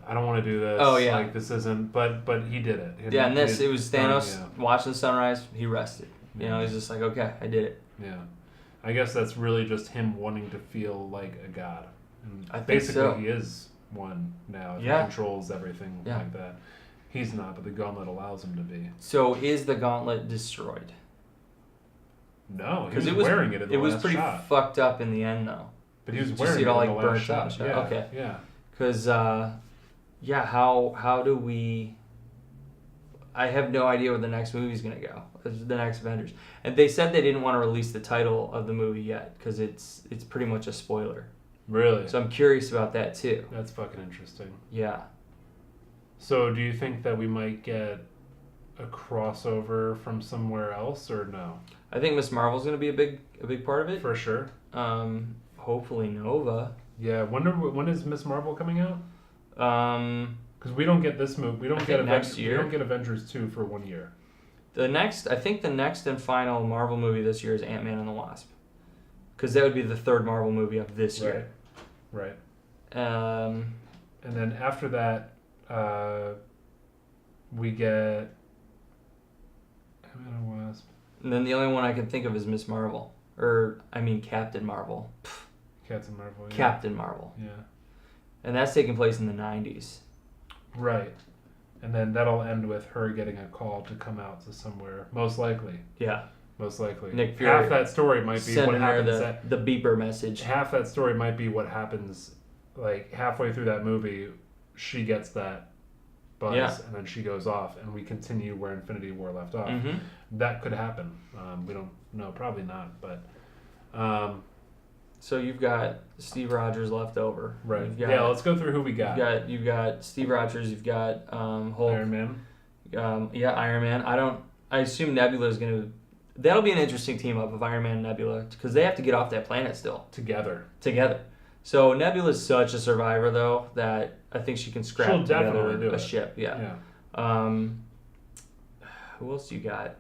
I don't want to do this. Oh, yeah. Like this isn't. But he did it. Yeah, and this, He- it was Thanos Yeah. watching the sunrise. He rested. He's just like, okay, I did it. Yeah. I guess that's really just him wanting to feel like a god. And I think basically, so. he is one now. Yeah. He controls everything Yeah. like that. He's not, but the gauntlet allows him to be. So is the gauntlet destroyed? No, he Because was it was wearing it in the it was last pretty shot. fucked up in the end, though. But he was Did you wearing see it it all, in like, the last burnt shot. out? Shot? Yeah. Okay. Yeah. Because, how do we... I have no idea where the next movie's going to go. The next Avengers. And they said they didn't want to release the title of the movie yet because it's pretty much a spoiler. Really? So I'm curious about that, too. That's fucking interesting. Yeah. So, do you think that we might get a crossover from somewhere else, or no? I think Miss Marvel's going to be a big part of it. For sure. Hopefully Nova. Yeah. When is Miss Marvel coming out? Because we don't get this movie. We don't I get think next year. We don't get Avengers 2 for 1 year. I think the next and final Marvel movie this year is Ant-Man and the Wasp. Because that would be the third Marvel movie of this year. Right. Um, And then after that, we get Ant-Man and Wasp. and then the only one I can think of is Miss Marvel. Captain Marvel. Captain Marvel. Yeah. Captain Marvel. Yeah. And that's taking place in the 90s. Right. And then that'll end with her getting a call to come out to somewhere. Most likely. Yeah. Most likely. Nick Fury Half that story might be what sending her happens. the beeper message. Half that story might be what happens. Like halfway through that movie, she gets that buzz, Yeah. and then she goes off, and we continue where Infinity War left off. Mm-hmm. That could happen. We don't know. Probably not. But So you've got Steve Rogers left over. right. You've got, Yeah. Let's go through who we got. You've got Steve Rogers. You've got Hulk. Iron Man. Iron Man. I assume Nebula is going to... That'll be an interesting team up of Iron Man and Nebula because they have to get off that planet still Together. So Nebula's such a survivor, though, that I think she can scrap She'll definitely together do a it. ship. Yeah. Who else you got?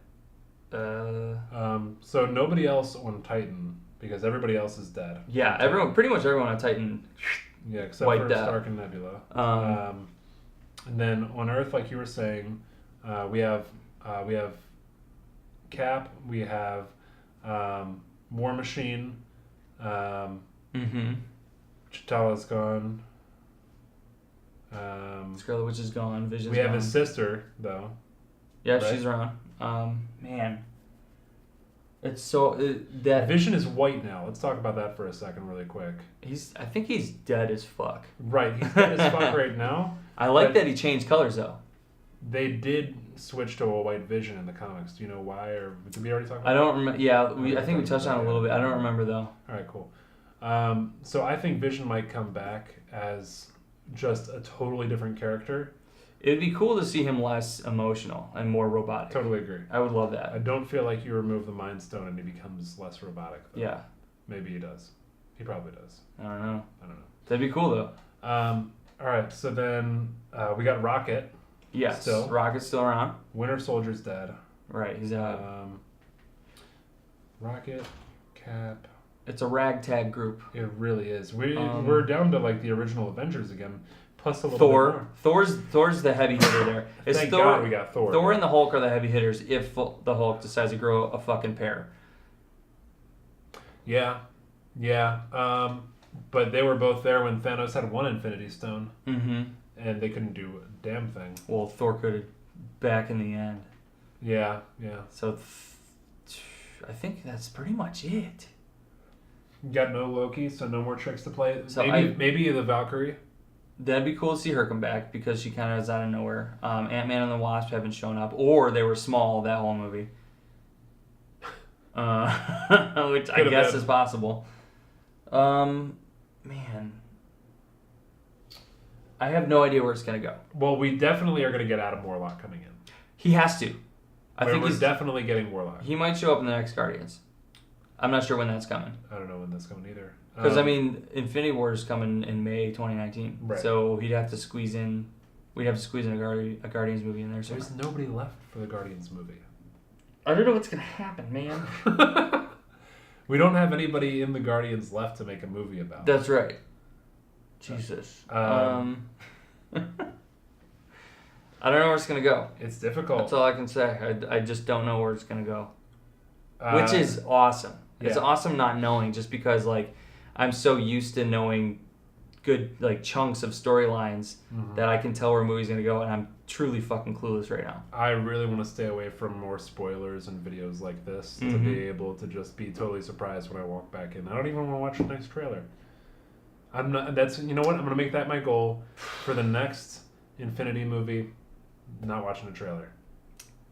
So nobody else on Titan because everybody else is dead. Yeah, pretty much everyone on Titan. Yeah, except wiped for out. Stark and Nebula. And then on Earth, like you were saying, we have Cap, we have War Machine. Chitala's gone. Scarlet Witch is gone. Vision's we have gone. his sister though. Yeah, right? she's around. Man, it's so that Vision is white now. Let's talk about that for a second, really quick. I think he's dead as fuck. Right, he's dead as fuck right now. I like that he changed colors though. They did switch to a white Vision in the comics. Do you know why, or did we already talk about I don't remember. Yeah, I think we talked touched on it a little bit. I don't remember though. All right, cool. So I think Vision might come back as just a totally different character. It'd be cool to see him less emotional and more robotic. Totally agree. I would love that. I don't feel like you remove the Mind Stone and he becomes less robotic. Though. Yeah. Maybe he does. He probably does. I don't know. I don't know. That'd be cool though. All right, so then we got Rocket. Yes. Still. Rocket's still around. Winter Soldier's dead. Right. He's out. Rocket, Cap. It's a ragtag group. It really is. We're down to like the original Avengers again. Plus a little bit Thor. more. Thor's the heavy hitter there. It's Thank Thor, God we got Thor. Thor and the Hulk are the heavy hitters if the Hulk decides to grow a fucking pair. Yeah. But they were both there when Thanos had one Infinity Stone. Mm-hmm. And they couldn't do a damn thing. Well, Thor could back in the end. Yeah. So I think that's pretty much it. Got no Loki, so no more tricks to play. So maybe the Valkyrie. That'd be cool to see her come back because she kind of is out of nowhere. Ant-Man and the Wasp haven't shown up, or they were small that whole movie, which I guess is possible. Man, I have no idea where it's gonna go. Well, we definitely are going to get Adam Warlock coming in. He has to. I think we're he's definitely getting Warlock. He might show up in the next Guardians. I'm not sure when that's coming. I don't know when that's coming either. Because Infinity War is coming in May 2019, right. So we'd have to squeeze in. We'd have to squeeze in a Guardians movie in there. Somewhere. There's nobody left for the Guardians movie. I don't know what's gonna happen, man. We don't have anybody in the Guardians left to make a movie about. That's right. Jesus. I don't know where it's gonna go. It's difficult. That's all I can say. I just don't know where it's gonna go. Which is awesome. It's awesome not knowing, just because like I'm so used to knowing good like chunks of storylines that I can tell where a movie's gonna go, and I'm truly fucking clueless right now. I really want to stay away from more spoilers and videos like this to be able to just be totally surprised when I walk back in. I don't even want to watch the next trailer. I'm not. That's you know what I'm gonna make that my goal for the next Infinity movie. Not watching the trailer.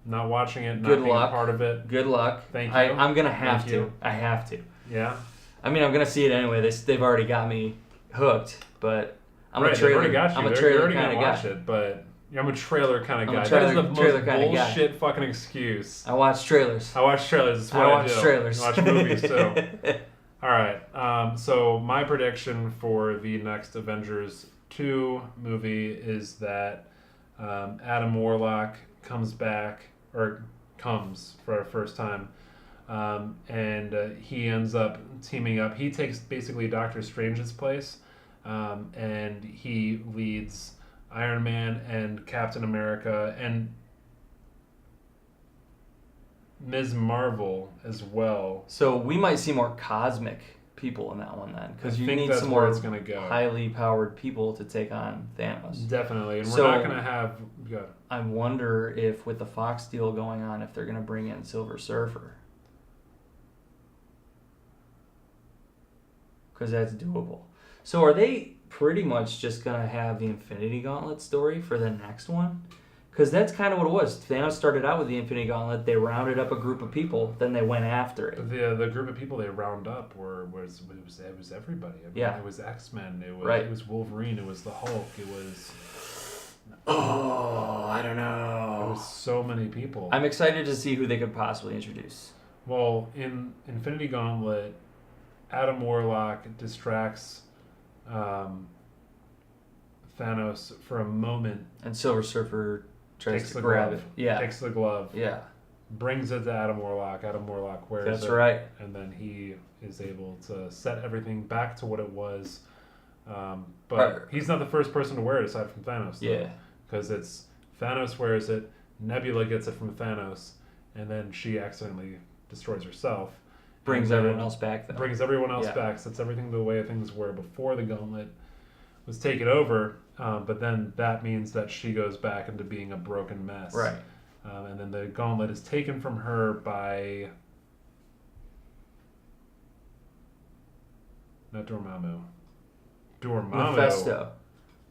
Not watching it. Not being a part of it. Good luck. Thank you. I'm gonna have to. I have to. Yeah. I mean, I'm gonna see it anyway. They've already got me hooked, but I'm a trailer. Already got you. I'm a You're trailer already kind of gonna watch guy. it, but I'm a trailer kind of guy. Trailer, that is the most bullshit fucking excuse. I watch trailers. I watch trailers. That's what I I watch do. trailers. I watch movies too. All right. So my prediction for the next Avengers 2 movie is that Adam Warlock comes back for our first time, and he ends up teaming up. He takes basically Doctor Strange's place, and he leads Iron Man and Captain America and Ms. Marvel as well. So we might see more cosmic people in that one then, because you need some where more it's gonna go. highly powered people to take on Thanos. Definitely, and So- we're not gonna have. Go. I wonder if with the Fox deal going on, if they're gonna bring in Silver Surfer, because that's doable. So are they pretty much just gonna have the Infinity Gauntlet story for the next one? Because that's kind of what it was. Thanos started out with the Infinity Gauntlet. They rounded up a group of people. Then they went after it. The group of people they round up was everybody. I mean, Yeah. It was X-Men. It was Right. It was Wolverine. It was the Hulk. It was. Oh, I don't It know. was so many people. I'm excited to see who they could possibly introduce. Well, in Infinity Gauntlet, Adam Warlock distracts Thanos for a moment And Silver Surfer tries takes to the grab glove. it. Yeah. Takes the glove. Yeah. Brings it to Adam Warlock. Adam Warlock wears it. That's right. And then he is able to set everything back to what it was. But he's not the first person to wear it aside from Thanos. Though, Yeah. because it's Thanos wears it, Nebula gets it from Thanos, and then she accidentally destroys herself. Brings everyone else back, though. Brings everyone else back, sets everything the way things were before the gauntlet was taken over. But then that means that she goes back into being a broken mess. Right. And then the gauntlet is taken from her by... Not Dormammu.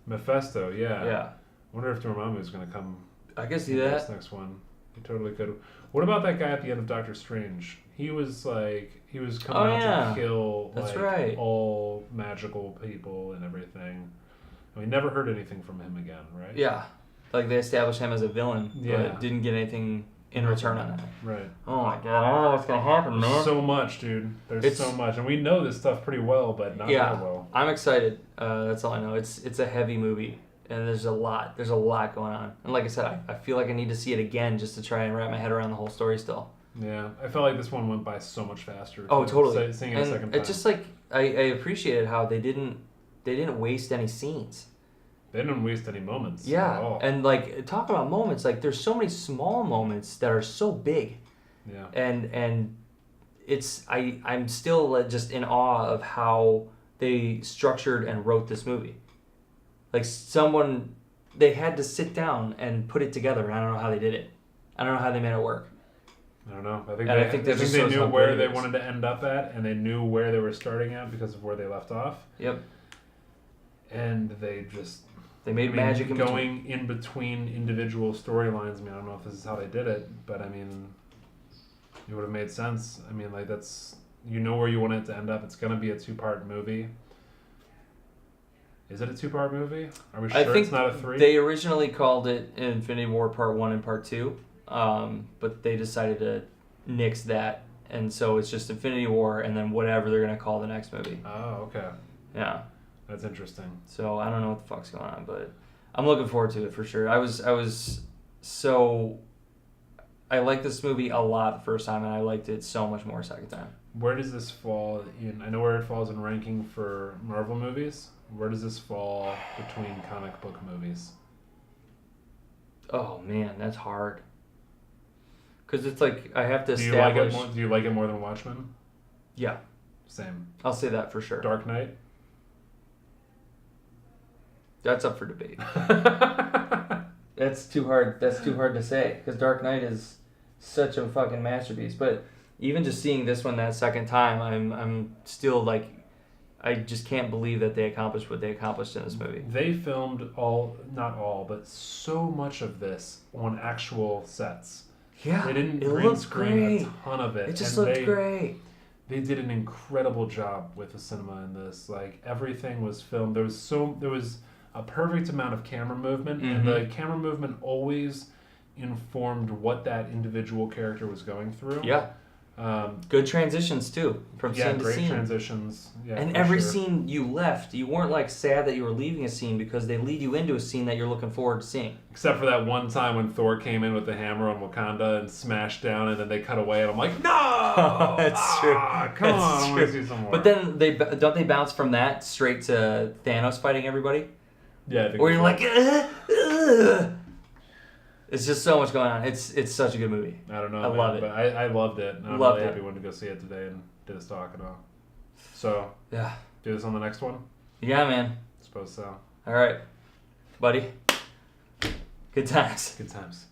Mephisto, yeah. Yeah. I wonder if Dormammu is going to come. I can see in that. This next one. He totally could. What about that guy at the end of Doctor Strange? He was coming out to kill all magical people and everything. And we never heard anything from him again, right? Yeah. Like they established him as a villain, Yeah. but didn't get anything in return on that. Right. Oh my god, I don't know what's gonna happen, man. So much, dude. There's so much, and we know this stuff pretty well, but not that well. I'm excited. That's all I know. It's a heavy movie, and there's a lot going on. And like I said, I feel like I need to see it again just to try and wrap my head around the whole story still. Yeah, I felt like this one went by so much faster. Oh, totally. Seeing it a second time. It's just like I appreciated how they didn't waste any scenes. They didn't waste any moments. Yeah, at all. and like talk about moments. Like there's so many small moments that are so big. Yeah. And I'm still just in awe of how they structured and wrote this movie. Like they had to sit down and put it together, and I don't know how they did it. I don't know how they made it work. I don't know. I think they knew where they wanted to end up at, and they knew where they were starting at because of where they left off. Yep. And they made magic in going in between individual storylines. I mean, I don't know if this is how they did it, but I mean, it would have made sense. I mean, like where you want it to end up. It's going to be a 2-part movie. Is it a 2-part movie? Are we sure it's not a 3? They originally called it Infinity War Part 1 and Part 2, but they decided to nix that, and so it's just Infinity War and then whatever they're going to call the next movie. Oh, okay. Yeah. That's interesting. So I don't know what the fuck's going on, but I'm looking forward to it for sure. I liked this movie a lot the first time, and I liked it so much more second time. Where does this fall in? I know where it falls in ranking for Marvel movies. Where does this fall between comic book movies? Oh man, that's hard. Because it's like I have to establish. Do you like it more than Watchmen? Yeah. Same. I'll say that for sure. Dark Knight? That's up for debate. That's too hard to say because Dark Knight is such a fucking masterpiece. But even just seeing this one that second time, I'm still like, I just can't believe that they accomplished what they accomplished in this movie. They filmed not all, but so much of this on actual sets. Yeah, they didn't green screen a ton of it. It just looked great. They did an incredible job with the cinema in this. Like everything was filmed. There was a perfect amount of camera movement, and the camera movement always informed what that individual character was going through. Yeah. Good transitions too, from scene to scene. Yeah, great transitions. Yeah, and every scene you left, you weren't like sad that you were leaving a scene because they lead you into a scene that you're looking forward to seeing. Except for that one time when Thor came in with the hammer on Wakanda and smashed down, and then they cut away, and I'm like, no! That's true. Come on, I want to see some more. But then don't they bounce from that straight to Thanos fighting everybody? Yeah, I think or you're like, It's just so much going on. It's such a good movie. I don't know. I love it. But I loved it. And I'm really happy when to go see it today and did a stock and all. So yeah, do this on the next one. Yeah, man. I suppose so. All right, buddy. Good times. Good times.